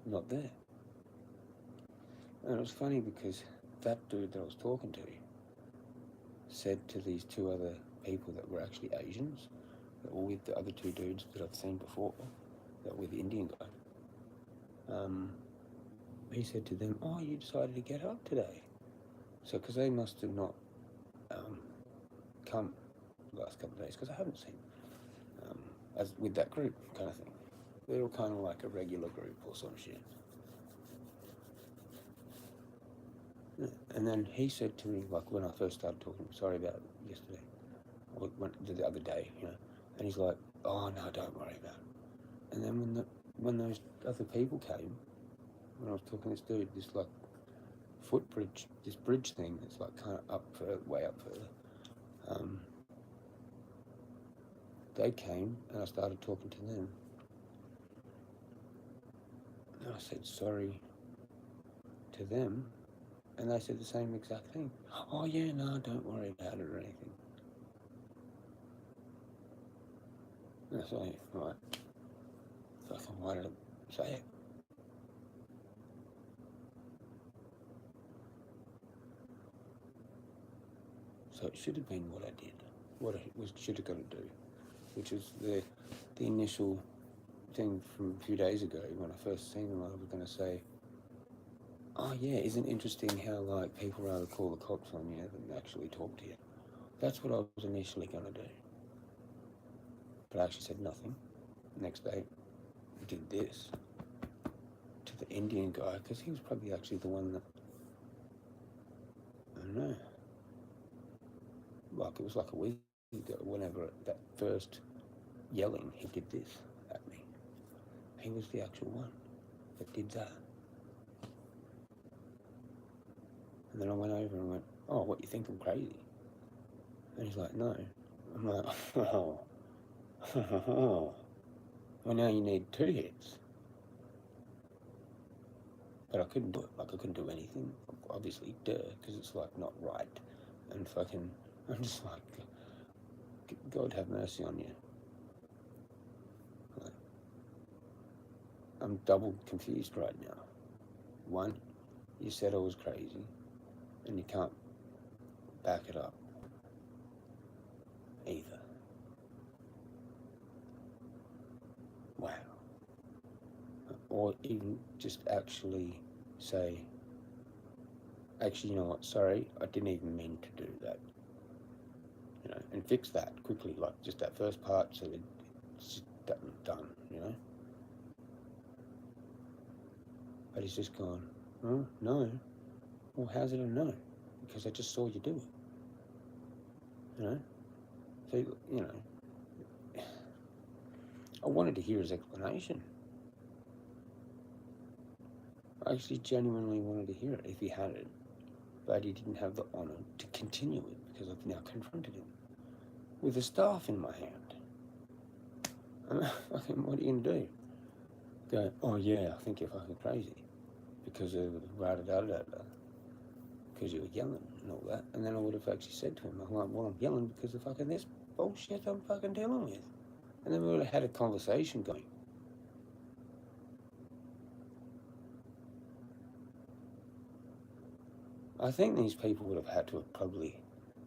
not there. And it was funny because that dude that I was talking to said to these two other people that were actually Asians, that were with the other two dudes that I've seen before, that were the Indian guy. He said to them, "Oh, you decided to get up today." So, because they must have not come the last couple of days, because I haven't seen as with that group kind of thing. They're all kind of like a regular group or some shit. Yeah. And then he said to me, like when I first started talking, sorry about yesterday, or the other day, you know, and he's like, "Oh no, don't worry about it." And then when those other people came, when I was talking to this dude, this like footbridge, this bridge thing that's like kind of up further, way up further. They came and I started talking to them. And I said sorry to them, and they said the same exact thing. "Oh yeah, no, don't worry about it or anything." And I was like, right, fucking why did I say it? So it should have been what I did, what I should have got to do, which was the initial thing from a few days ago when I first seen them. I was going to say, "Oh yeah, isn't it interesting how like people rather call the cops on you than actually talk to you?" That's what I was initially going to do. But I actually said nothing. Next day, I did this to the Indian guy, because he was probably actually the one that, I don't know, like it was like a week ago, whenever that first yelling, he did this at me. He was the actual one that did that. And then I went over and went, "Oh, what, you think I'm crazy?" And he's like, "No." I'm like, "Oh, well now you need 2 hits." But I couldn't do it. Like I couldn't do anything, obviously, because it's like not right. And fucking, I'm just like, God have mercy on you. Like, I'm double confused right now. One, you said I was crazy, and you can't back it up either. Wow. Or even just actually say, "Actually, you know what, sorry, I didn't even mean to do that." You know, and fix that quickly, like just that first part, so it's just done, you know. But he's just gone, "Oh, no." Well, how's it a no? Because I just saw you do it. You know? So, you know, I wanted to hear his explanation. I actually genuinely wanted to hear it if he had it. But he didn't have the honour to continue it, because I've now confronted him with a staff in my hand. And fucking, what are you going to do? Go, "Oh yeah, I think you're fucking crazy because of da-da-da-da-da, because you were yelling and all that." And then I would have actually said to him, I'm like, "Well, I'm yelling because of fucking this bullshit I'm fucking dealing with." And then we would have had a conversation going. I think these people would have had to have probably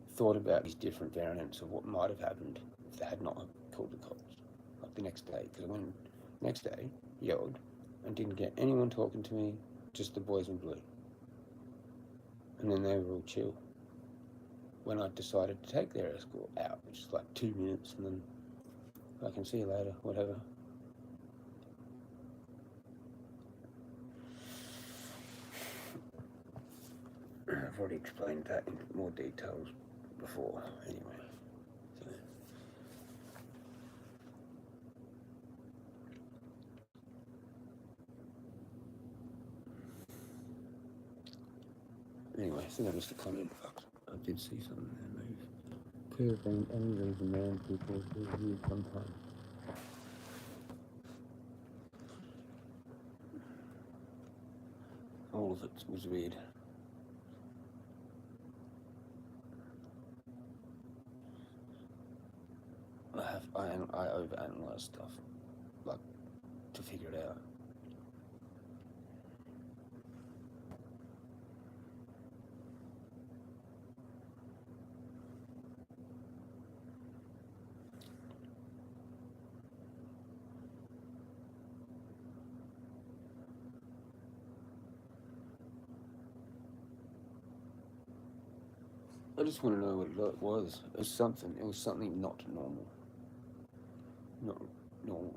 thought about these different variants of what might have happened if they had not called the cops, like the next day. Because I went next day, yelled, and didn't get anyone talking to me, just the boys in blue. And then they were all chill. when I decided to take their escort out, which is like 2 minutes, and then I can see you later, whatever. I've already explained that in more details before, anyway. So. Anyway, I think I missed a comment. I did see something there move. Could have been any reason man people who here sometimes. All of it was weird. I overanalyze stuff, like, to figure it out. I just want to know what it was. It was something not normal. Not normal.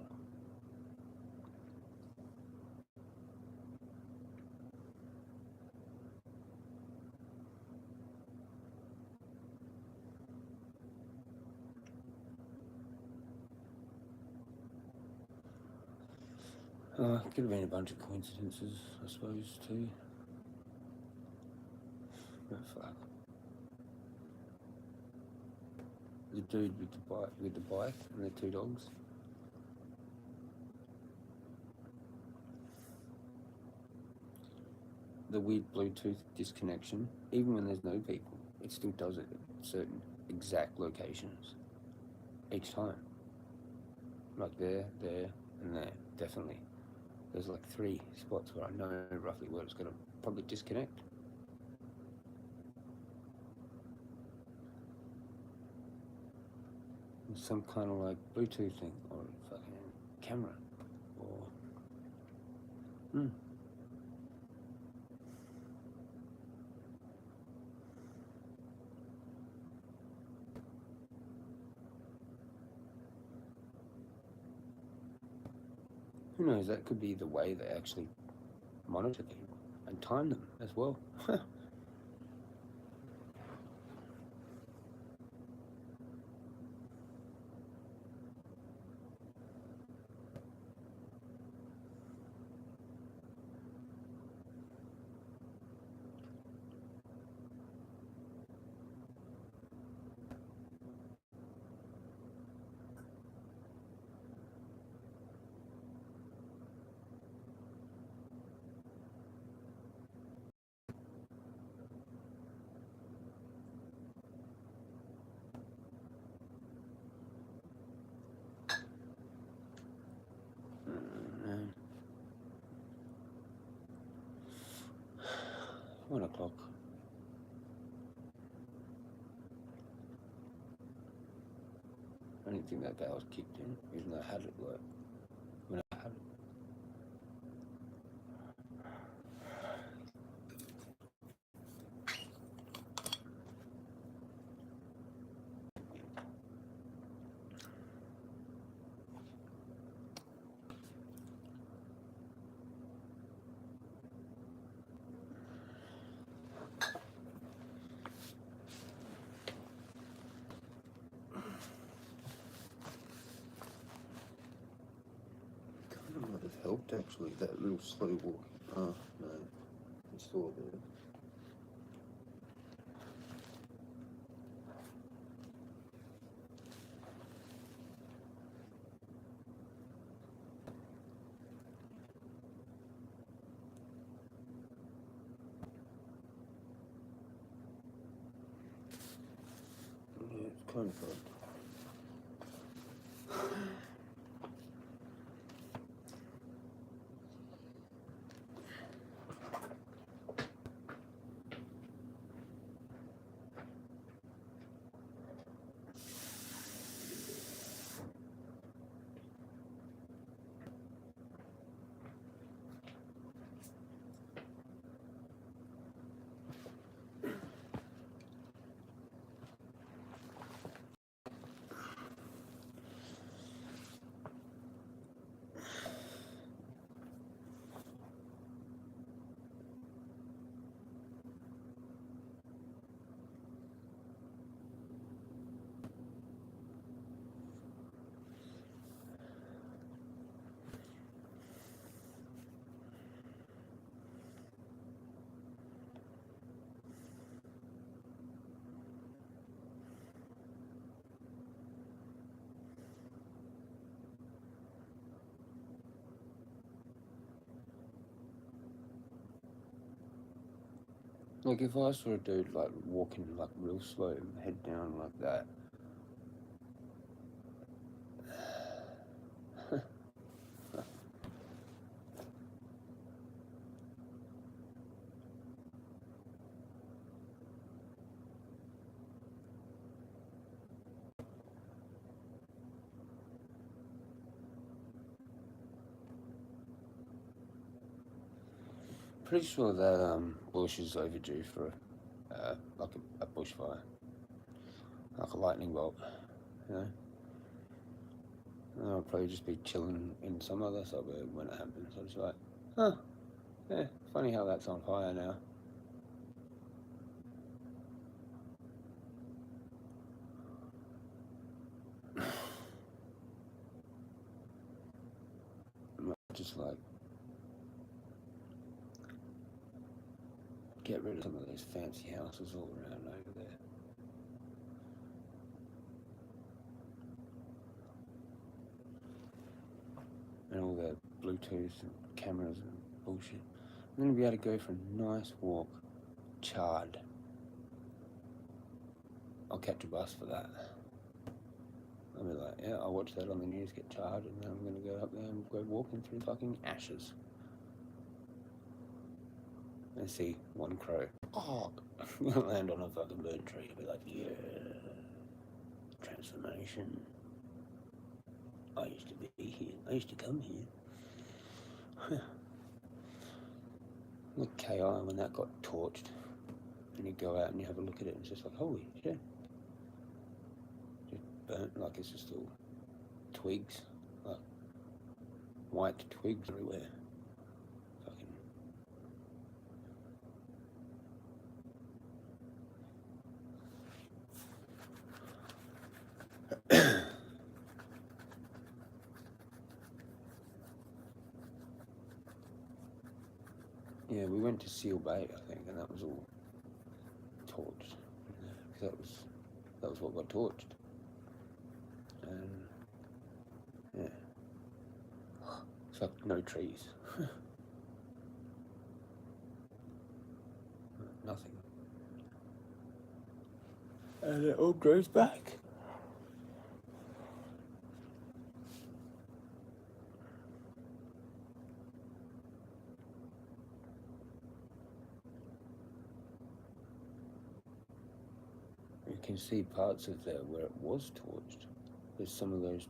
Could have been a bunch of coincidences, I suppose, too. But fuck. The dude with the bike and the 2 dogs. The weird Bluetooth disconnection, even when there's no people, it still does it at certain exact locations each time. Like there, and there, definitely. There's like 3 spots where I know roughly where it's going to probably disconnect. Some kind of like Bluetooth thing or fucking camera or. Who knows? That could be the way they actually monitor people and time them as well. No. 1 o'clock. I didn't think that was kicked in, even though I had it like when I had it. Might have helped actually, that little slow walk. Oh, no, it's still there. Yeah, it's kind of fun. Like if I saw a dude like walking like real slow, head down like that. Pretty sure that bush is overdue for like a bushfire, like a lightning bolt, you know. And I'll probably just be chilling in some other suburb when it happens. I was like, huh, yeah, funny how that's on fire now. Just like get rid of some of those fancy houses all around over there. And all the Bluetooth and cameras and bullshit. I'm going to be able to go for a nice walk, charred. I'll catch a bus for that. I'll be like, yeah, I'll watch that on the news, get charred, and then I'm going to go up there and go walking through fucking ashes. And see one crow. Oh, land on a fucking burnt tree. I'll be like, yeah, transformation. I used to be here. I used to come here. Like KI when that got torched. And you go out and you have a look at it and it's just like, holy shit. Just burnt like it's just all twigs. Like white twigs everywhere. Fucking yeah, we went to Seal Bay, I think, and that was all torched. Because that was what got torched. And yeah, it's like no trees. Nothing. And it all grows back. You can see parts of there where it was torched. There's some of those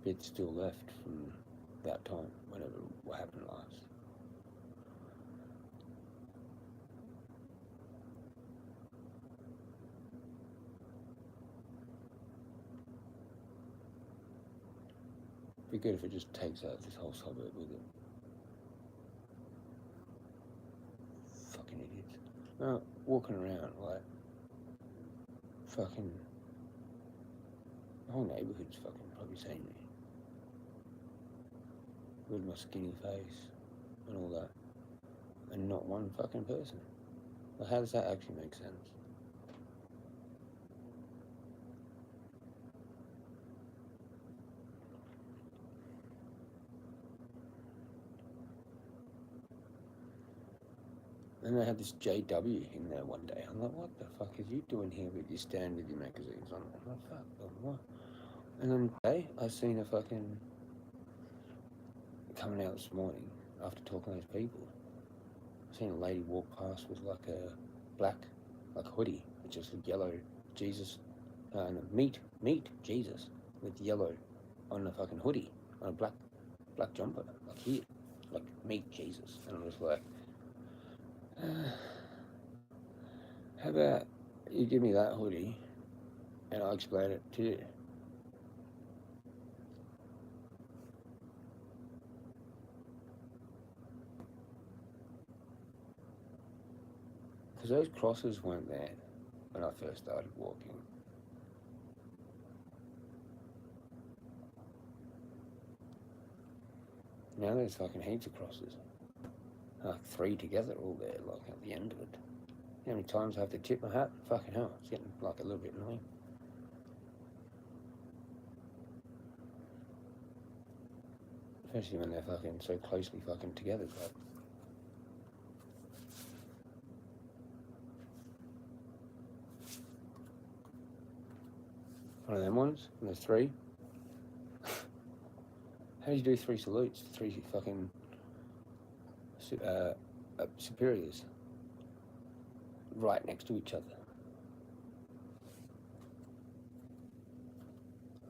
bits still left from that time, whenever what happened last. Be good if it just takes out this whole suburb with it. Fucking idiots. Now, walking around like fucking the whole neighbourhood's fucking probably seen me. With my skinny face and all that. And not one fucking person. Well, how does that actually make sense? And I had this JW in there one day. I'm like, what the fuck is you doing here with your stand with your magazines on? I'm like, fuck, what? And then today, I seen a fucking coming out this morning after talking to those people. I seen a lady walk past with like a black, like hoodie, with just a yellow Jesus, no, meat Jesus with yellow on a fucking hoodie, on a black jumper, like here, like meat Jesus. And I was like, how about you give me that hoodie and I'll explain it to you. Because those crosses weren't there when I first started walking. Now there's fucking heaps of crosses. Like 3 together all there, like at the end of it. How many times I have to tip my hat? Fucking hell, it's getting like a little bit annoying. Especially when they're fucking so closely fucking together, like. One of them ones? And there's 3? How do you do 3 salutes? 3 fucking superiors right next to each other.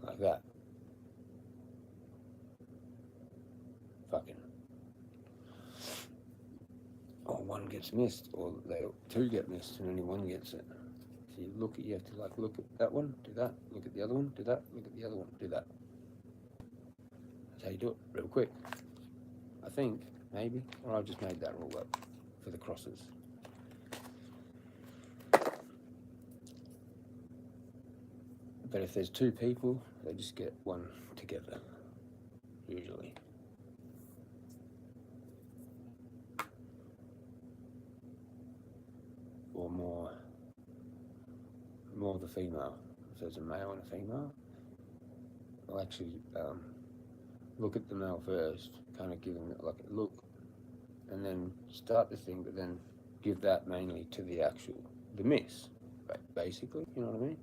Like that. Fucking. Or one gets missed, or 2 get missed, and only one gets it. So you have to like look at that one, do that, look at the other one, do that, look at the other one, do that. That's how you do it, real quick. I think, maybe, or I've just made that rule up for the crosses. But if there's 2 people, they just get one together, usually. Or more the female. If there's a male and a female, I'll actually look at the male first, kind of give him like a look, and then start the thing, but then give that mainly to the miss, basically, you know what I mean?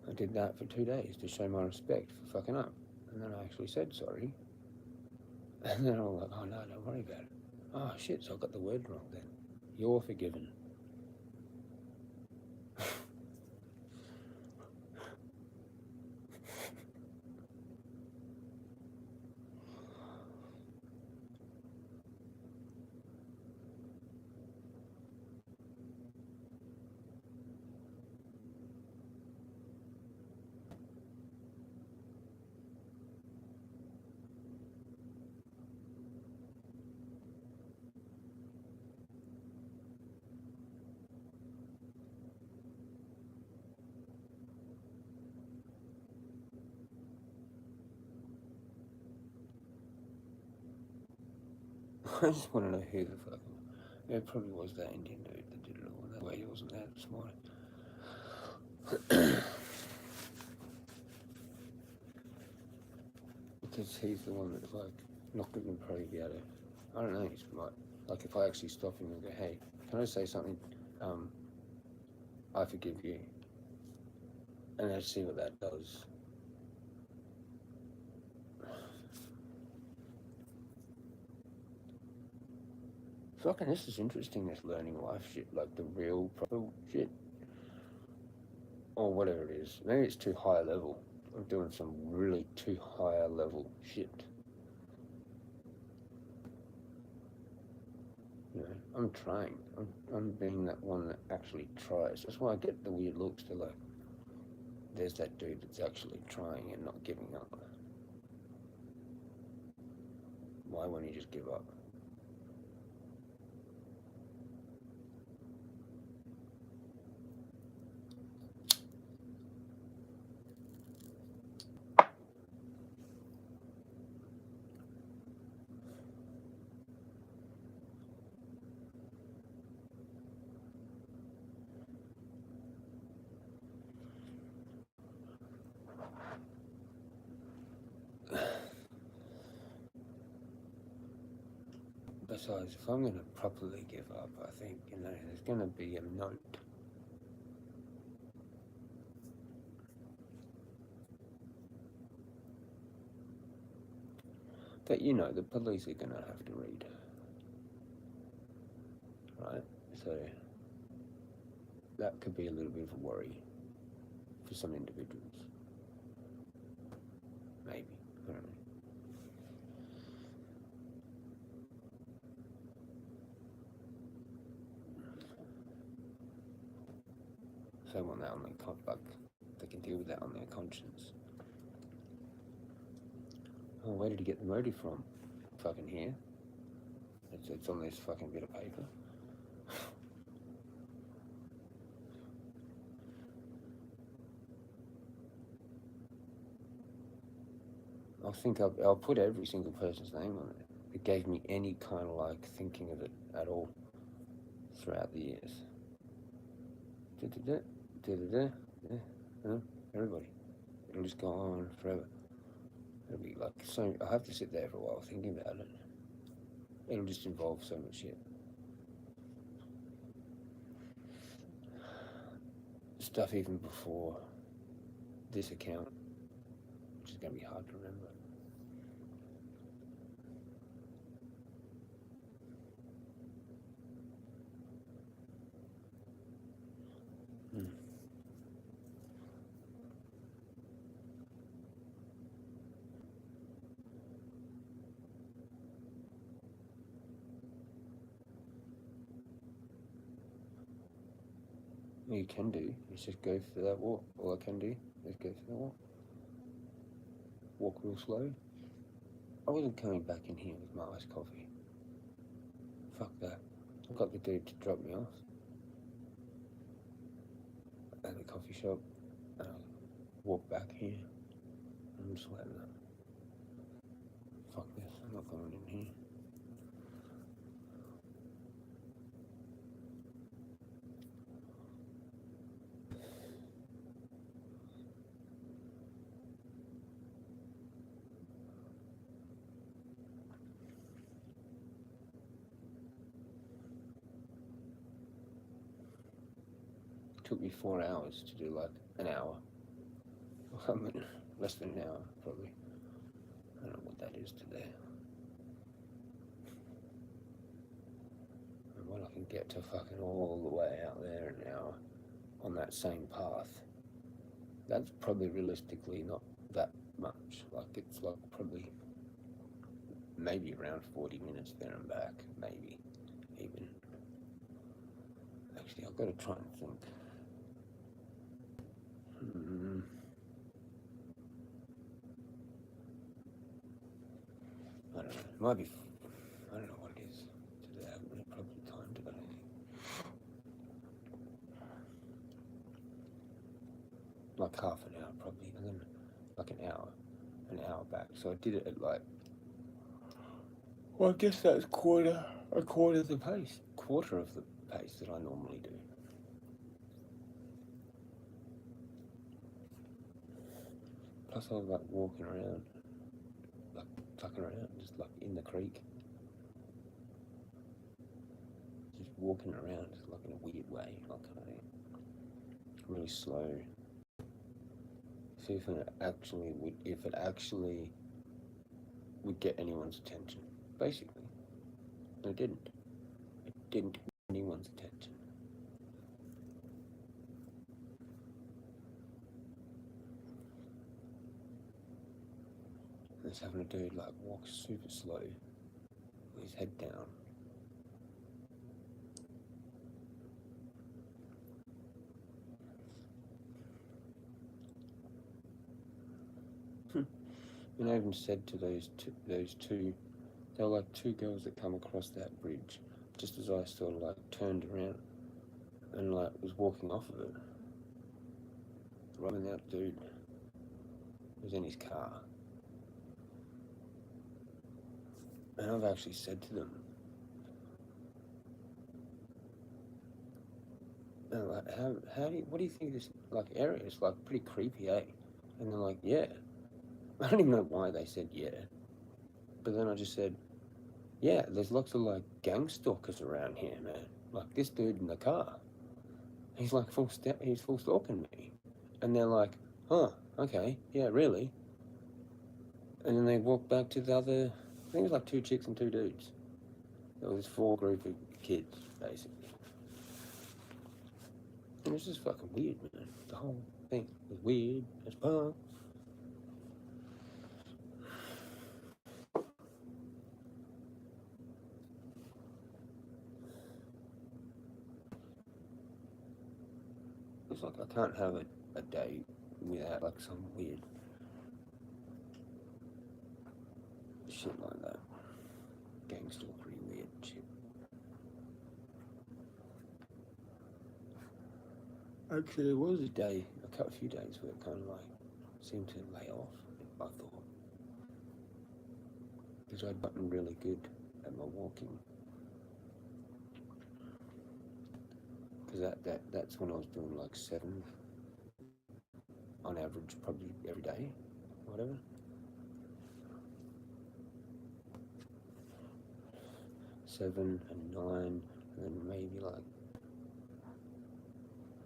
I did that for 2 days to show my respect for fucking up, and then I actually said sorry, and then I was like, oh no, don't worry about it. Oh shit, so I got the word wrong then. You're forgiven. I just want to know who the fuck. It probably was that Indian dude that did it all. That way he wasn't there this morning. Because he's the one that's like not going to probably be able to. I don't know. He's like if I actually stop him and go, hey, can I say something? I forgive you. And let's see what that does. Fucking, this is interesting, this learning life shit, like the real proper shit. Or whatever it is. Maybe it's too high a level. I'm doing some really too higher level shit. You know, I'm trying. I'm being that one that actually tries. That's why I get the weird looks to like, there's that dude that's actually trying and not giving up. Why won't he just give up? Besides, if I'm going to properly give up, I think, you know, there's going to be a note. That, you know, the police are going to have to read. Right? So, that could be a little bit of a worry for some individuals. Maybe. I don't know. So I want that on their they can deal with that on their conscience. Oh, where did he get the motive from? Fucking here. It's on this fucking bit of paper. I think I'll put every single person's name on it. It gave me any kind of like thinking of it at all throughout the years. Everybody. It'll just go on forever. It'll be like so. I have to sit there for a while thinking about it. It'll just involve so much shit. stuff even before this account, which is going to be hard to remember. You can do. You just go for that walk. All I can do is go for that walk. Walk real slow. I wasn't coming back in here with my iced coffee. Fuck that. I got the dude to drop me off at the coffee shop, and I walked back here. I'm just letting that. Fuck this. I'm not going in here. Took me 4 hours to do like an hour. I mean, less than an hour, probably. I don't know what that is to there. And when I can get to fucking all the way out there an hour on that same path, that's probably realistically not that much. Like, it's like probably maybe around 40 minutes there and back, maybe even. Actually, I've got to try and think. I don't know. It might be. I don't know what it is today. I haven't really probably timed it. Like half an hour probably, and then like an hour back. So I did it at like. Well, I guess that's a quarter of the pace that I normally do. Plus, I was like walking around, like fucking around, just like in the creek, just walking around, just like in a weird way, like kind of really slow. See if it actually would get anyone's attention, basically. And it didn't. It didn't get anyone's attention. And it's having a dude like walk super slow with his head down. And I even said to those two, they were like two girls that come across that bridge, just as I sort of like turned around and like was walking off of it. Right when that dude was in his car. And I've actually said to them, like, what do you think of this like area? It's like pretty creepy, eh? And they're like, yeah. I don't even know why they said yeah. But then I just said, yeah, there's lots of like gang stalkers around here, man. Like this dude in the car. He's like he's full stalking me. And they're like, huh, okay, yeah, really? And then they walked back to the other, I think it was like 2 chicks and 2 dudes. There was 4 group of kids, basically. And it was just fucking weird, man. The whole thing was weird as fuck. It's like I can't have a day without like some weird shit like that. Gang stalkery weird shit. Actually, there was a few days where it kind of like seemed to lay off, I thought. Because I'd gotten really good at my walking. Because that's when I was doing like 7 on average, probably every day, whatever. 7 and 9, and then maybe like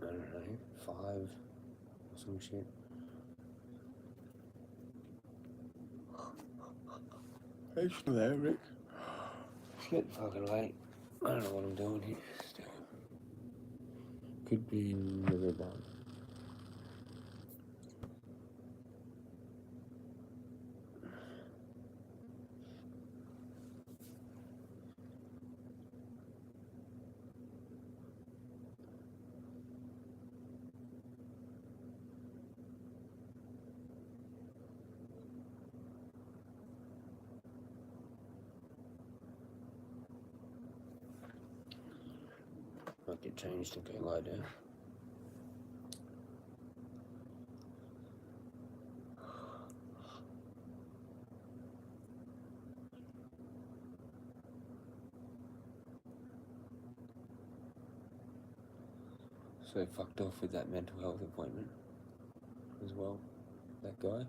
I don't know, 5 or some shit. Thanks for that, Rick. It's getting fucking late. I don't know what I'm doing here still. Could be in the river. Might get changed and go lie down. So fucked off with that mental health appointment as well. That guy.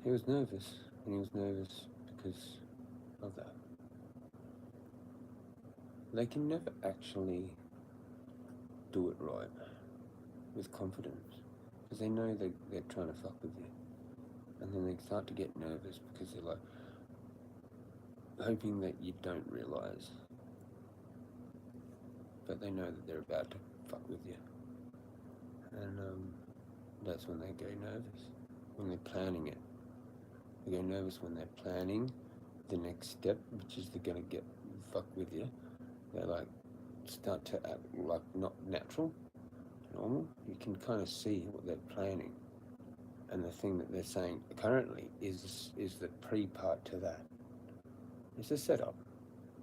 He was nervous, and he was nervous because of that. They can never actually do it right with confidence because they know they're trying to fuck with you, and then they start to get nervous because they're like hoping that you don't realise, but they know that they're about to fuck with you, and that's when they go nervous, when they're planning it. They go nervous when they're planning the next step, which is they're going to get fucked with you. They like start to act like not natural, normal. You can kind of see what they're planning, and the thing that they're saying currently is the pre-part to that. It's a setup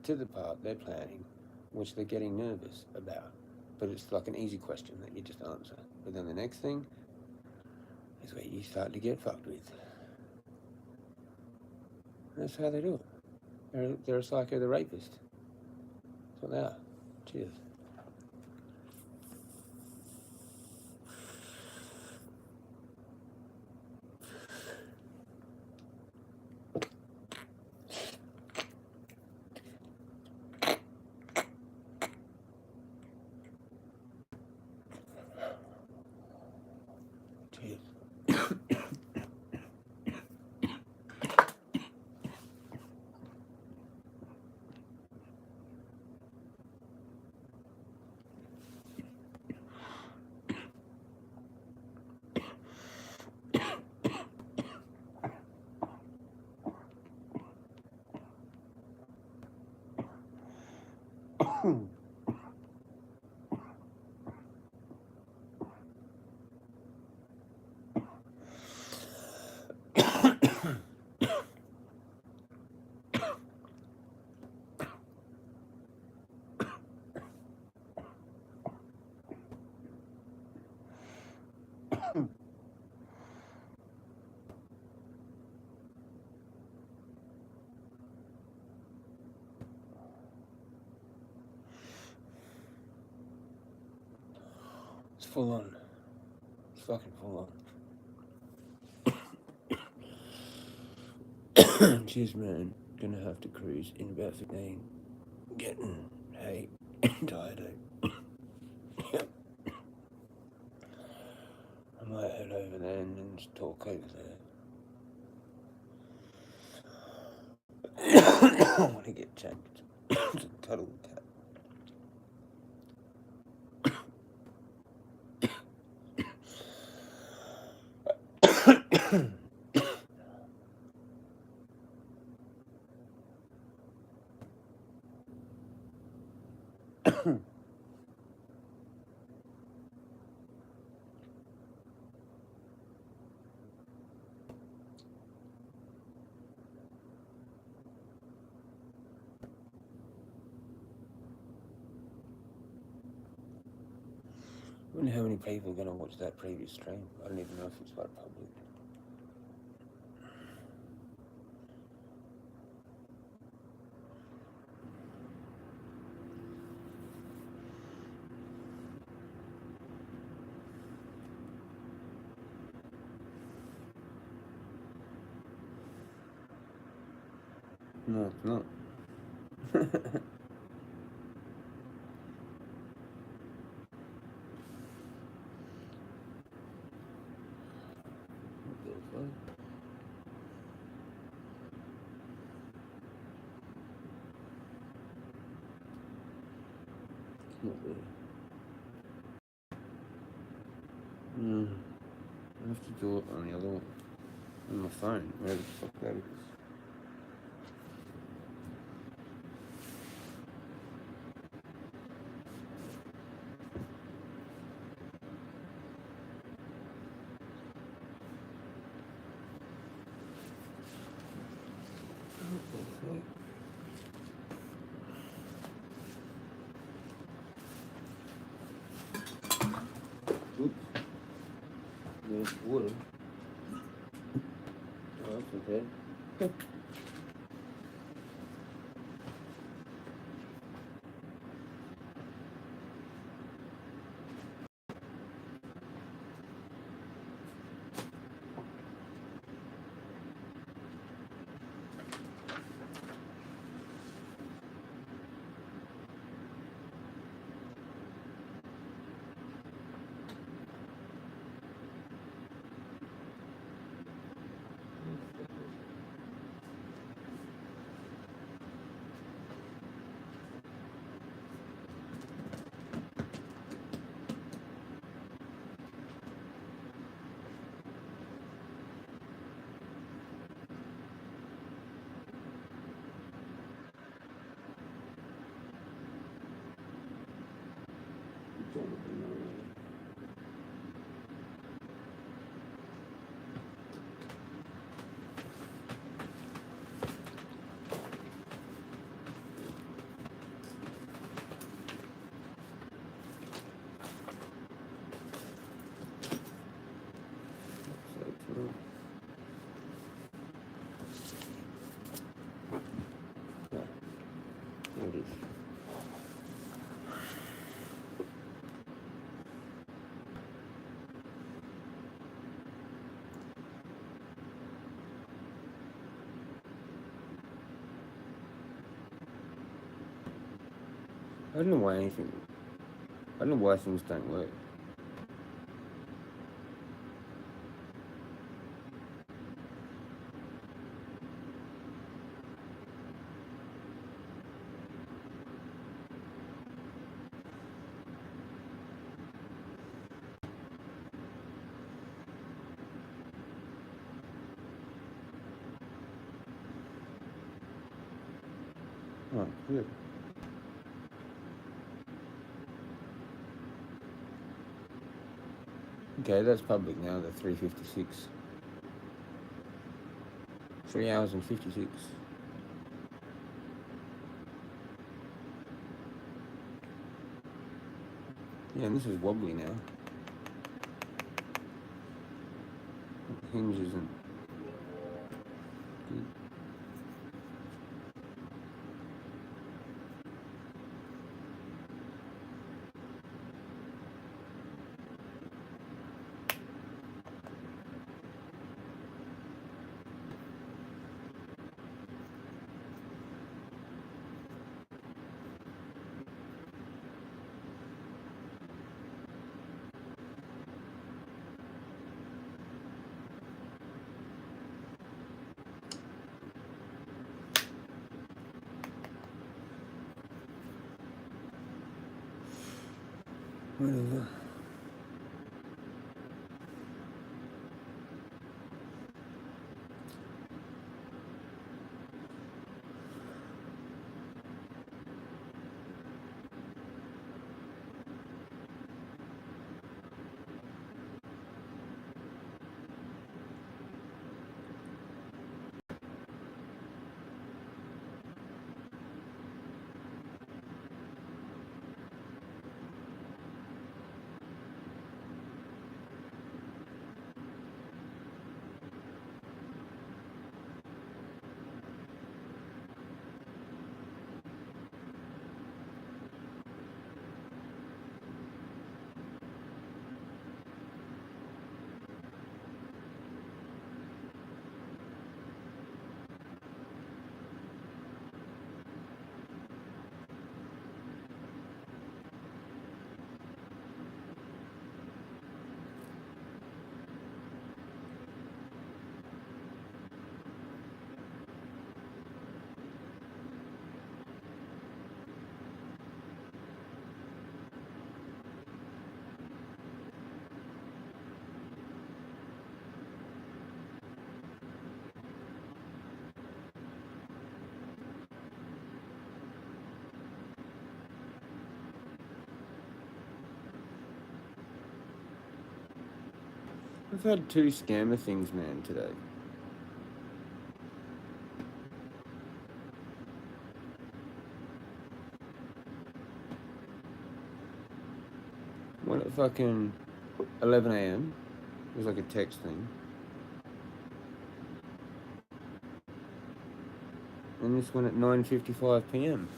to the part they're planning, which they're getting nervous about. But it's like an easy question that you just answer. But then the next thing is where you start to get fucked with. And that's how they do it. They're a psycho, the rapist. That's what they are. Cheers. Cheers. It's full on. It's fucking full on. Cheers, man. Gonna have to cruise in about 15. Getting tired. Yep. I might head over there and just talk over there. I want to get changed. To cuddle the cat. I wonder how many people are going to watch that previous stream. I don't even know if it's like public. No, it's not. not there. I have to do it on the other one. On my phone. Where the fuck that is. Oops. There's water. Oh, that's okay. There it is. I don't know why anything. I don't know why things don't work. Oh, good. Okay, that's public now, the 3:56. 3 hours and 56. Yeah, and this is wobbly now. The hinge isn't good. Whatever. I've had 2 scammer things, man, today. One at fucking 11 a.m. It was like a text thing. And this one at 9:55 p.m.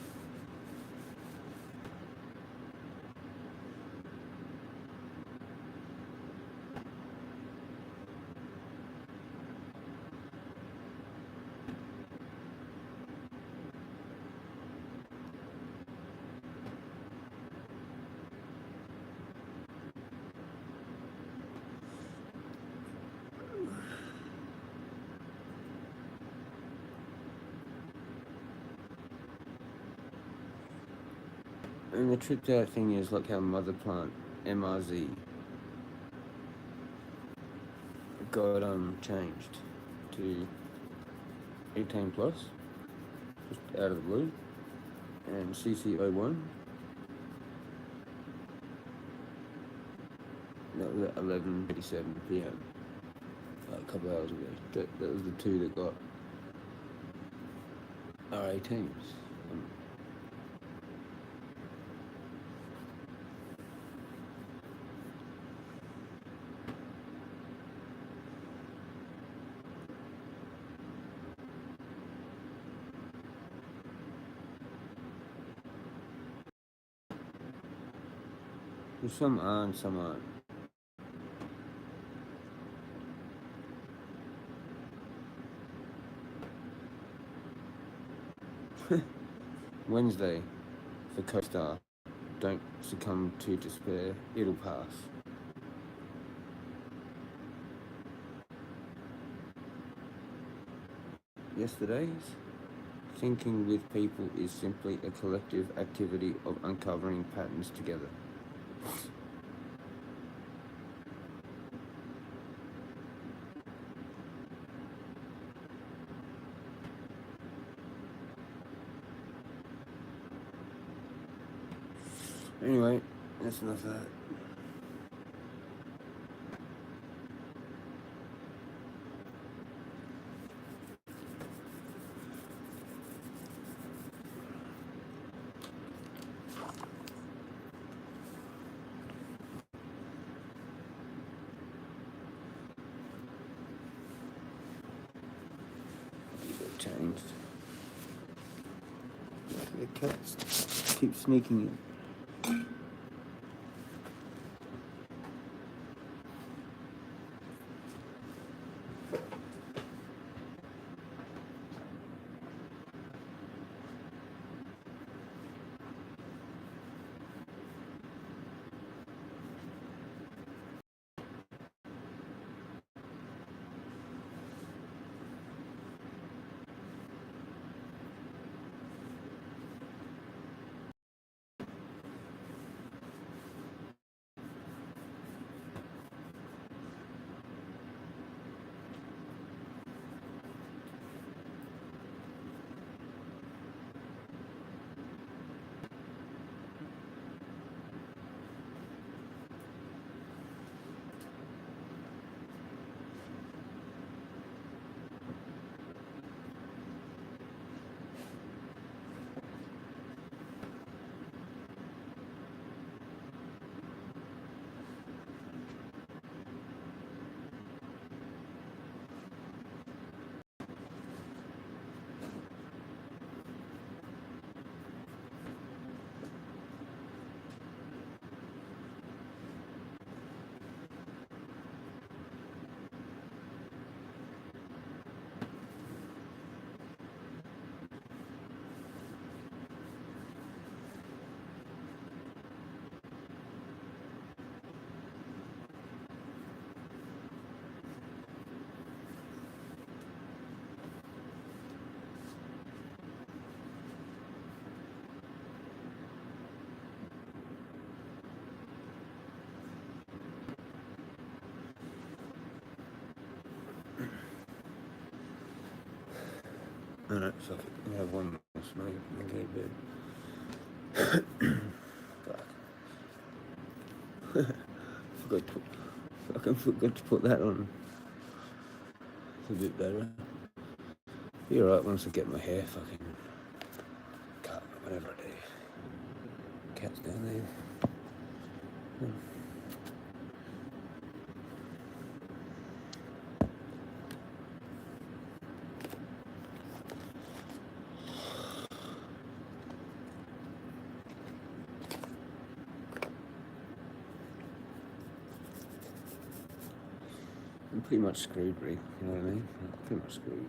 And the tripped out thing is like how Mother Plant MRZ got changed to 18 plus, just out of the blue, and CC01. That was at 11:37 p.m. A couple hours ago. That was the 2 that got R18s. Some are and some aren't. Wednesday for co-star. Don't succumb to despair. It'll pass. Yesterday's thinking with people is simply a collective activity of uncovering patterns together. Anyway, that's enough of that. Changed. The cats keep sneaking in. No, so I have one more smoke and go to bed. Fuck. Forgot to I forgot to put that on. It's a bit better. Be alright once I get my hair fucking cut, whatever I do. Cat's down there. I'm pretty much screwed, Rick, you know what I mean? I'm pretty much screwed.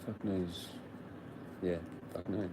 Fuck knows. Yeah, fuck knows.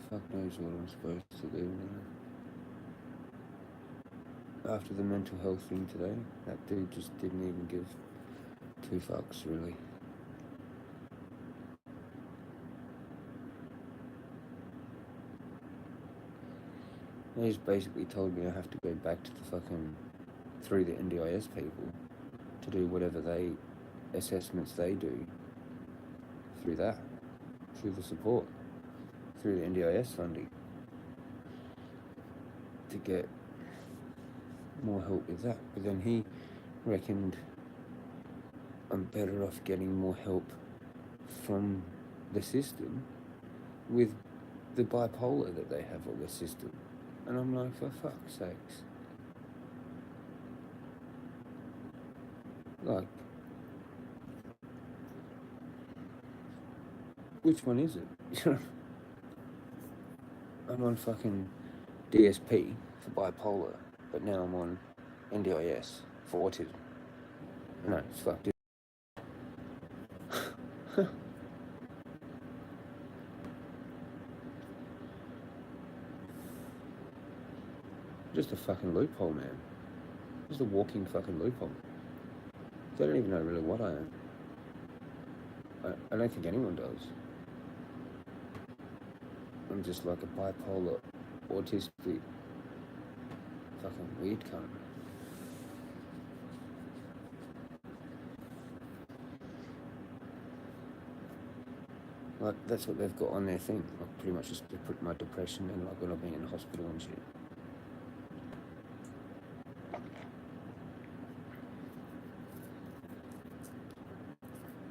Fuck knows what I'm supposed to do now. After the mental health thing today, that dude just didn't even give two fucks, really. He just basically told me I have to go back to the fucking, through the NDIS people, to do whatever assessments they do, through the support, through the NDIS funding, to get more help with that. But then he reckoned I'm better off getting more help from the system with the bipolar that they have on the system. And I'm like, for fuck's sakes. Like, which one is it? I'm on fucking DSP for bipolar, but now I'm on NDIS for autism. No, it's fucked. Just a fucking loophole, man. Just a walking fucking loophole. They don't even know really what I am. I don't think anyone does. I'm just like a bipolar, autistic, fucking weird cunt. Like, that's what they've got on their thing. Like, pretty much just to put my depression and like when I've been in the hospital and shit.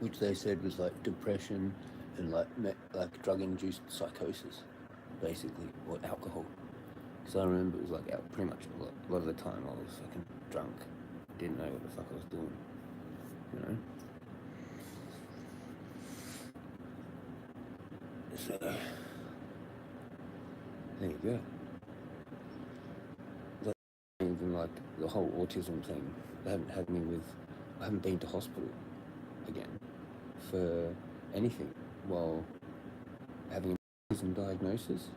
Which they said was like depression and like drug-induced psychosis, basically, or alcohol. Because I remember it was like pretty much a lot of the time I was fucking drunk, didn't know what the fuck I was doing, you know. So there you go. Even like the whole autism thing, they haven't had me with. I haven't been to hospital again for anything while having an autism diagnosis,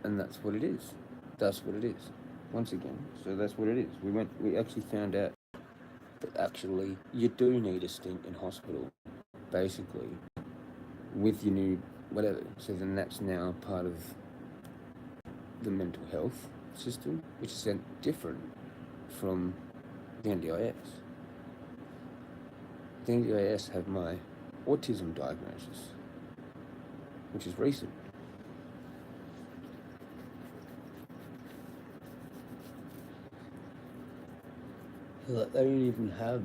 and that's what it is. That's what it is. Once again, so that's what it is. We actually found out that actually you do need a stint in hospital, basically, with your new whatever. So then that's now part of the mental health system, which is then different from the NDIS. The NDIS have my autism diagnosis, which is recent. Like, they don't even have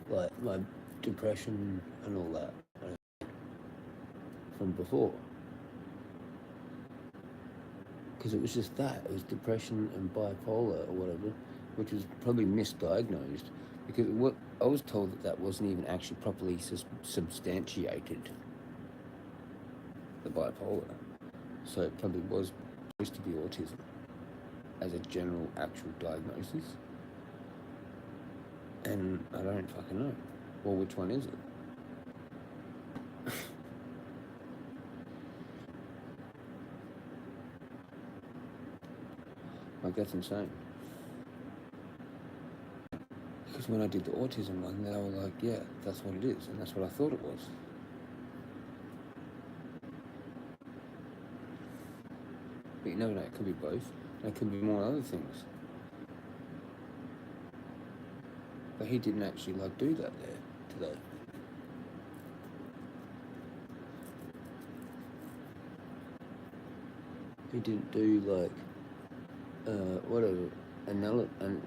like my depression and all that from before, because it was just that it was depression and bipolar or whatever, which was probably misdiagnosed, because what I was told that wasn't even actually properly substantiated, the bipolar, so it probably was supposed to be autism as a general actual diagnosis. And I don't fucking know. Well, which one is it? Like, that's insane. Because when I did the autism one, they were like, yeah, that's what it is. And that's what I thought it was. But you never know, it could be both. And it could be more other things. But he didn't actually, like, do that there today. He didn't do, like, whatever,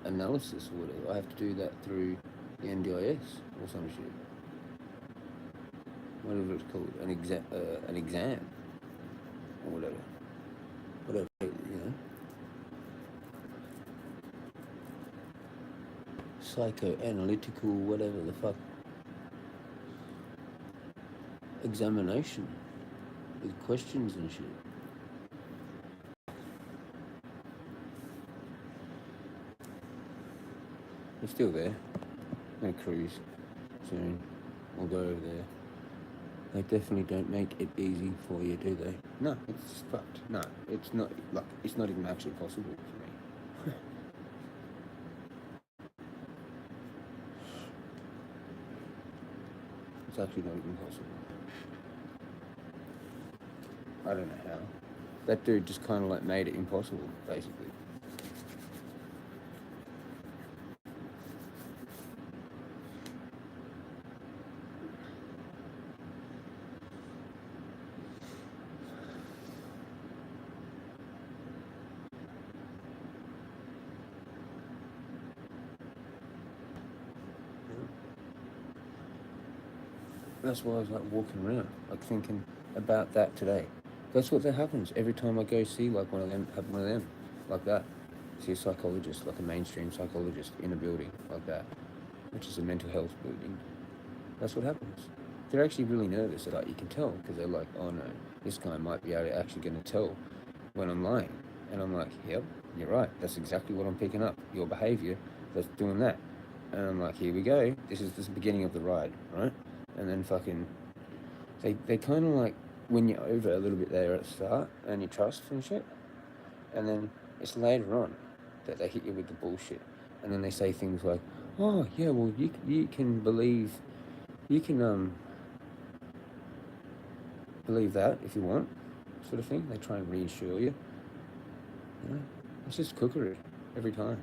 analysis or whatever. I have to do that through the NDIS or some shit. Whatever it's called, an exam or whatever. Whatever, you know. Psychoanalytical, whatever the fuck. Examination with questions and shit. We're still there. I'm gonna cruise soon. We'll go over there. They definitely don't make it easy for you, do they? No, it's fucked. No, it's not. Like, it's not even actually possible for me. It's actually not even possible. I don't know how. That dude just kind of like made it impossible, basically. That's why I was like walking around, like thinking about that today. That's what that happens every time I go see like one of them, like that. See a psychologist, like a mainstream psychologist in a building like that, which is a mental health building. That's what happens. They're actually really nervous. Like, you can tell, because they're like, oh no, this guy might be actually going to tell when I'm lying. And I'm like, yep, you're right. That's exactly what I'm picking up. Your behaviour, that's doing that. And I'm like, here we go. This is the beginning of the ride, right? And then fucking, they kind of like win you over a little bit there at the start, and you trust and shit. And then it's later on that they hit you with the bullshit. And then they say things like, oh yeah, well you can believe, you can believe that if you want, sort of thing. They try and reassure you. You know, it's just cookery every time.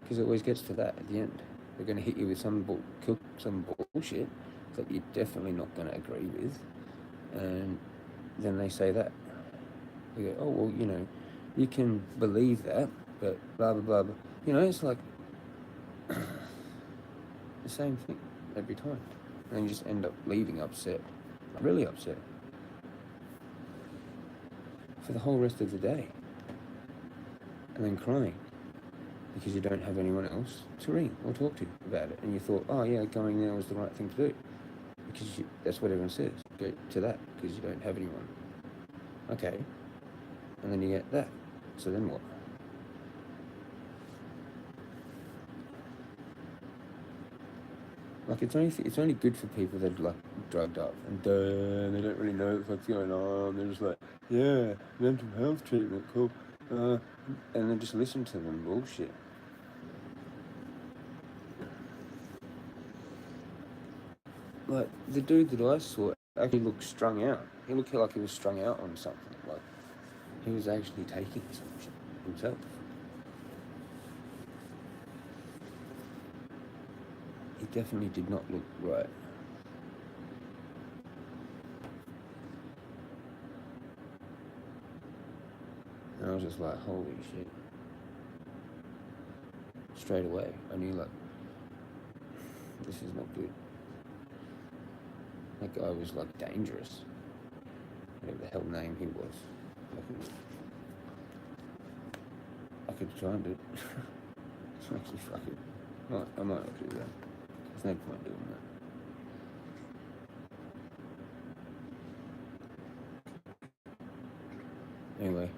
Because it always gets to that at the end. They're going to hit you with some bullshit that you're definitely not going to agree with. And then they say that. They go, oh, well, you know, you can believe that, but blah, blah, blah, blah. You know, it's like the same thing every time. And you just end up leaving upset, really upset, for the whole rest of the day. And then crying because you don't have anyone else to ring or talk to about it. And you thought, oh yeah, going there was the right thing to do. Because that's what everyone says. Go to that because you don't have anyone. Okay. And then you get that. So then what? Like, it's only good for people that are, like, drugged up and they don't really know what's going on. They're just like, yeah, mental health treatment, cool. And then just listen to them bullshit. Like, the dude that I saw actually looked strung out. He looked like he was strung out on something. Like, he was actually taking some shit himself. He definitely did not look right. And I was just like, holy shit. Straight away, I knew, like, this is not good. That guy was, like, dangerous. Whatever the hell name he was. I could find it. It's actually fucking... I might actually do that. There's no point doing that. Anyway.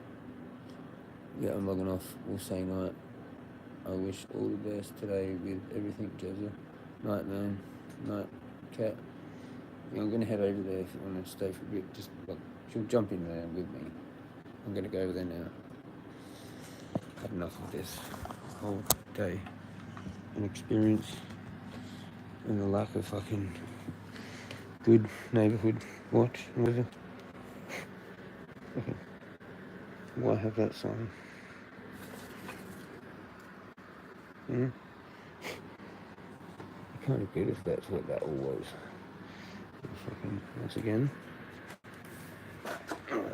Yeah, I'm logging off. We'll say night. I wish all the best today with everything, Jezza. Night, man. Night, cat. Yeah, I'm going to head over there if you want to stay for a bit. Just, like, she'll jump in there with me. I'm going to go over there now. I've had enough of this whole day and experience and the lack of fucking good neighbourhood watch and whatever. Okay. Why have that sign? Yeah. I can't get if that's what that all was. Fucking once again. I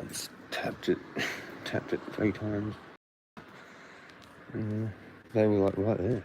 just tapped it 3 times. They were like right there.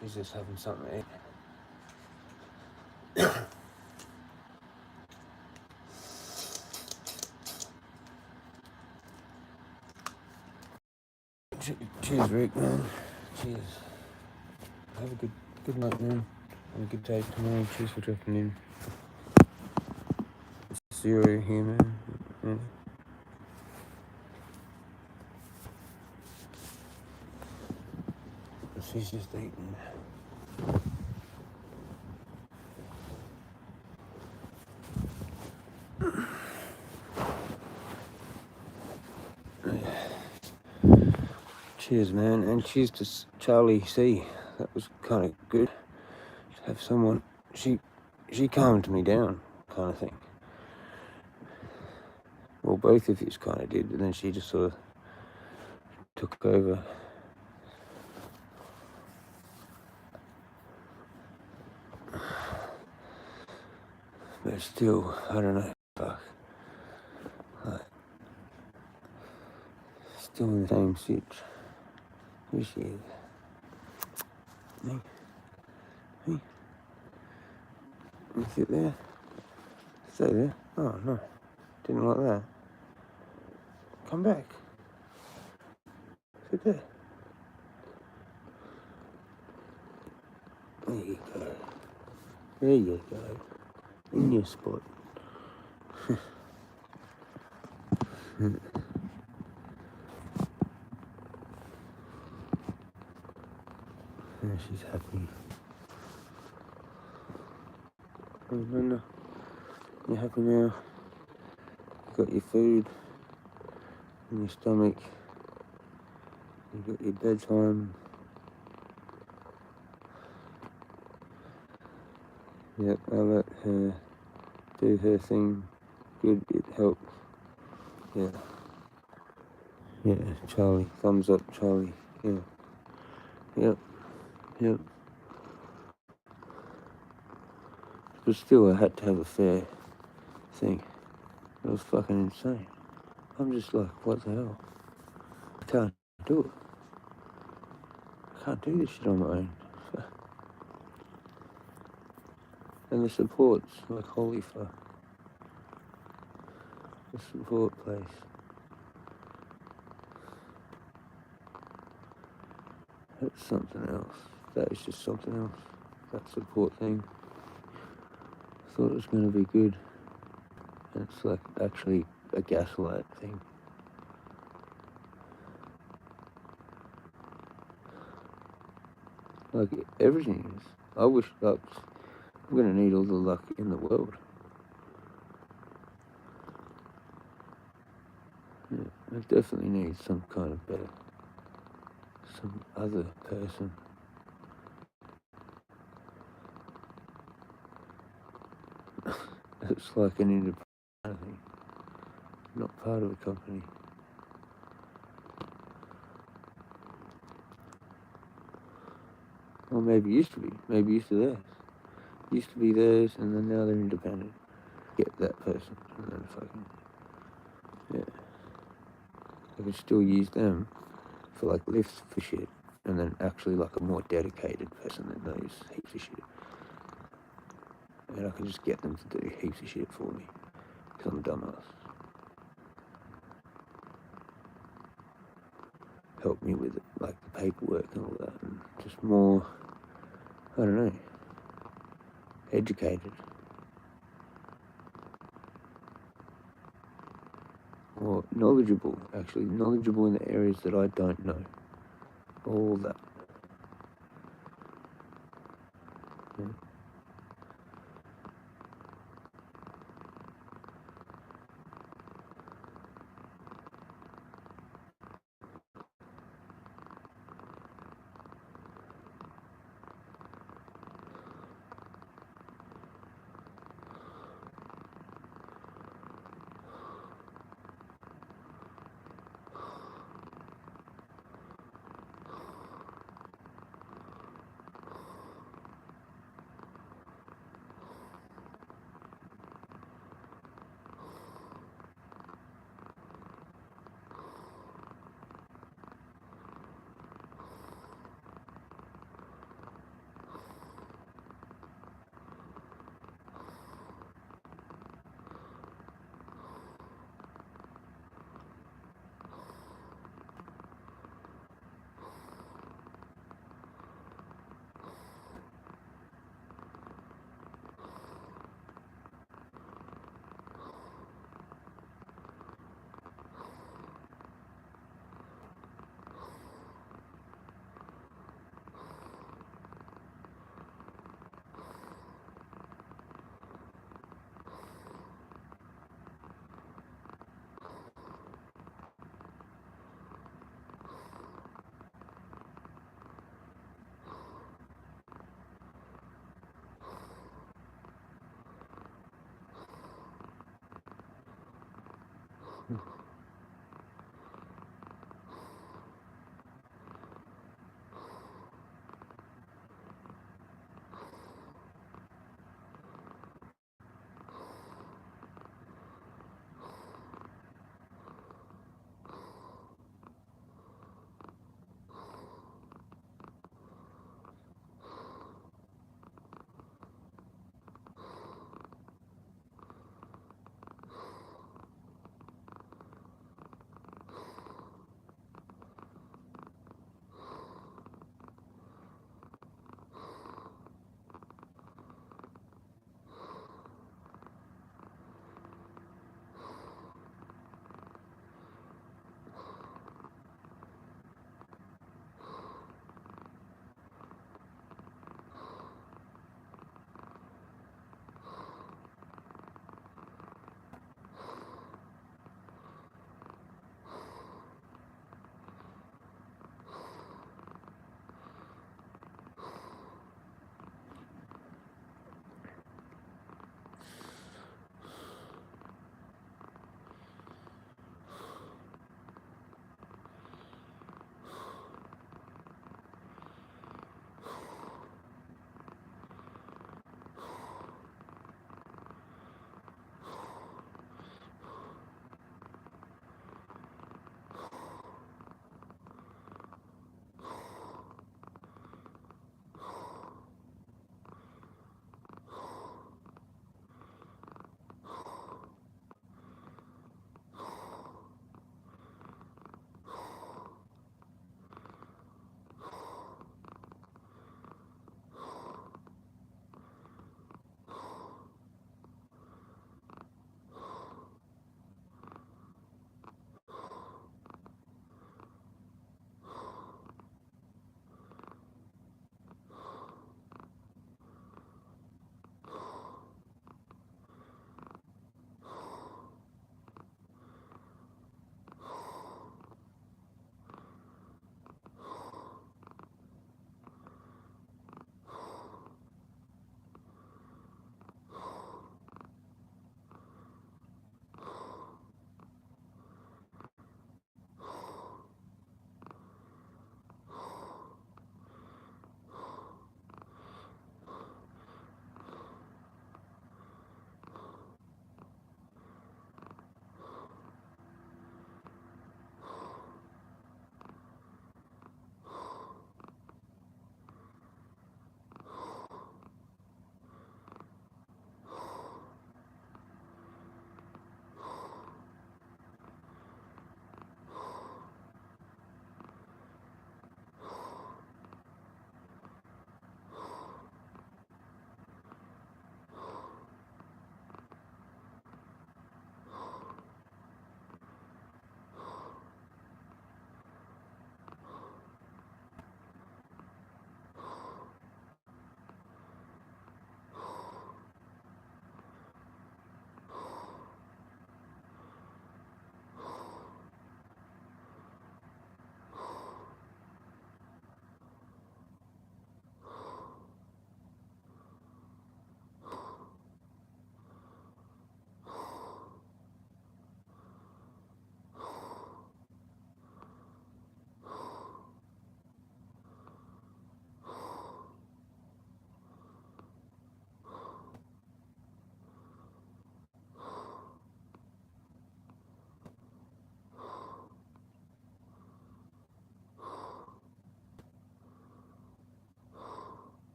She's just having something to eat. Cheers, Rick, man. Cheers. Have a good night, man. Have a good day tomorrow. Cheers for dropping in. Zero here, man. Yeah. She's just eating. Cheers, man, and cheers to Charlie C. That was kind of good to have someone. She calmed me down, kind of thing. Well, both of you kind of did, but then she just sort of took over. But still, I don't know. Fuck. Like, still in the same sitch. Who she is? Me? Me? You sit there? Stay there? Oh, no. Didn't like that. Come back. Sit there. There you go. There you go. In your spot. Yeah, she's happy. Oh, no. You're happy now. You got your food in your stomach. You got your bedtime. Yep, I let her do her thing. Good, it helps. Yeah. Yeah, Charlie. Thumbs up, Charlie. Yeah. Yep. But still, I had to have a fair thing. It was fucking insane. I'm just like, what the hell? I can't do it. can't do this shit on my own. And the support's like, holy fuck. The support place. That's something else. That is just something else. That support thing. I thought it was going to be good. And it's like actually a gaslight thing. Like everything is. I wish, like, I'm going to need all the luck in the world. Yeah, I definitely need some kind of better, some other person. It's like an independent thing, not part of a company. Or maybe used to be, maybe used to theirs. Used to be theirs, and then now they're independent. Get that person, and then fucking, yeah. I could still use them for like lifts for shit, and then actually like a more dedicated person that knows heaps of shit. And I could just get them to do heaps of shit for me, because I'm a dumbass. Help me with it, like the paperwork and all that, and just more, I don't know, educated. Or knowledgeable, actually, knowledgeable in the areas that I don't know. All that. Yeah.